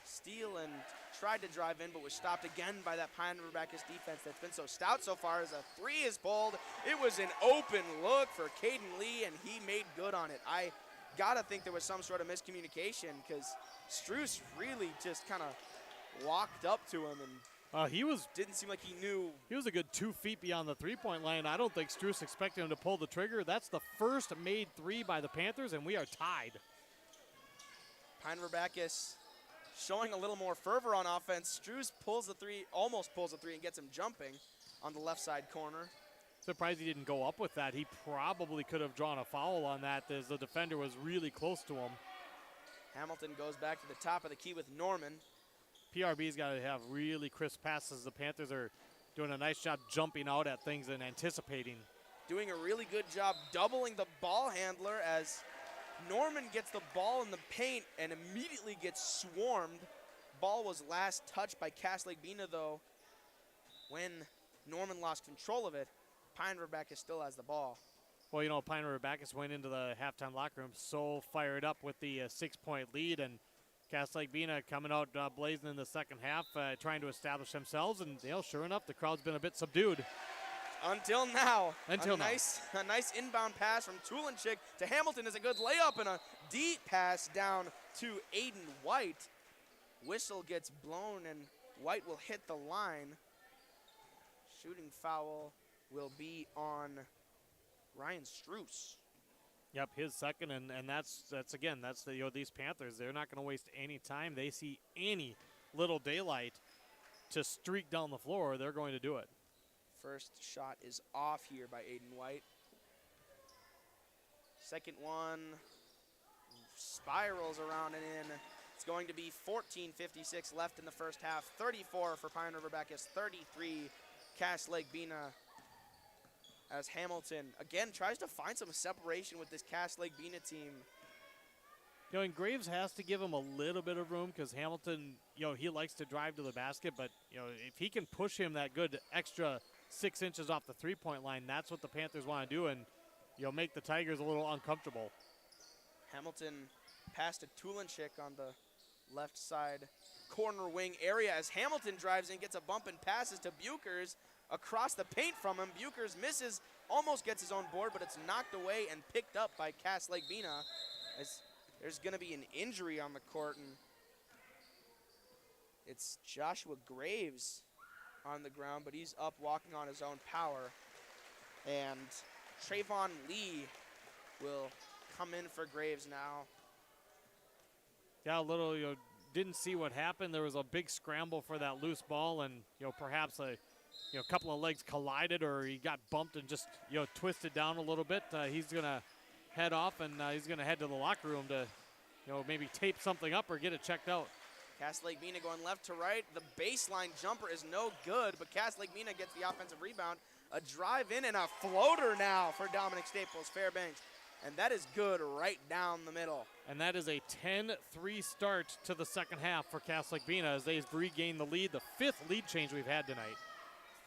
steal and tried to drive in, but was stopped again by that Pine River-Backus defense that's been so stout so far as a 3 is pulled. It was an open look for Caden Lee, and he made good on it. I gotta think there was some sort of miscommunication because Struess really just kind of walked up to him and didn't seem like he knew. He was a good 2 feet beyond the three-point line. I don't think Struess expected him to pull the trigger. That's the first made 3 by the Panthers, and we are tied. Pine River-Backus showing a little more fervor on offense. Struess pulls the 3, almost pulls the 3, and gets him jumping on the left side corner. Surprised he didn't go up with that. He probably could have drawn a foul on that as the defender was really close to him. Hamilton goes back to the top of the key with Norman. PRB's got to have really crisp passes. The Panthers are doing a nice job jumping out at things and anticipating. Doing a really good job doubling the ball handler as Norman gets the ball in the paint and immediately gets swarmed. Ball was last touched by Cass Lake-Bena, though. When Norman lost control of it, Pine River-Backus still has the ball. Well, Pine River-Backus went into the halftime locker room so fired up with the 6-point lead, and Cass Lake-Bena coming out blazing in the second half, trying to establish themselves, and sure enough, the crowd's been a bit subdued. Until now. A now. nice inbound pass from Tulinchik to Hamilton is a good layup, and a deep pass down to Aiden White. Whistle gets blown, and White will hit the line. Shooting foul will be on Ryan Struess. Yep, his second, and that's these Panthers. They're not going to waste any time. They see any little daylight to streak down the floor, they're going to do it. First shot is off here by Aiden White. Second one spirals around and in. It's going to be 14:56 left in the first half. 34 for Pine River-Backus, 33 Cass Lake-Bena, as Hamilton again tries to find some separation with this Cass Lake-Bena team. And Graves has to give him a little bit of room because Hamilton, he likes to drive to the basket, but if he can push him that good extra 6 inches off the three-point line, that's what the Panthers want to do, and make the Tigers a little uncomfortable. Hamilton passed to Tulinchik on the left side corner wing area as Hamilton drives in, gets a bump and passes to Buchers across the paint from him. Buchers misses, almost gets his own board, but it's knocked away and picked up by Cass Lake-Bena as there's going to be an injury on the court, and it's Joshua Graves on the ground, but he's up walking on his own power. And Trayvon Lee will come in for Graves now. Yeah, a little, didn't see what happened. There was a big scramble for that loose ball, and, perhaps a couple of legs collided, or he got bumped and just, twisted down a little bit. He's going to head off, and he's going to head to the locker room to, maybe tape something up or get it checked out. Cass Lake-Bena going left to right. The baseline jumper is no good, but Cass Lake-Bena gets the offensive rebound. A drive in and a floater now for Dominic Staples Fairbanks. And that is good right down the middle. And that is a 10-3 start to the second half for Cass Lake-Bena as they regain the lead, the fifth lead change we've had tonight.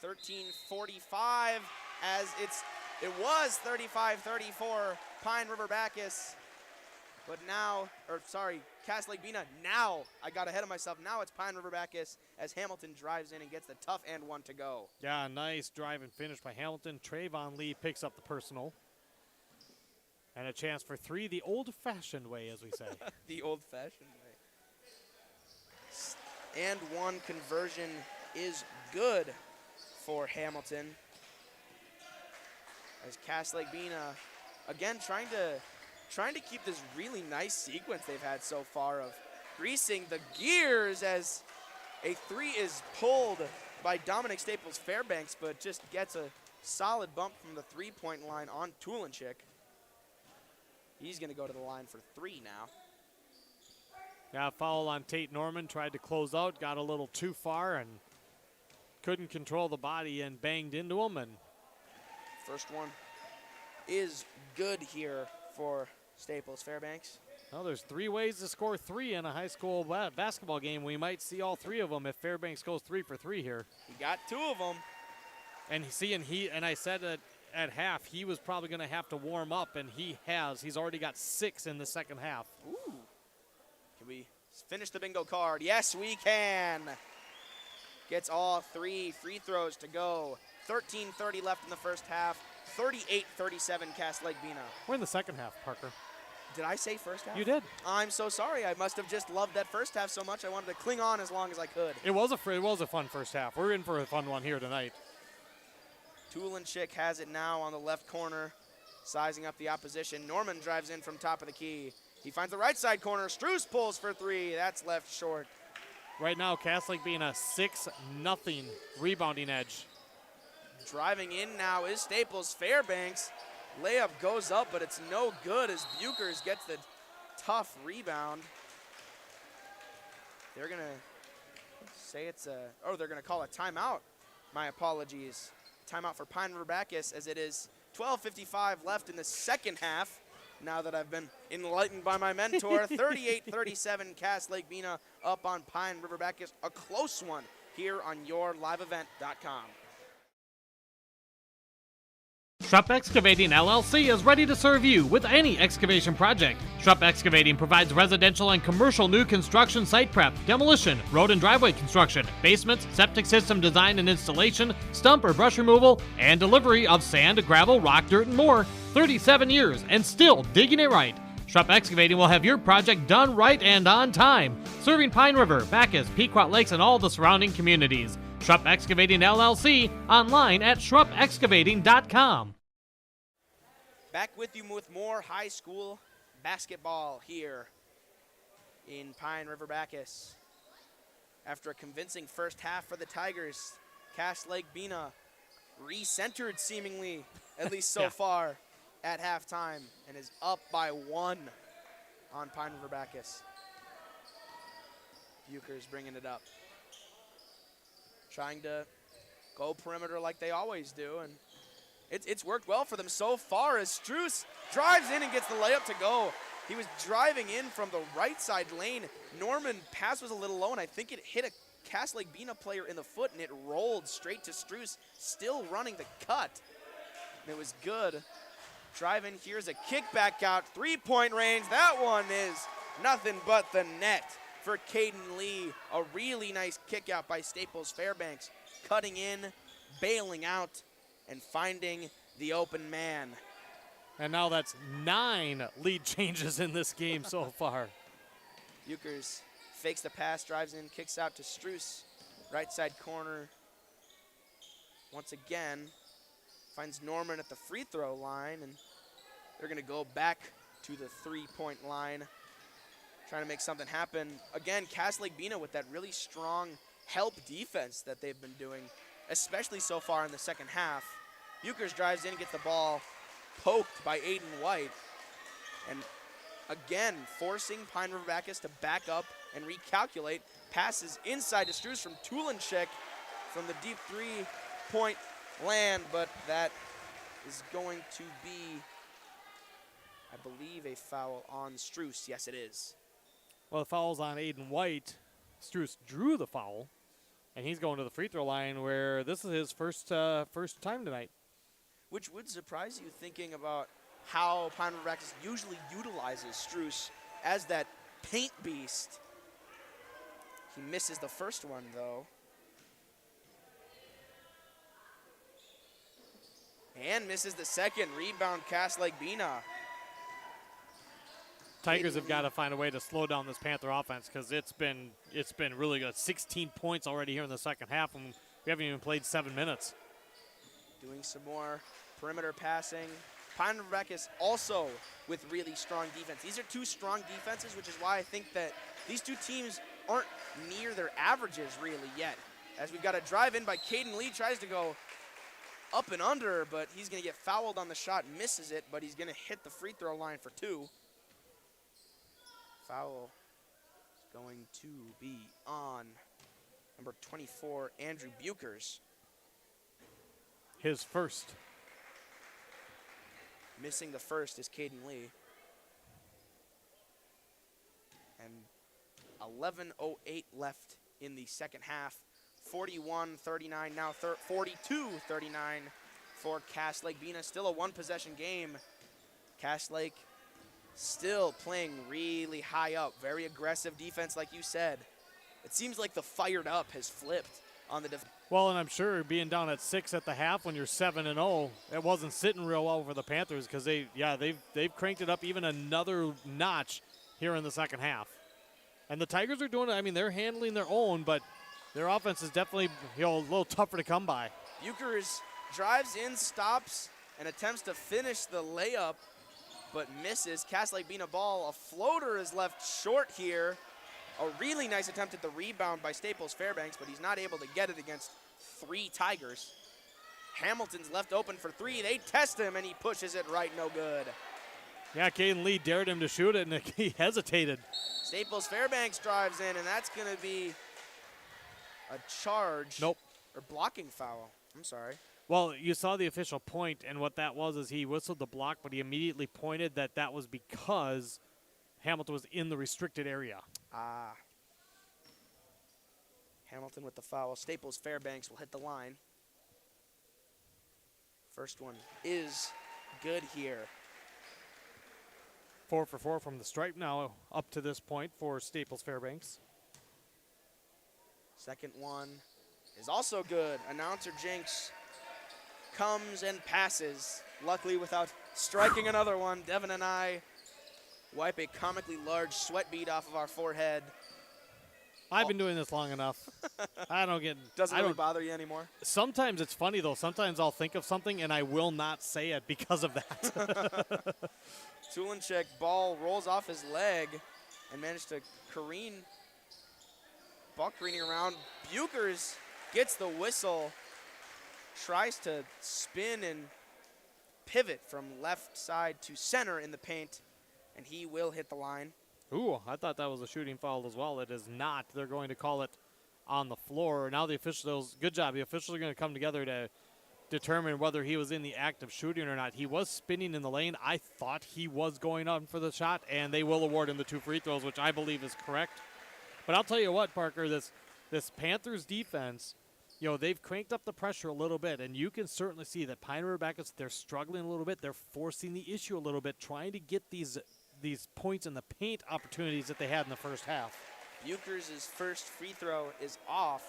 13:45 as it was 35-34 Pine River-Backus. But now, Cass Lake-Bena, now I got ahead of myself. Now it's Pine River-Backus as Hamilton drives in and gets the tough and one to go. Yeah, nice drive and finish by Hamilton. Trayvon Lee picks up the personal. And a chance for three, the old-fashioned way, as we say. The old-fashioned way. And one conversion is good for Hamilton. As Cass Lake-Bena, again, trying to keep this really nice sequence they've had so far of greasing the gears as a three is pulled by Dominic Staples Fairbanks, but just gets a solid bump from the three-point line on Tulinchik. He's going to go to the line for three now. Yeah, foul on Tate Norman. Tried to close out, got a little too far, and couldn't control the body and banged into him. And first one is good here for Staples Fairbanks. Well, there's three ways to score three in a high school basketball game. We might see all three of them if Fairbanks goes 3 for 3 here. He got two of them. And I said that at half he was probably going to have to warm up, and he has. He's already got 6 in the second half. Ooh. Can we finish the bingo card? Yes, we can. Gets all 3 free throws to go. 13:30 left in the first half. 38-37 Cass Lake-Bena. We're in the second half, Parker. Did I say first half? You did. I'm so sorry. I must have just loved that first half so much I wanted to cling on as long as I could. It was a fun first half. We're in for a fun one here tonight. Tulinchik has it now on the left corner, sizing up the opposition. Norman drives in from top of the key. He finds the right side corner. Struess pulls for 3. That's left short. Right now, Cass Lake-Bena 6-0 rebounding edge. Driving in now is Staples Fairbanks. Layup goes up, but it's no good as Buchers gets the tough rebound. They're going to say they're going to call a timeout. My apologies. Timeout for Pine River-Backus as it is 12:55 left in the second half. Now that I've been enlightened by my mentor, 38-37 Cass Lake-Bena up on Pine River-Backus. A close one here on yourliveevent.com. Schrupp Excavating LLC is ready to serve you with any excavation project. Schrupp Excavating provides residential and commercial new construction site prep, demolition, road and driveway construction, basements, septic system design and installation, stump or brush removal, and delivery of sand, gravel, rock, dirt, and more. 37 years and still digging it right. Schrupp Excavating will have your project done right and on time, serving Pine River, Backus, Pequot Lakes, and all the surrounding communities. Schrupp Excavating LLC, online at schruppexcavating.com. Back with you with more high school basketball here in Pine River-Backus. After a convincing first half for the Tigers, Lake-Bena re-centered seemingly, at least so far, at halftime, and is up by 1 on Pine River-Backus. Bucher's bringing it up. Trying to go perimeter like they always do, and it's worked well for them so far as Struess drives in and gets the layup to go. He was driving in from the right side lane. Norman pass was a little low, and I think it hit a Lake-Bena player in the foot, and it rolled straight to Struess, still running the cut. And it was good. Drive in, here's a kickback out, 3-point range. That one is nothing but the net for Caden Lee. A really nice kick out by Staples Fairbanks, cutting in, bailing out, and finding the open man. And now that's 9 lead changes in this game so far. Buchers fakes the pass, drives in, kicks out to Struess, right side corner. Once again, finds Norman at the free throw line, and they're gonna go back to the 3-point line, trying to make something happen. Again, Lake-Bena with that really strong help defense that they've been doing, especially so far in the second half. Buchers drives in, gets the ball poked by Aiden White, and again, forcing Pine River-Backus to back up and recalculate. Passes inside to Struess from Tulenchek from the deep 3-point land, but that is going to be, I believe, a foul on Struess. Yes, it is. Well, the foul's on Aiden White. Struess drew the foul, and he's going to the free throw line where this is his first time tonight. Which would surprise you, thinking about how Pine River-Backus usually utilizes Struess as that paint beast. He misses the first one, though. And misses the second. Rebound, Lake-Bena. Tigers have got to find a way to slow down this Panther offense because it's been really good. 16 points already here in the second half, and we haven't even played 7 minutes. Doing some more perimeter passing. Pine River-Backus also with really strong defense. These are 2 strong defenses, which is why I think that these 2 teams aren't near their averages really yet. As we've got a drive in by Caden Lee, tries to go up and under, but he's going to get fouled on the shot, misses it, but he's going to hit the free throw line for 2. Foul is going to be on number 24, Andrew Buchers. His first. Missing the first is Caden Lee. And 11:08 left in the second half. 41-39, now 42-39 for Lake-Bena. Still a 1-possession game. Lake still playing really high up. Very aggressive defense, like you said. It seems like the fired up has flipped on the defense. Well, and I'm sure being down at 6 at the half when you're 7-0, it wasn't sitting real well for the Panthers because they've cranked it up even another notch here in the second half. And the Tigers are doing it. I mean, they're handling their own, but their offense is definitely a little tougher to come by. Buchers drives in, stops, and attempts to finish the layup, but misses. Lake-Bena ball. A floater is left short here. A really nice attempt at the rebound by Staples Fairbanks, but he's not able to get it against 3 Tigers. Hamilton's left open for 3. They test him, and he pushes it right, no good. Yeah, Caden Lee dared him to shoot it, and he hesitated. Staples Fairbanks drives in, and that's going to be a charge. Nope. Or blocking foul. I'm sorry. Well, you saw the official point, and what that was is he whistled the block, but he immediately pointed that was because Hamilton was in the restricted area. Ah. Hamilton with the foul. Staples Fairbanks will hit the line. First one is good here. 4 for 4 from the stripe now up to this point for Staples Fairbanks. Second one is also good. Announcer Jinx comes and passes, luckily without striking another one. Devin and I wipe a comically large sweat bead off of our forehead. I've been doing this long enough. I don't get. Doesn't really bother you anymore? Sometimes it's funny though. Sometimes I'll think of something and I will not say it because of that. Tulinchek ball rolls off his leg and managed to careen. Ball careening around. Buchers gets the whistle, tries to spin and pivot from left side to center in the paint, and he will hit the line. Ooh, I thought that was a shooting foul as well. It is not. They're going to call it on the floor. Now the officials, good job. The officials are going to come together to determine whether he was in the act of shooting or not. He was spinning in the lane. I thought he was going on for the shot, and they will award him the 2 free throws, which I believe is correct. But I'll tell you what, Parker, this Panthers defense, you know, they've cranked up the pressure a little bit, and you can certainly see that Pine River-Backus, they're struggling a little bit. They're forcing the issue a little bit, trying to get these points in the paint opportunities that they had in the first half. Buchers' first free throw is off.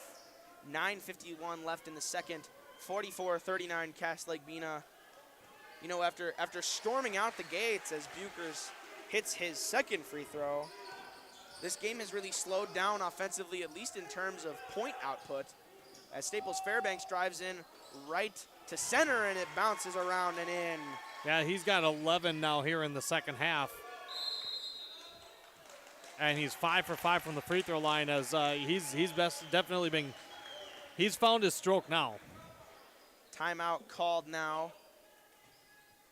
9:51 left in the second. 44-39 Cass Lake-Bena. You know, after storming out the gates as Buchers hits his second free throw, this game has really slowed down offensively, at least in terms of point output, as Staples Fairbanks drives in right to center, and it bounces around and in. Yeah, he's got 11 now here in the second half. And he's 5 for 5 from the free throw line, as he's found his stroke now. Timeout called now,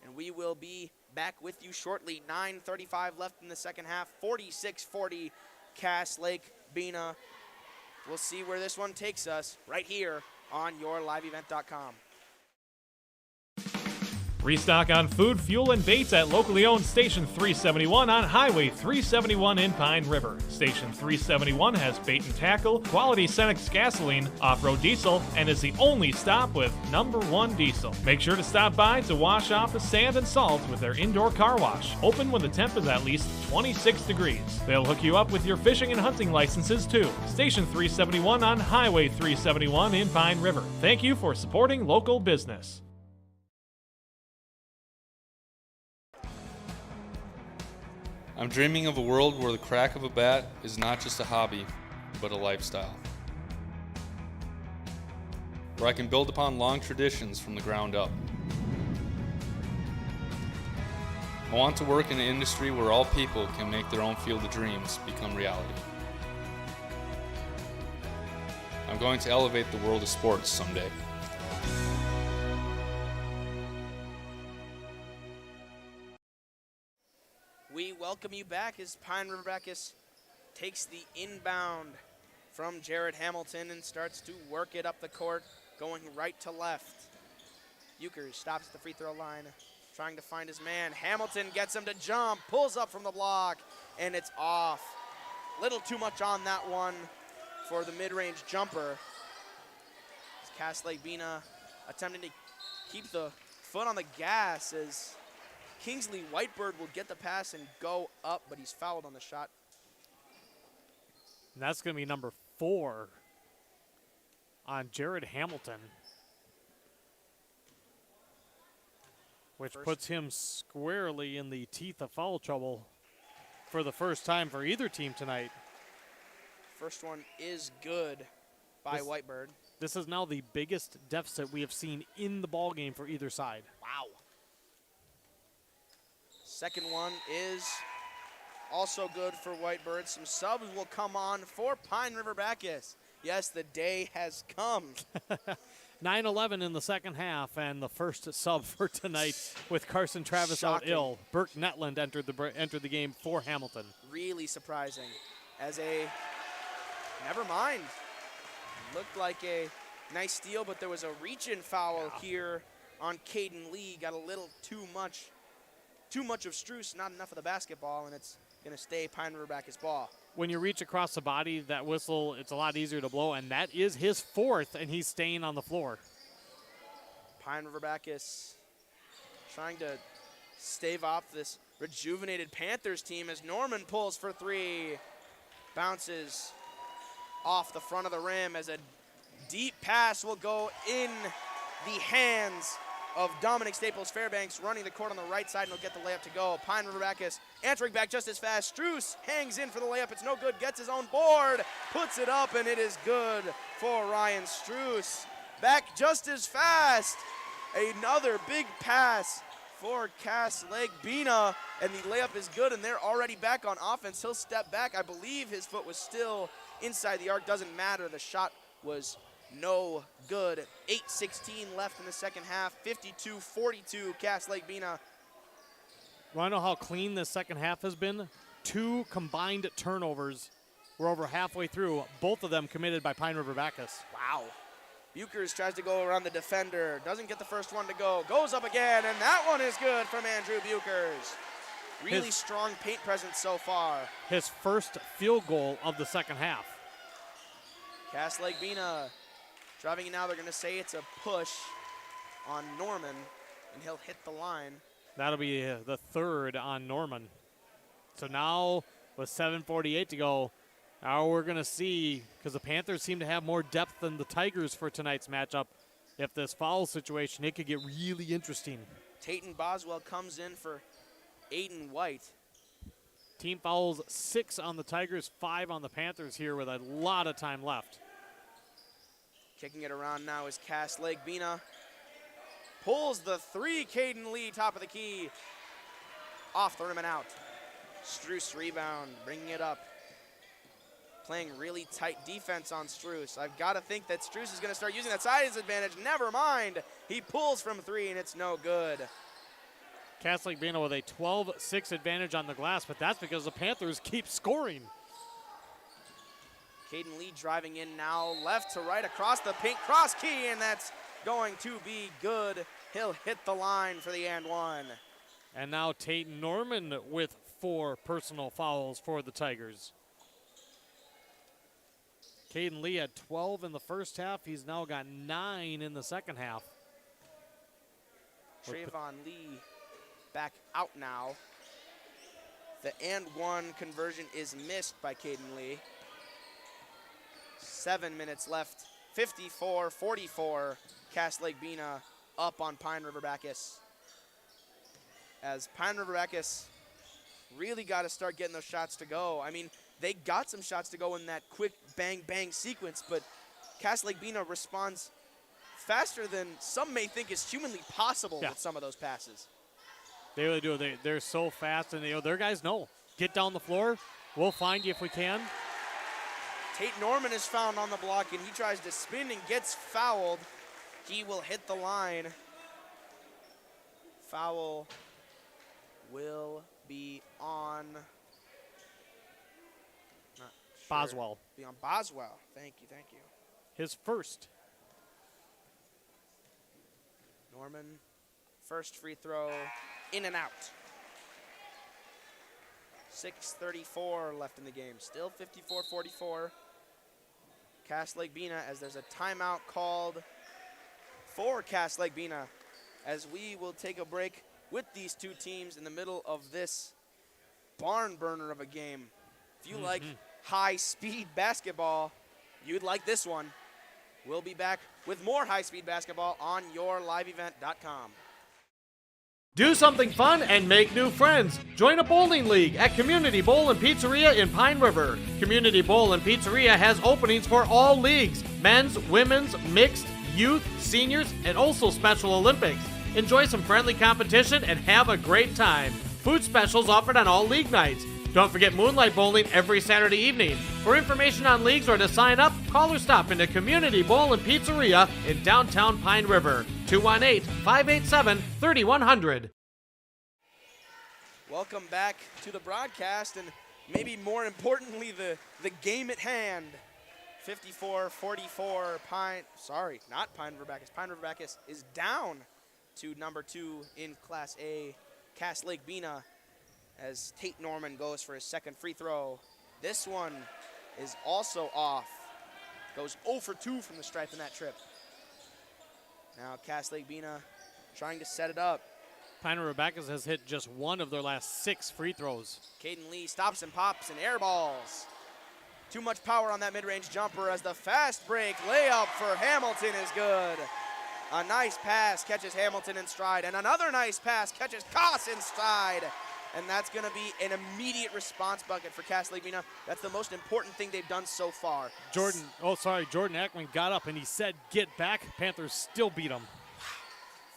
and we will be back with you shortly. 9:35 left in the second half. 46-40 Cass Lake-Bena. We'll see where this one takes us right here on yourliveevent.com. Restock on food, fuel, and baits at locally owned Station 371 on Highway 371 in Pine River. Station 371 has bait and tackle, quality Cenex gasoline, off-road diesel, and is the only stop with #1 diesel. Make sure to stop by to wash off the sand and salt with their indoor car wash, open when the temp is at least 26 degrees. They'll hook you up with your fishing and hunting licenses too. Station 371 on Highway 371 in Pine River. Thank you for supporting local business. I'm dreaming of a world where the crack of a bat is not just a hobby, but a lifestyle. Where I can build upon long traditions from the ground up. I want to work in an industry where all people can make their own field of dreams become reality. I'm going to elevate the world of sports someday. We welcome you back as Pine River-Backus takes the inbound from Jared Hamilton and starts to work it up the court, going right to left. Buchers stops at the free throw line, trying to find his man. Hamilton gets him to jump, pulls up from the block, and it's off. Little too much on that one for the mid-range jumper. Cass Lake-Bena attempting to keep the foot on the gas as Kingsley Whitebird will get the pass and go up, but he's fouled on the shot. And that's going to be number 4 on Jared Hamilton, which puts him squarely in the teeth of foul trouble for the first time for either team tonight. First one is good by Whitebird. This is now the biggest deficit we have seen in the ball game for either side. Wow. Second one is also good for Whitebird. Some subs will come on for Pine River-Backus. Yes, the day has come. 9-11 in the second half, and the first sub for tonight with Carson Travis out ill. Burke Netland entered the game for Hamilton. Really surprising. Never mind. Looked like a nice steal, but there was a reach-in foul here on Caden Lee. Got a little too much of Struce, not enough of the basketball, and it's going to stay Pine River-Backus ball. When you reach across the body, that whistle, it's a lot easier to blow, and that is his 4th, and he's staying on the floor. Pine River-Backus trying to stave off this rejuvenated Panthers team as Norman pulls for three. Bounces off the front of the rim as a deep pass will go in the hands of Dominic Staples Fairbanks, running the court on the right side, and he'll get the layup to go. Pine River-Backus answering back just as fast. Struess hangs in for the layup. It's no good. Gets his own board. Puts it up, and it is good for Ryan Struess. Back just as fast. Another big pass for Cass Lake-Bena, and the layup is good, and they're already back on offense. He'll step back. I believe his foot was still inside the arc. Doesn't matter. The shot was no good. 8:16 left in the second half. 52-42, Cass Lake-Bena. Want to know how clean this second half has been? 2 combined turnovers. We're over halfway through. Both of them committed by Pine River-Backus. Wow. Bukers tries to go around the defender. Doesn't get the first one to go. Goes up again, and that one is good from Andrew Bukers. Really strong paint presence so far. His first field goal of the second half. Cass Lake-Bena driving it now. They're going to say it's a push on Norman, and he'll hit the line. That'll be the third on Norman. So now with 7:48 to go, now we're going to see, because the Panthers seem to have more depth than the Tigers for tonight's matchup. If this foul situation, it could get really interesting. Tayton Boswell comes in for Aiden White. Team fouls 6 on the Tigers, 5 on the Panthers here with a lot of time left. Kicking it around now is Cass Lake-Bena. Pulls the three, Caden Lee, top of the key. Off the rim and out. Struess rebound, bringing it up. Playing really tight defense on Struess. I've got to think that Struess is going to start using that size advantage. Never mind. He pulls from 3, and it's no good. Cass Lake-Bena with a 12-6 advantage on the glass, but that's because the Panthers keep scoring. Caden Lee driving in now, left to right across the pink cross key, and that's going to be good. He'll hit the line for the and one. And now Tate Norman with 4 personal fouls for the Tigers. Caden Lee had 12 in the first half. He's now got 9 in the second half. Trayvon Lee back out now. The and one conversion is missed by Caden Lee. 7 minutes left. 54-44. Cass Lake-Bena up on Pine River-Backus. As Pine River-Backus really got to start getting those shots to go. I mean, they got some shots to go in that quick bang-bang sequence, but Cass Lake-Bena responds faster than some may think is humanly possible with some of those passes. They really do. They're so fast, and their guys know. Get down the floor. We'll find you if we can. Tate Norman is found on the block, and he tries to spin and gets fouled. He will hit the line. Foul will be on Boswell. Be on Boswell. Thank you. His first. Norman, first free throw, in and out. 6:34 left in the game. Still 54-44. Cass Lake-Bena, as there's a timeout called for Cass Lake-Bena, as we will take a break with these two teams in the middle of this barn burner of a game. If you like high-speed basketball, you'd like this one. We'll be back with more high-speed basketball on yourliveevent.com. Do something fun and make new friends. Join a bowling league at Community Bowl and Pizzeria in Pine River. Community Bowl and Pizzeria has openings for all leagues: men's, women's, mixed, youth, seniors, and also Special Olympics. Enjoy some friendly competition and have a great time. Food specials offered on all league nights. Don't forget Moonlight Bowling every Saturday evening. For information on leagues or to sign up, call or stop into Community Bowl and Pizzeria in downtown Pine River. 218-587-3100. Welcome back to the broadcast, and maybe more importantly, the game at hand. 54-44, Pine River-Backus. Pine River-Backus is down to number 2 in Class A, Cass Lake-Bena, as Tate Norman goes for his second free throw. This one is also off. Goes 0 for 2 from the stripe in that trip. Now Cass Lake-Bena trying to set it up. Pine River-Backus has hit just one of their last 6 free throws. Caden Lee stops and pops and air balls. Too much power on that mid-range jumper as the fast break layup for Hamilton is good. A nice pass catches Hamilton in stride, and another nice pass catches Koss in stride. And that's going to be an immediate response bucket for Cass Lake-Bena. That's the most important thing they've done so far. Jordan Ackman got up and he said, get back. Panthers still beat him.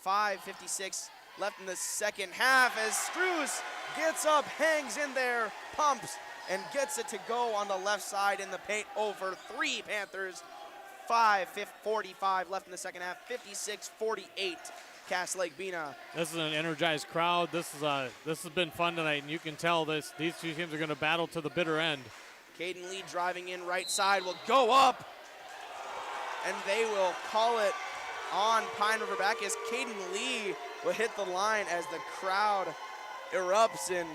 5:56 left in the second half as Struess gets up, hangs in there, pumps, and gets it to go on the left side in the paint over 3 Panthers. 5:45 left in the second half, 56-48. Cass Lake-Bena. This is an energized crowd. This has been fun tonight, and you can tell these two teams are going to battle to the bitter end. Caden Lee driving in right side will go up, and they will call it on Pine River-Backus. Caden Lee will hit the line as the crowd erupts in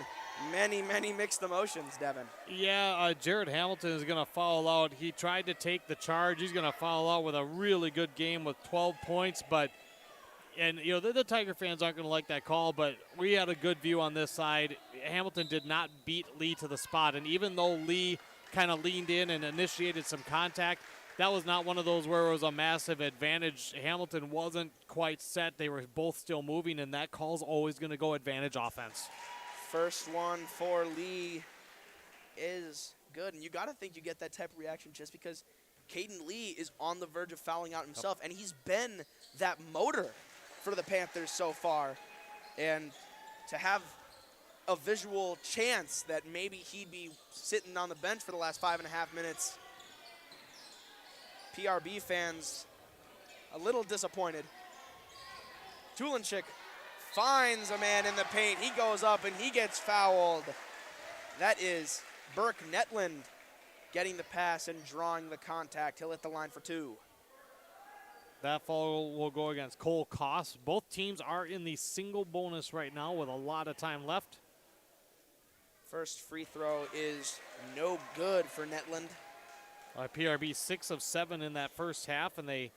many, many mixed emotions, Devin. Yeah, Jared Hamilton is going to foul out. He tried to take the charge. He's going to foul out with a really good game with 12 points, but the Tiger fans aren't going to like that call, but we had a good view on this side. Hamilton did not beat Lee to the spot, and even though Lee kind of leaned in and initiated some contact, that was not one of those where it was a massive advantage. Hamilton wasn't quite set. They were both still moving, and that call's always going to go advantage offense. First one for Lee is good, and you got to think you get that type of reaction just because Caden Lee is on the verge of fouling out himself, and he's been that motor for the Panthers so far. And to have a visual chance that maybe he'd be sitting on the bench for the last 5.5 minutes, PRB fans a little disappointed. Tulenchik finds a man in the paint. He goes up and he gets fouled. That is Burke Netland getting the pass and drawing the contact. He'll hit the line for 2. That foul will go against Cole Koss. Both teams are in the single bonus right now with a lot of time left. First free throw is no good for Netland. PRB 6 of 7 in that first half, and they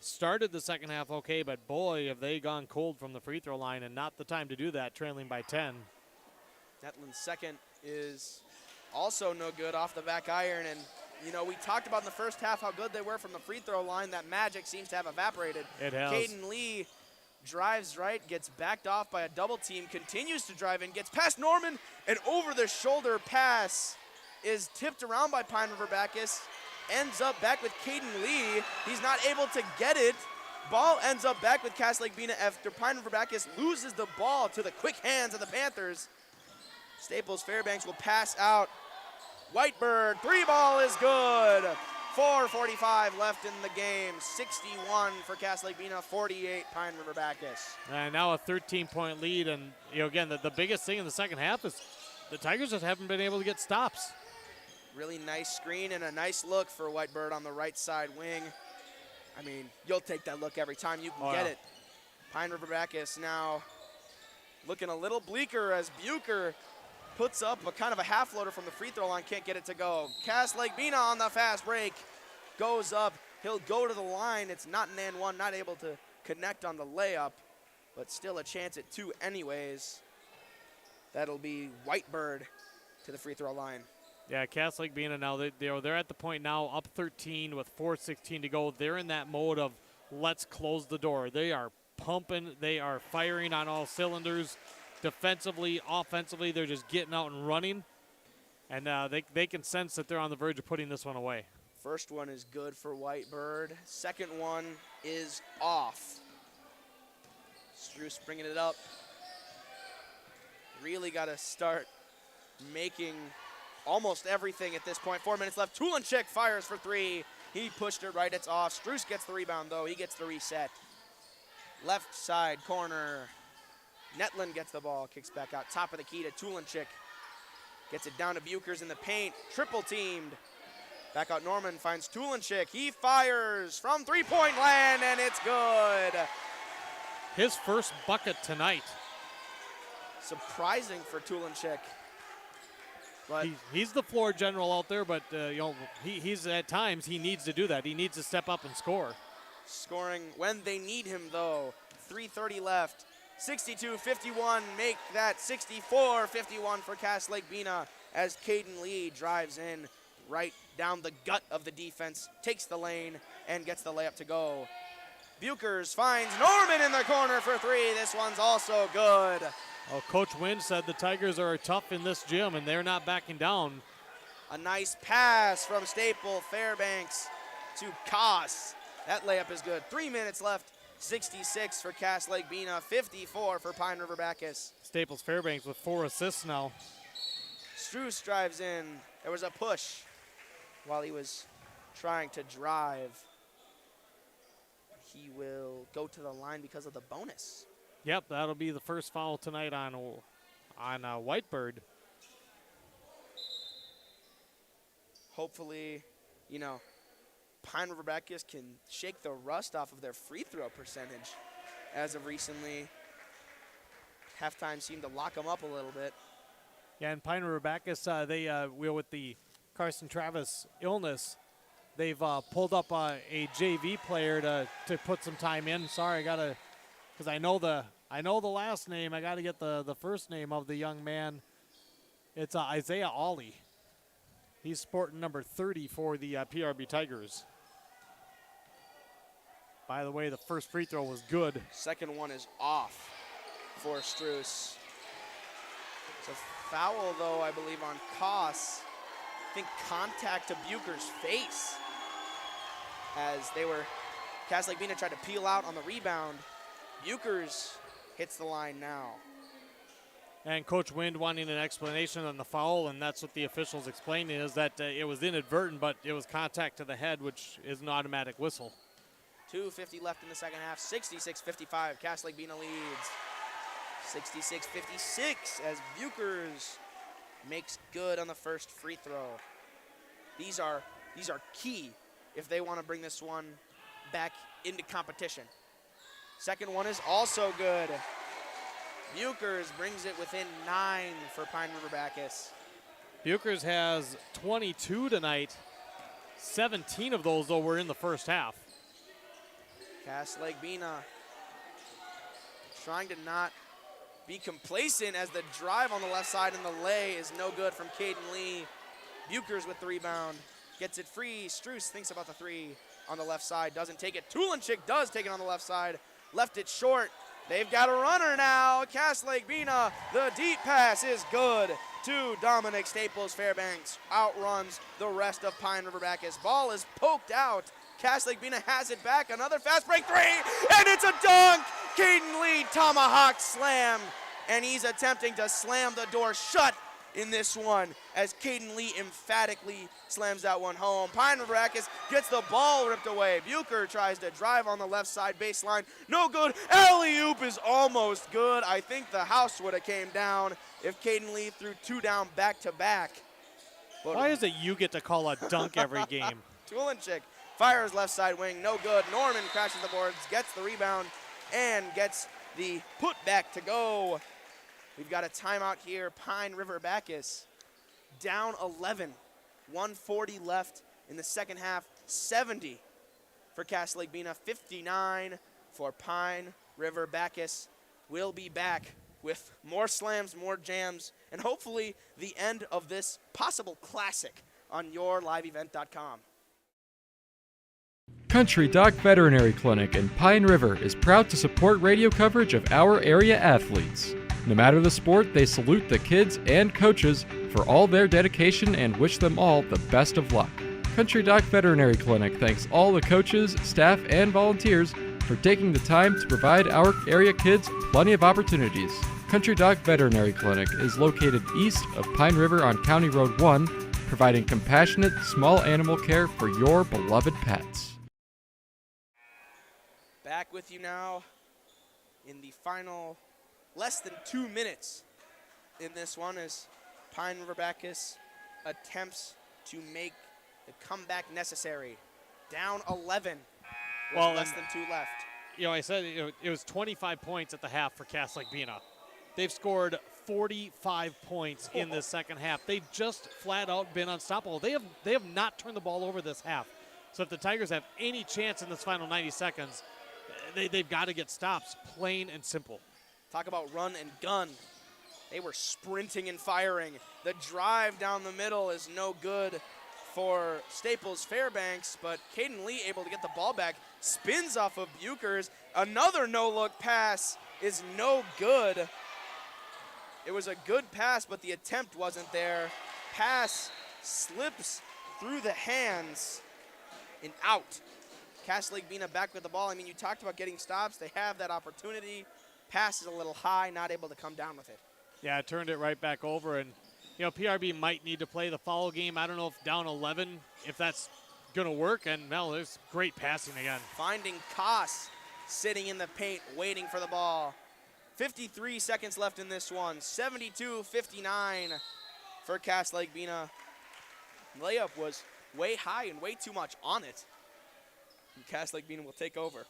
started the second half okay, but boy, have they gone cold from the free throw line, and not the time to do that, trailing by 10. Netland's second is also no good off the back iron, and we talked about in the first half how good they were from the free throw line. That magic seems to have evaporated. It has. Caden Lee drives right, gets backed off by a double team, continues to drive in, gets past Norman, and over the shoulder pass is tipped around by Pine River-Backus, ends up back with Caden Lee. He's not able to get it. Ball ends up back with Cass Lake-Bena after Pine River-Backus loses the ball to the quick hands of the Panthers. Staples Fairbanks will pass out. Whitebird, 3 ball is good. 4:45 left in the game. 61 for Cass Lake-Bena, 48 Pine River-Backus. And now a 13-point lead, and again, the biggest thing in the second half is the Tigers just haven't been able to get stops. Really nice screen and a nice look for Whitebird on the right side wing. I mean, you'll take that look every time you can get it. Pine River-Backus now looking a little bleaker as Bucher puts up a kind of a half floater from the free throw line, can't get it to go. Cass Lake-Bena on the fast break, goes up, he'll go to the line. It's not an and one, not able to connect on the layup, but still a chance at 2 anyways. That'll be Whitebird to the free throw line. Yeah, Cass Lake-Bena now, they're at the point now, up 13 with 4:16 to go. They're in that mode of let's close the door. They are pumping, they are firing on all cylinders. Defensively, offensively, they're just getting out and running. And they can sense that they're on the verge of putting this one away. First one is good for Whitebird. Second one is off. Struess bringing it up. Really got to start making almost everything at this point. 4 minutes left. Tulenchik fires for 3. He pushed it right. It's off. Struess gets the rebound, though. He gets the reset. Left side corner. Netland gets the ball, kicks back out. Top of the key to Tulenchik. Gets it down to Buchers in the paint. Triple teamed. Back out Norman finds Tulenchik. He fires from 3-point land, and it's good. His first bucket tonight. Surprising for Tulenchik. But he's the floor general out there, but he's at times he needs to do that. He needs to step up and score. scoring when they need him, though. 3:30 left. 62-51, make that 64-51 for Cass Lake-Bena as Caden Lee drives in right down the gut of the defense, takes the lane, and gets the layup to go. Buchers finds Norman in the corner for three. This one's also good. Well, Coach Wynn said the Tigers are tough in this gym, and they're not backing down. A nice pass from Staple Fairbanks to Koss. That layup is good. 3 minutes left. 66 for Cass Lake-Bena, 54 for Pine River-Backus. Staples Fairbanks with 4 assists now. Struess drives in. There was a push while he was trying to drive. He will go to the line because of the bonus. Yep, that'll be the first foul tonight on Whitebird. Hopefully, Pine River-Backus can shake the rust off of their free throw percentage. As of recently, halftime seemed to lock them up a little bit. Yeah, and Pine River-Backus, they with the Carson Travis illness, they've pulled up a JV player to put some time in. Sorry, I gotta, because I know the last name. I gotta get the first name of the young man. It's Isaiah Ollie. He's sporting number 30 for the PRB Tigers. By the way, the first free throw was good. Second one is off for Struess. It's a foul, though, I believe, on Koss. I think contact to Bucher's face as Cass Lake-Bena tried to peel out on the rebound. Buchers hits the line now. And Coach Wind wanting an explanation on the foul, and that's what the officials explained, is that it was inadvertent, but it was contact to the head, which is an automatic whistle. 2:50 left in the second half, 66-55. Cass Lake-Bena leads. 66-56 as Buchers makes good on the first free throw. These are key if they want to bring this one back into competition. Second one is also good. Buchers brings it within 9 for Pine River-Backus. Buchers has 22 tonight. 17 of those, though, were in the first half. Cass Lake-Bena trying to not be complacent as the drive on the left side and the lay is no good from Caden Lee. Buchers with the rebound. Gets it free. Struess thinks about the three on the left side. Doesn't take it. Tulenchik does take it on the left side. Left it short. They've got a runner now. Cass Lake-Bena. The deep pass is good to Dominic Staples Fairbanks. Outruns the rest of Pine River-Backus. Ball is poked out. Cass Lake-Bena has it back. Another fast break three, and it's a dunk. Caden Lee tomahawk slam, and he's attempting to slam the door shut in this one as Caden Lee emphatically slams that one home. Pine River-Backus gets the ball ripped away. Bucher tries to drive on the left side baseline. No good. Alley-oop is almost good. I think the house would have came down if Caden Lee threw 2 down back-to-back. Why is it you get to call a dunk every game? Tulenchik fires left side wing. No good. Norman crashes the boards, gets the rebound, and gets the putback to go. We've got a timeout here. Pine River-Backus down 11. 140 left in the second half. 70 for Cass Lake-Bena. 59 for Pine River-Backus. We'll be back with more slams, more jams, and hopefully the end of this possible classic on yourliveevent.com. Country Doc Veterinary Clinic in Pine River is proud to support radio coverage of our area athletes. No matter the sport, they salute the kids and coaches for all their dedication and wish them all the best of luck. Country Doc Veterinary Clinic thanks all the coaches, staff, and volunteers for taking the time to provide our area kids plenty of opportunities. Country Doc Veterinary Clinic is located east of Pine River on County Road 1, providing compassionate small animal care for your beloved pets. Back with you now in the final less than 2 minutes in this one as Pine River-Backus attempts to make the comeback necessary. Down 11 with less than 2 left. I said it was 25 points at the half for Cass Lake-Bena. They've scored 45 points in the second half. They've just flat out been unstoppable. They have not turned the ball over this half. So if the Tigers have any chance in this final 90 seconds, they've got to get stops, plain and simple. Talk about run and gun. They were sprinting and firing. The drive down the middle is no good for Staples Fairbanks, but Caden Lee able to get the ball back, spins off of Buchers. Another no-look pass is no good. It was a good pass, but the attempt wasn't there. Pass slips through the hands and out. Cass Lake-Bena back with the ball. I mean, you talked about getting stops. They have that opportunity. Pass is a little high, not able to come down with it. Yeah, it turned it right back over, and PRB might need to play the foul game. I don't know if down 11, if that's going to work, and there's great passing again. Finding Koss sitting in the paint, waiting for the ball. 53 seconds left in this one. 72-59 for Cass Lake-Bena. Layup was way high and way too much on it. And Cass Lake-Bena will take over.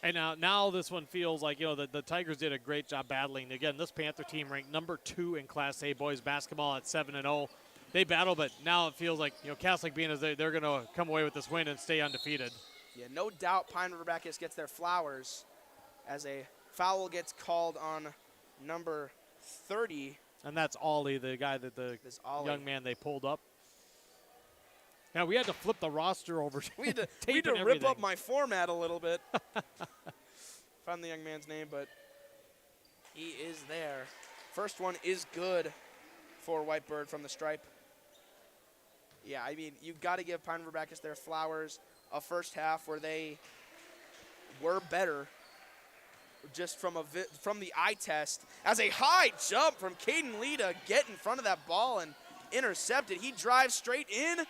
And now this one feels like, the Tigers did a great job battling. Again, this Panther team ranked number 2 in Class A boys basketball at 7-0. They battle, but now it feels like, Cass Lake-Bena, they're going to come away with this win and stay undefeated. Yeah, no doubt Pine River-Backus gets their flowers as a foul gets called on number 30. And that's Ollie, the guy that the young man they pulled up. Now, we had to flip the roster over. We had to rip up my format a little bit. Found the young man's name, but he is there. First one is good for Whitebird from the stripe. Yeah, I mean, you've got to give Pine River-Backus their flowers. A first half where they were better just from the eye test. As a high jump from Caden Lee to get in front of that ball and intercept it. He drives straight in.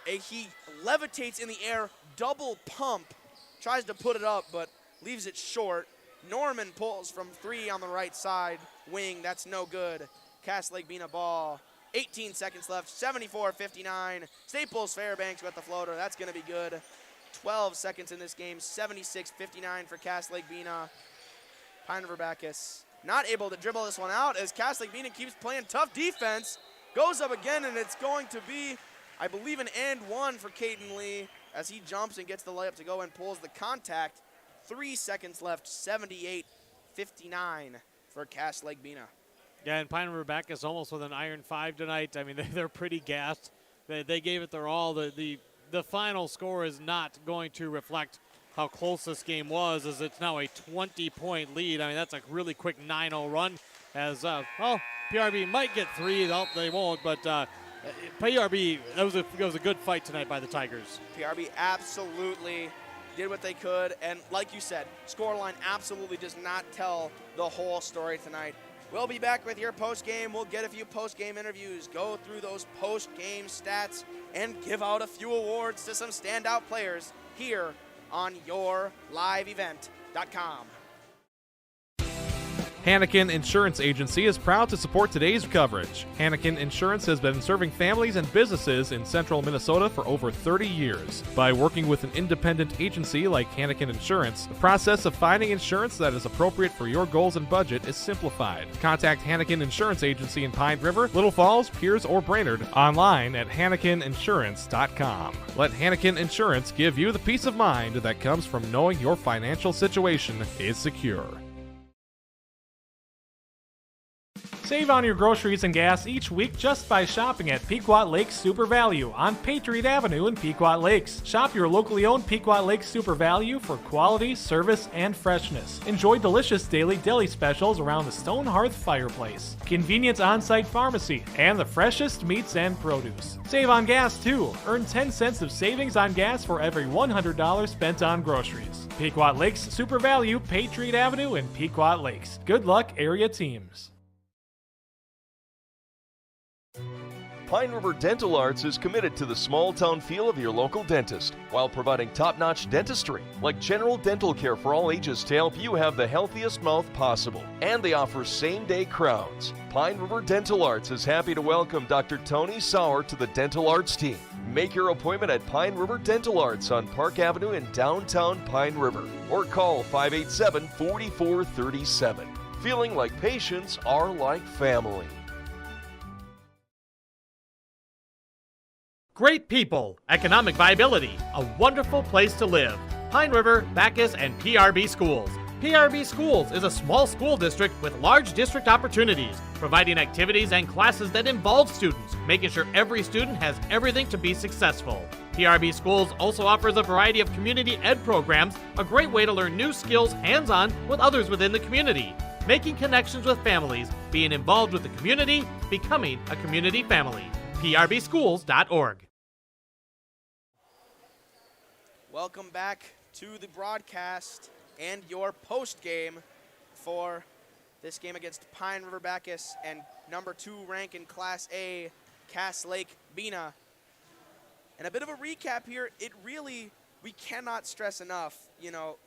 He levitates in the air, double pump, tries to put it up, but leaves it short. Norman pulls from 3 on the right side wing. That's no good. Cass Lake-Bena ball. 18 seconds left, 74-59. Staples Fairbanks with the floater. That's going to be good. 12 seconds in this game, 76-59 for Cass Lake-Bena. Pine River-Backus not able to dribble this one out as Cass Lake-Bena keeps playing tough defense. Goes up again, and it's going to be, I believe, an and one for Caden Lee as he jumps and gets the layup to go and pulls the contact. 3 seconds left, 78-59 for Cass Lake-Bena. Yeah, and Pine River-Backus almost with an iron 5 tonight. I mean, they're pretty gassed. They gave it their all. The final score is not going to reflect how close this game was, as it's now a 20-point lead. I mean, that's a really quick 9-0 run. As, PRB might get 3. They won't, but PRB, it was a good fight tonight by the Tigers. PRB absolutely did what they could, and like you said, scoreline absolutely does not tell the whole story tonight. We'll be back with your post-game. We'll get a few post-game interviews, go through those post-game stats, and give out a few awards to some standout players here on YourLiveEvent.com. Hannikin Insurance Agency is proud to support today's coverage. Hannikin Insurance has been serving families and businesses in central Minnesota for over 30 years. By working with an independent agency like Hannikin Insurance, the process of finding insurance that is appropriate for your goals and budget is simplified. Contact Hannikin Insurance Agency in Pine River, Little Falls, Piers, or Brainerd online at HannikinInsurance.com. Let Hannikin Insurance give you the peace of mind that comes from knowing your financial situation is secure. Save on your groceries and gas each week just by shopping at Pequot Lakes Super Value on Patriot Avenue in Pequot Lakes. Shop your locally owned Pequot Lakes Super Value for quality, service, and freshness. Enjoy delicious daily deli specials around the stone hearth fireplace, convenient on-site pharmacy, and the freshest meats and produce. Save on gas too. Earn 10 cents of savings on gas for every $100 spent on groceries. Pequot Lakes Super Value, Patriot Avenue in Pequot Lakes. Good luck, area teams. Pine River Dental Arts is committed to the small-town feel of your local dentist while providing top-notch dentistry, like general dental care for all ages to help you have the healthiest mouth possible. And they offer same-day crowns. Pine River Dental Arts is happy to welcome Dr. Tony Sauer to the Dental Arts team. Make your appointment at Pine River Dental Arts on Park Avenue in downtown Pine River, or call 587-4437. Feeling like patients are like family. Great people, economic viability, a wonderful place to live. Pine River, Backus, and PRB Schools. PRB Schools is a small school district with large district opportunities, providing activities and classes that involve students, making sure every student has everything to be successful. PRB Schools also offers a variety of community ed programs, a great way to learn new skills hands-on with others within the community, making connections with families, being involved with the community, becoming a community family. prbschools.org. Welcome back to the broadcast and your post game for this game against Pine River-Backus and number 2 rank in Class A, Lake-Bena. And a bit of a recap here, we cannot stress enough,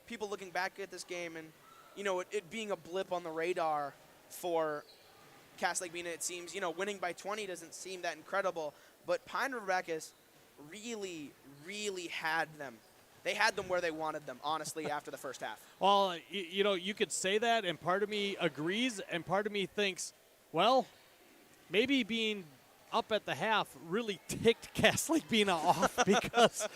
people looking back at this game and, it being a blip on the radar for Lake-Bena, it seems, winning by 20 doesn't seem that incredible, but Pine River-Backus really, really had them. They had them where they wanted them, honestly, after the first half. Well, you could say that, and part of me agrees, and part of me thinks, well, maybe being up at the half really ticked Lake-Bena off because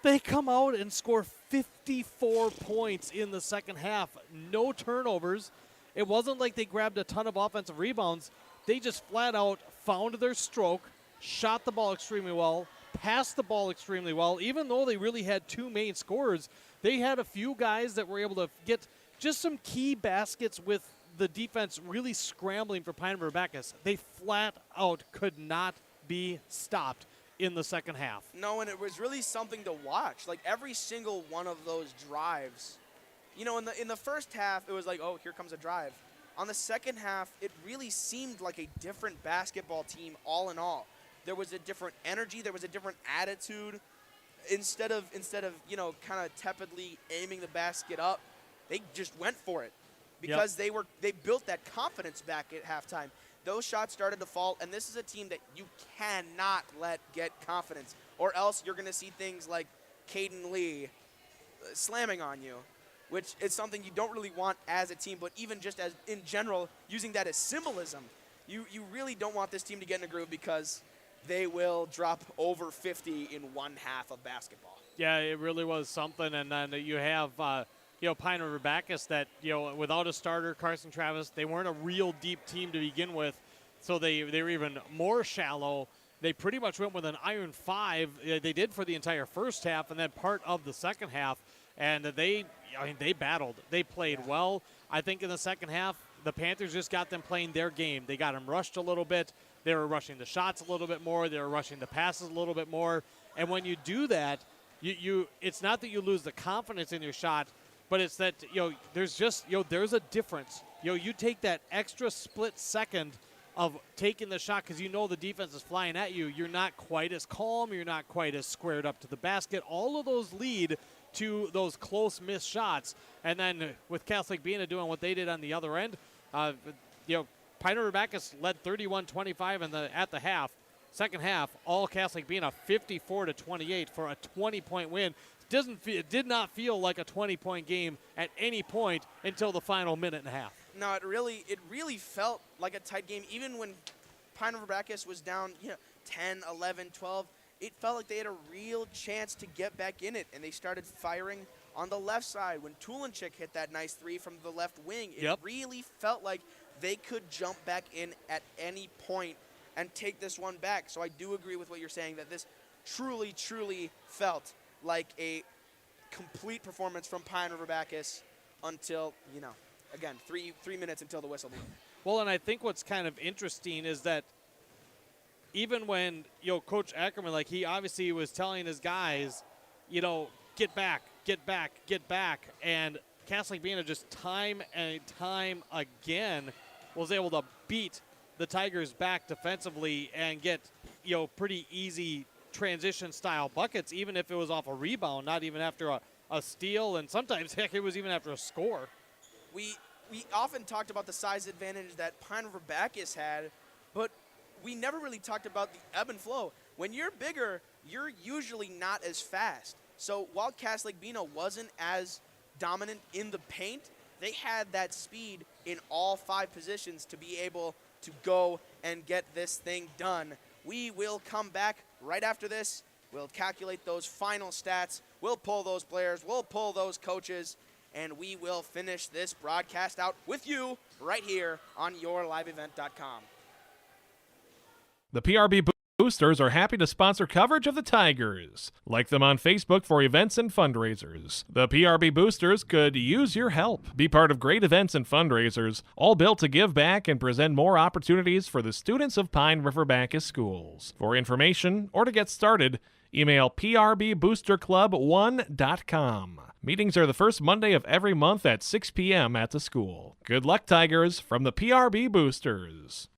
they come out and score 54 points in the second half. No turnovers. It wasn't like they grabbed a ton of offensive rebounds. They just flat out found their stroke, shot the ball extremely well, passed the ball extremely well. Even though they really had 2 main scorers, they had a few guys that were able to get just some key baskets with the defense really scrambling for Pine River-Backus. They flat out could not be stopped in the second half. No, and it was really something to watch. Like every single one of those drives, in the first half, it was like, oh, here comes a drive. On the second half, it really seemed like a different basketball team all in all. There was a different energy. There was a different attitude. Instead of kind of tepidly aiming the basket up, they just went for it because they built that confidence back at halftime. Those shots started to fall, and this is a team that you cannot let get confidence, or else you're going to see things like Caden Lee slamming on you, which is something you don't really want as a team, but even just as in general, using that as symbolism, you really don't want this team to get in a groove because they will drop over 50 in one half of basketball. Yeah, it really was something. And then you have, Pine River-Backus that, without a starter, Carson Travis, they weren't a real deep team to begin with. So they were even more shallow. They pretty much went with an iron 5. They did for the entire first half and then part of the second half. And they battled. They played well. I think in the second half, the Panthers just got them playing their game. They got them rushed a little bit. They were rushing the shots a little bit more. They were rushing the passes a little bit more. And when you do that, it's not that you lose the confidence in your shot, but it's that, there's a difference. You take that extra split second of taking the shot because the defense is flying at you. You're not quite as calm. You're not quite as squared up to the basket. All of those lead to those close missed shots. And then with Lake-Bena doing what they did on the other end, Pine River-Backus led 31-25 at the half. Second half, all Lake-Bena 54-28 for a 20-point win. It did not feel like a 20-point game at any point until the final minute and a half. No, it really felt like a tight game. Even when Pine River-Backus was down 10, 11, 12, it felt like they had a real chance to get back in it, and they started firing on the left side. When Tulinchik hit that nice 3 from the left wing, it really felt like they could jump back in at any point and take this one back. So I do agree with what you're saying, that this truly, truly felt like a complete performance from Pine River-Backus until, again, three minutes until the whistle blew. Well, and I think what's kind of interesting is that even when, Coach Ackerman, he obviously was telling his guys, get back, get back, get back. And Lake-Bena just time and time again was able to beat the Tigers back defensively and get, pretty easy transition-style buckets, even if it was off a rebound, not even after a steal, and sometimes, heck, it was even after a score. We often talked about the size advantage that Pine River-Backus had, but we never really talked about the ebb and flow. When you're bigger, you're usually not as fast. So while Lake-Bena wasn't as dominant in the paint, they had that speed in all 5 positions to be able to go and get this thing done. We will come back right after this, we'll calculate those final stats. We'll pull those players. We'll pull those coaches. And we will finish this broadcast out with you right here on yourliveevent.com. The PRB Boosters are happy to sponsor coverage of the Tigers. Like them on Facebook for events and fundraisers. The PRB Boosters could use your help. Be part of great events and fundraisers, all built to give back and present more opportunities for the students of Pine River-Backus schools. For information or to get started, email prboosterclub1.com. Meetings are the first Monday of every month at 6 p.m. at the school. Good luck, Tigers, from the PRB Boosters.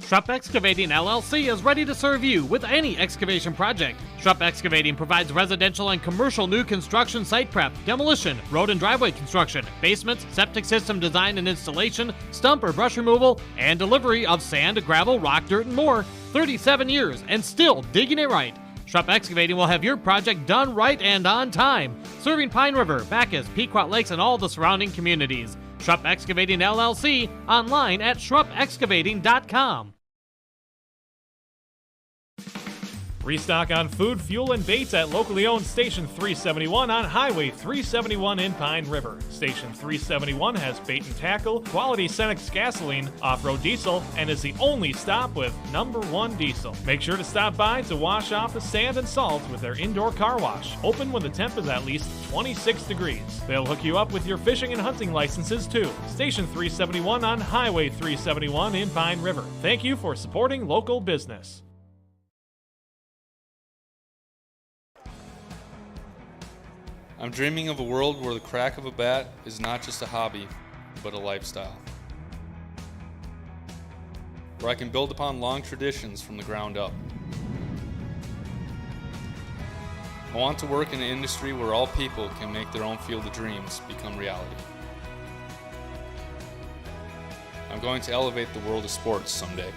Schrupp Excavating LLC is ready to serve you with any excavation project. Schrupp Excavating provides residential and commercial new construction site prep, demolition, road and driveway construction, basements, septic system design and installation, stump or brush removal, and delivery of sand, gravel, rock, dirt, and more. 37 years and still digging it right. Schrupp Excavating will have your project done right and on time, serving Pine River, Backus, Pequot Lakes, and all the surrounding communities. Schrupp Excavating LLC, online at schruppexcavating.com. Restock on food, fuel, and baits at locally owned Station 371 on Highway 371 in Pine River. Station 371 has bait and tackle, quality Cenex gasoline, off-road diesel, and is the only stop with #1 diesel. Make sure to stop by to wash off the sand and salt with their indoor car wash, open when the temp is at least 26 degrees. They'll hook you up with your fishing and hunting licenses too. Station 371 on Highway 371 in Pine River. Thank you for supporting local business. I'm dreaming of a world where the crack of a bat is not just a hobby, but a lifestyle. Where I can build upon long traditions from the ground up. I want to work in an industry where all people can make their own field of dreams become reality. I'm going to elevate the world of sports someday.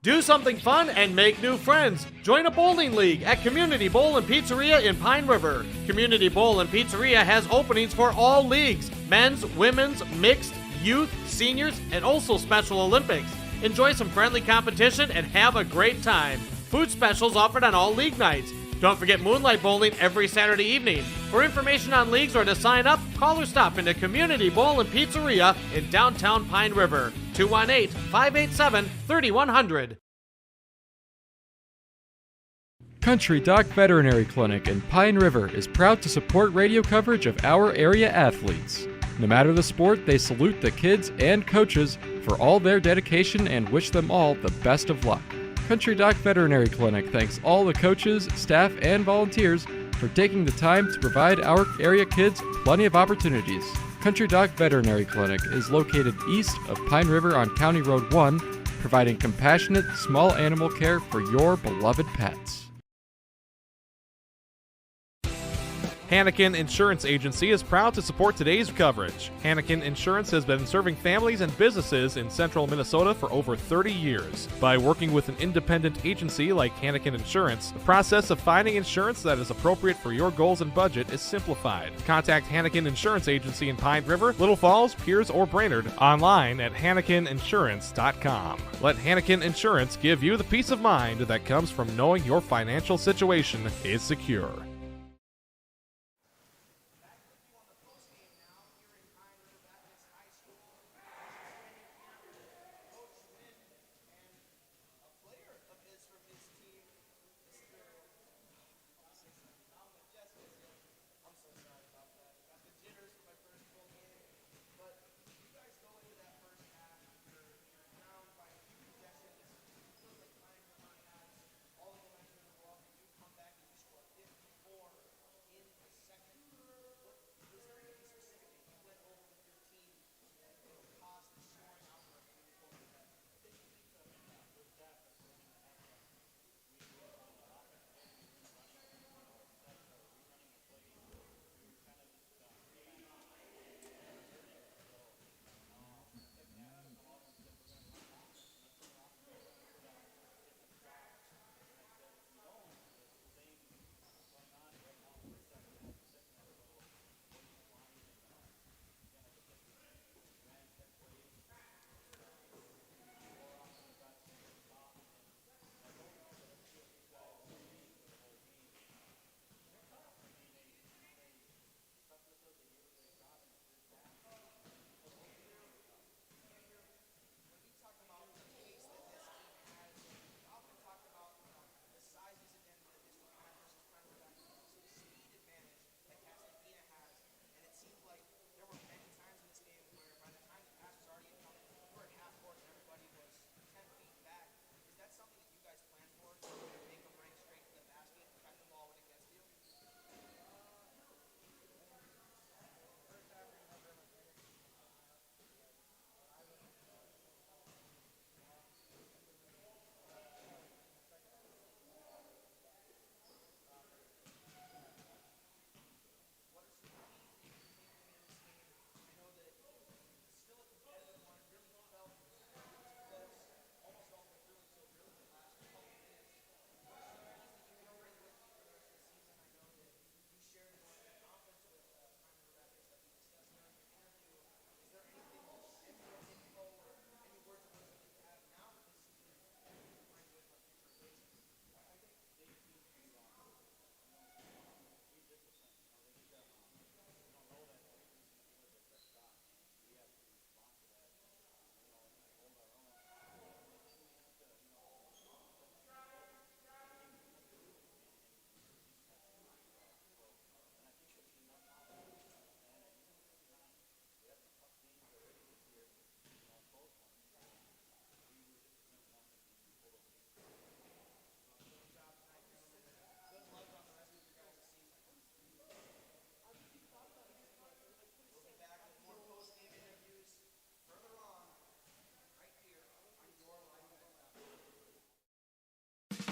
Do something fun and make new friends. Join a bowling league at Community Bowl and Pizzeria in Pine River. Community Bowl and Pizzeria has openings for all leagues: men's, women's, mixed, youth, seniors, and also Special Olympics. Enjoy some friendly competition and have a great time. Food specials offered on all league nights. Don't forget Moonlight Bowling every Saturday evening. For information on leagues or to sign up, call or stop into Community Bowl and Pizzeria in downtown Pine River. 218-587-3100. Country Doc Veterinary Clinic in Pine River is proud to support radio coverage of our area athletes. No matter the sport, they salute the kids and coaches for all their dedication and wish them all the best of luck. Country Doc Veterinary Clinic thanks all the coaches, staff, and volunteers for taking the time to provide our area kids plenty of opportunities. Country Doc Veterinary Clinic is located east of Pine River on County Road 1, providing compassionate, small animal care for your beloved pets. Hannikin Insurance Agency is proud to support today's coverage. Hannikin Insurance has been serving families and businesses in central Minnesota for over 30 years. By working with an independent agency like Hannikin Insurance, the process of finding insurance that is appropriate for your goals and budget is simplified. Contact Hannikin Insurance Agency in Pine River, Little Falls, Pierce, or Brainerd online at HannikinInsurance.com. Let Hannikin Insurance give you the peace of mind that comes from knowing your financial situation is secure.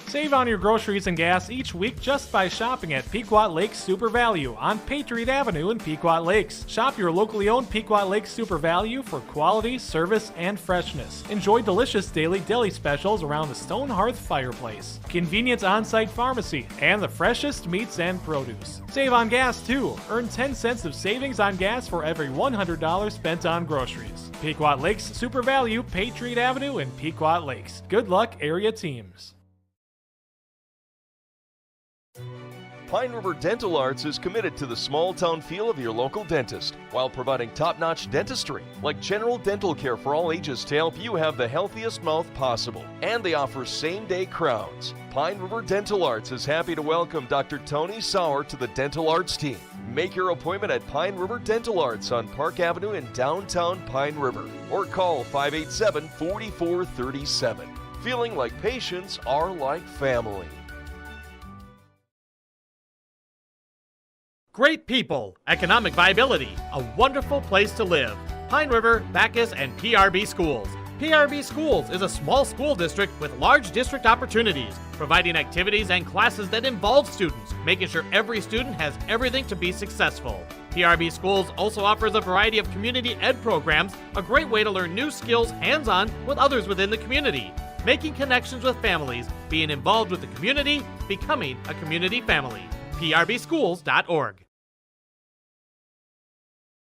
Save on your groceries and gas each week just by shopping at Pequot Lakes Super Value on Patriot Avenue in Pequot Lakes. Shop your locally owned Pequot Lakes Super Value for quality, service, and freshness. Enjoy delicious daily deli specials around the Stone Hearth fireplace, convenient on-site pharmacy, and the freshest meats and produce. Save on gas too. Earn 10 cents of savings on gas for every $100 spent on groceries. Pequot Lakes Super Value, Patriot Avenue in Pequot Lakes. Good luck, area teams. Pine River Dental Arts is committed to the small town feel of your local dentist while providing top-notch dentistry like general dental care for all ages to help you have the healthiest mouth possible. And they offer same-day crowns. Pine River Dental Arts is happy to welcome Dr. Tony Sauer to the Dental Arts team. Make your appointment at Pine River Dental Arts on Park Avenue in downtown Pine River or call 587-4437. Feeling like patients are like family. Great people, economic viability, a wonderful place to live. Pine River, Backus, and PRB Schools. PRB Schools is a small school district with large district opportunities, providing activities and classes that involve students, making sure every student has everything to be successful. PRB Schools also offers a variety of community ed programs, a great way to learn new skills hands-on with others within the community, making connections with families, being involved with the community, becoming a community family. PRBschools.org.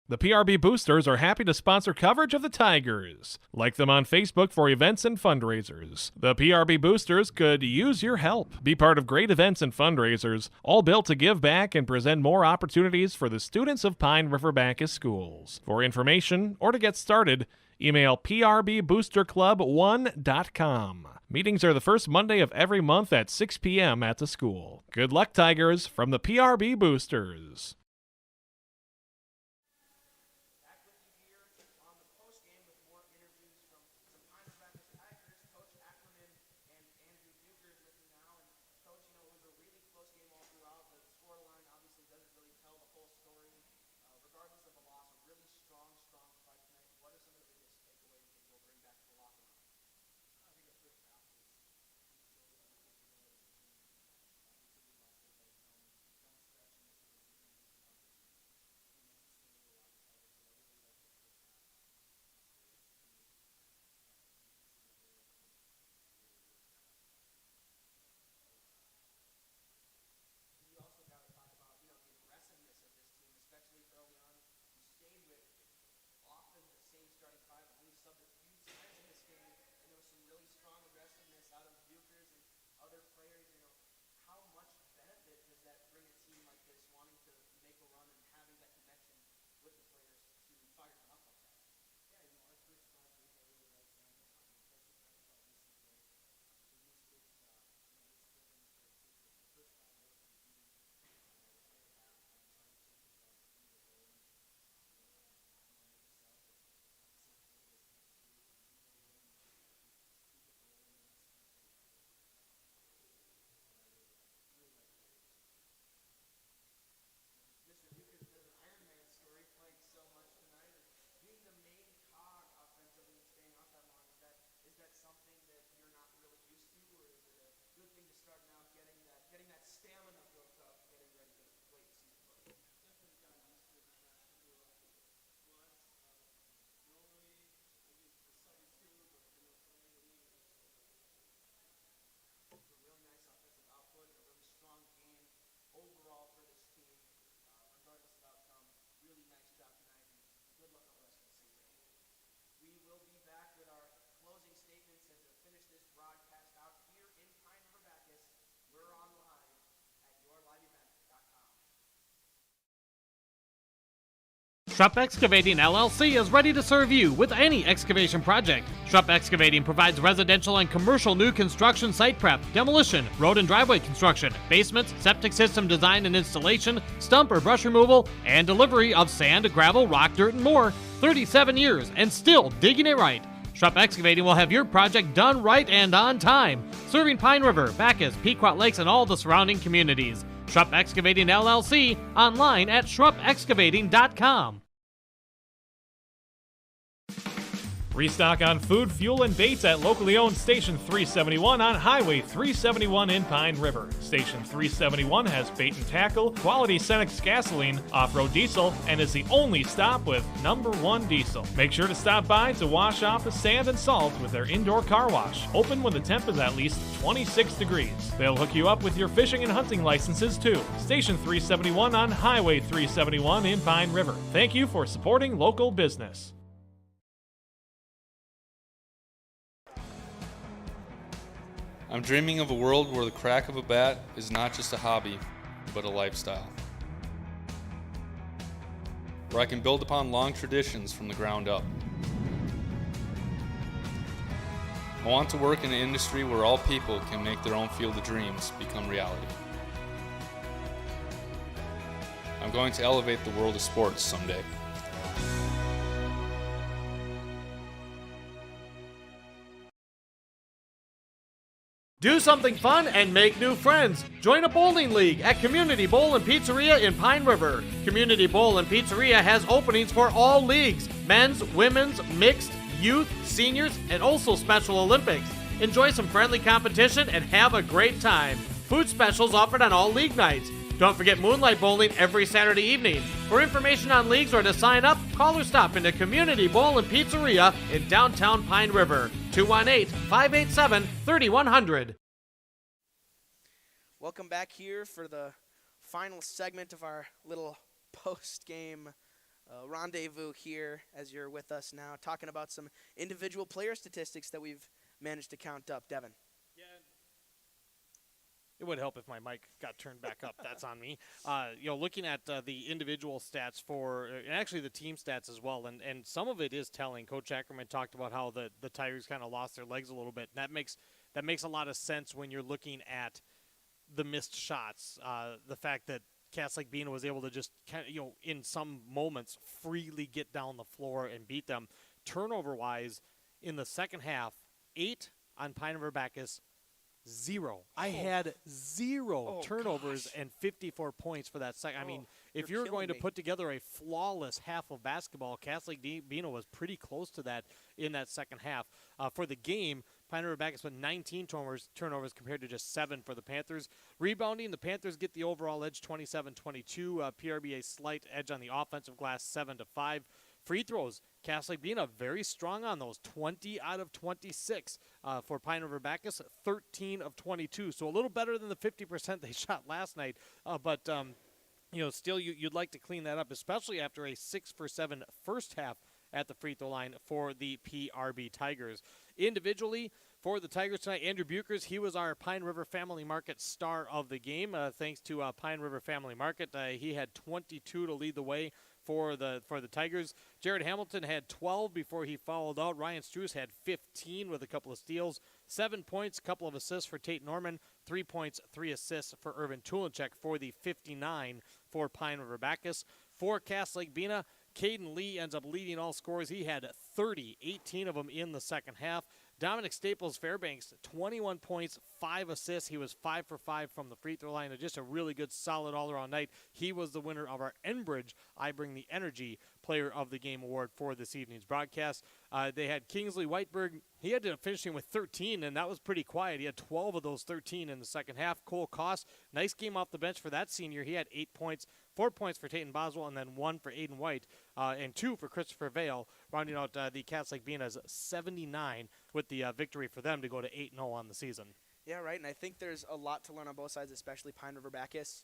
The PRB Boosters are happy to sponsor coverage of the Tigers. Like them on Facebook for events and fundraisers. The PRB Boosters could use your help. Be part of great events and fundraisers, all built to give back and present more opportunities for the students of Pine River-Backus schools. For information or to get started, email prboosterclub1.com. Meetings are the first Monday of every month at 6 p.m. at the school. Good luck, Tigers, from the PRB Boosters. Schrupp Excavating LLC is ready to serve you with any excavation project. Schrupp Excavating provides residential and commercial new construction site prep, demolition, road and driveway construction, basements, septic system design and installation, stump or brush removal, and delivery of sand, gravel, rock, dirt, and more. 37 years and still digging it right. Schrupp Excavating will have your project done right and on time, serving Pine River, Backus, Pequot Lakes, and all the surrounding communities. Schrupp Excavating LLC, online at schruppexcavating.com. Restock on food, fuel, and baits at locally owned Station 371 on Highway 371 in Pine River. Station 371 has bait and tackle, quality Cenex gasoline, off-road diesel, and is the only stop with #1 diesel. Make sure to stop by to wash off the sand and salt with their indoor car wash. Open when the temp is at least 26 degrees. They'll hook you up with your fishing and hunting licenses too. Station 371 on Highway 371 in Pine River. Thank you for supporting local business. I'm dreaming of a world where the crack of a bat is not just a hobby, but a lifestyle. Where I can build upon long traditions from the ground up. I want to work in an industry where all people can make their own field of dreams become reality. I'm going to elevate the world of sports someday. Do something fun and make new friends. Join a bowling league at Community Bowl and Pizzeria in Pine River. Community Bowl and Pizzeria has openings for all leagues: men's, women's, mixed, youth, seniors, and also Special Olympics. Enjoy some friendly competition and have a great time. Food specials offered on all league nights. Don't forget Moonlight Bowling every Saturday evening. For information on leagues or to sign up, call or stop into Community Bowl and Pizzeria in downtown Pine River. 218-587-3100. Welcome back here for the final segment of our little post-game rendezvous here as you're with us now, talking about some individual player statistics that we've managed to count up. Devin. It would help if my mic got turned back up. That's on me. Looking at the individual stats and actually the team stats as well, and some of it is telling. Coach Ackerman talked about how the Tigers kind of lost their legs a little bit. And that makes a lot of sense when you're looking at the missed shots. The fact that Lake-Bena was able to just kind of, in some moments, freely get down the floor and beat them. Turnover-wise, in the second half, 8 on Pine River-Backus, 0. I had 0 turnovers and 54 points for that second. I mean, if you're going to put together a flawless half of basketball, Lake-Bena was pretty close to that in that second half. For the game, Pine River-Backus with 19 turnovers compared to just 7 for the Panthers. Rebounding, the Panthers get the overall edge 27-22. PRB a slight edge on the offensive glass 7-5. Free throws, Lake-Bena very strong on those, 20 out of 26 for Pine River-Backus, 13 of 22. So a little better than the 50% they shot last night. But still you'd like to clean that up, especially after a 6-for-7 first half at the free throw line for the PRB Tigers. Individually, for the Tigers tonight, Andrew Buchers, he was our Pine River Family Market star of the game. Thanks to Pine River Family Market, he had 22 to lead the way for the Tigers. Jared Hamilton had 12 before he fouled out. Ryan Struess had 15 with a couple of steals, 7 points, a couple of assists for Tate Norman, 3 points, 3 assists for Irvin Tulinchek for the 59 for Pine River-Backus. For Lake-Bena, Caden Lee ends up leading all scorers. He had 30, 18 of them in the second half. Dominic Staples Fairbanks, 21 points, 5 assists. He was 5 for 5 from the free throw line. Just a really good, solid all-around night. He was the winner of our Enbridge I Bring the Energy Player of the Game award for this evening's broadcast. They had Kingsley Whiteberg. He had to finish with 13, and that was pretty quiet. He had 12 of those 13 in the second half. Cole Koss, nice game off the bench for that senior. He had 8 points, 4 points for Tayton Boswell, and then 1 for Aiden White, and 2 for Christopher Vale, rounding out the Lake-Bena's 79 with the victory for them to go to 8-0 on the season. Yeah, right, and I think there's a lot to learn on both sides, especially Pine River-Backus.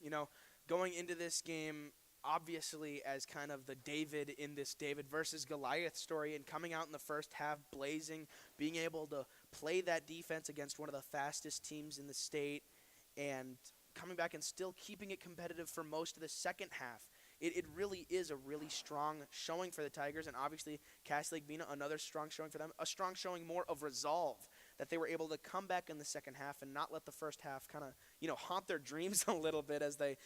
Going into this game, obviously as kind of the David in this David versus Goliath story, and coming out in the first half blazing, being able to play that defense against one of the fastest teams in the state, and coming back and still keeping it competitive for most of the second half. It really is a really strong showing for the Tigers, and obviously Lake-Bena, another strong showing for them, a strong showing more of resolve, that they were able to come back in the second half and not let the first half kind of, haunt their dreams a little bit as they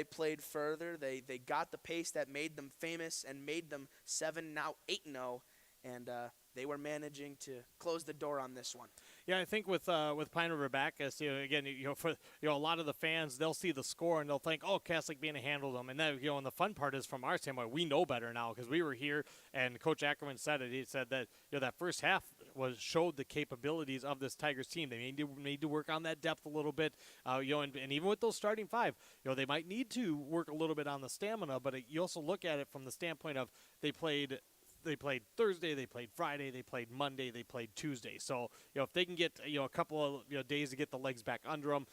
played further. They got the pace that made them famous and made them 7, now 8-0, and they were managing to close the door on this one. Yeah, I think with Pine River-Backus, again, for a lot of the fans, they'll see the score and they'll think, oh, Cass Lake-Bena handled them. And then, and the fun part is from our standpoint, we know better now because we were here and Coach Ackerman said it. He said that that first half showed the capabilities of this Tigers team. They need to work on that depth a little bit, and even with those starting five, they might need to work a little bit on the stamina. But you also look at it from the standpoint of they played Thursday, they played Friday, they played Monday, they played Tuesday. So, if they can get, a couple of days to get the legs back under them,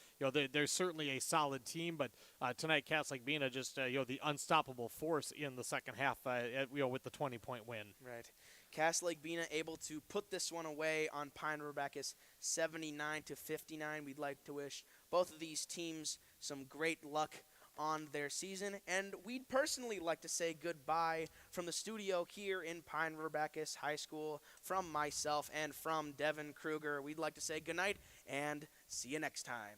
they're certainly a solid team. But tonight, Cass Lake-Bena just, the unstoppable force in the second half, with the 20-point win. Right. Cass Lake-Bena able to put this one away on Pine River-Backus 79-59. We'd like to wish both of these teams some great luck on their season, and we'd personally like to say goodbye from the studio here in Pine River-Backus High School. From myself and from Devin Kruger, we'd like to say goodnight and see you next time.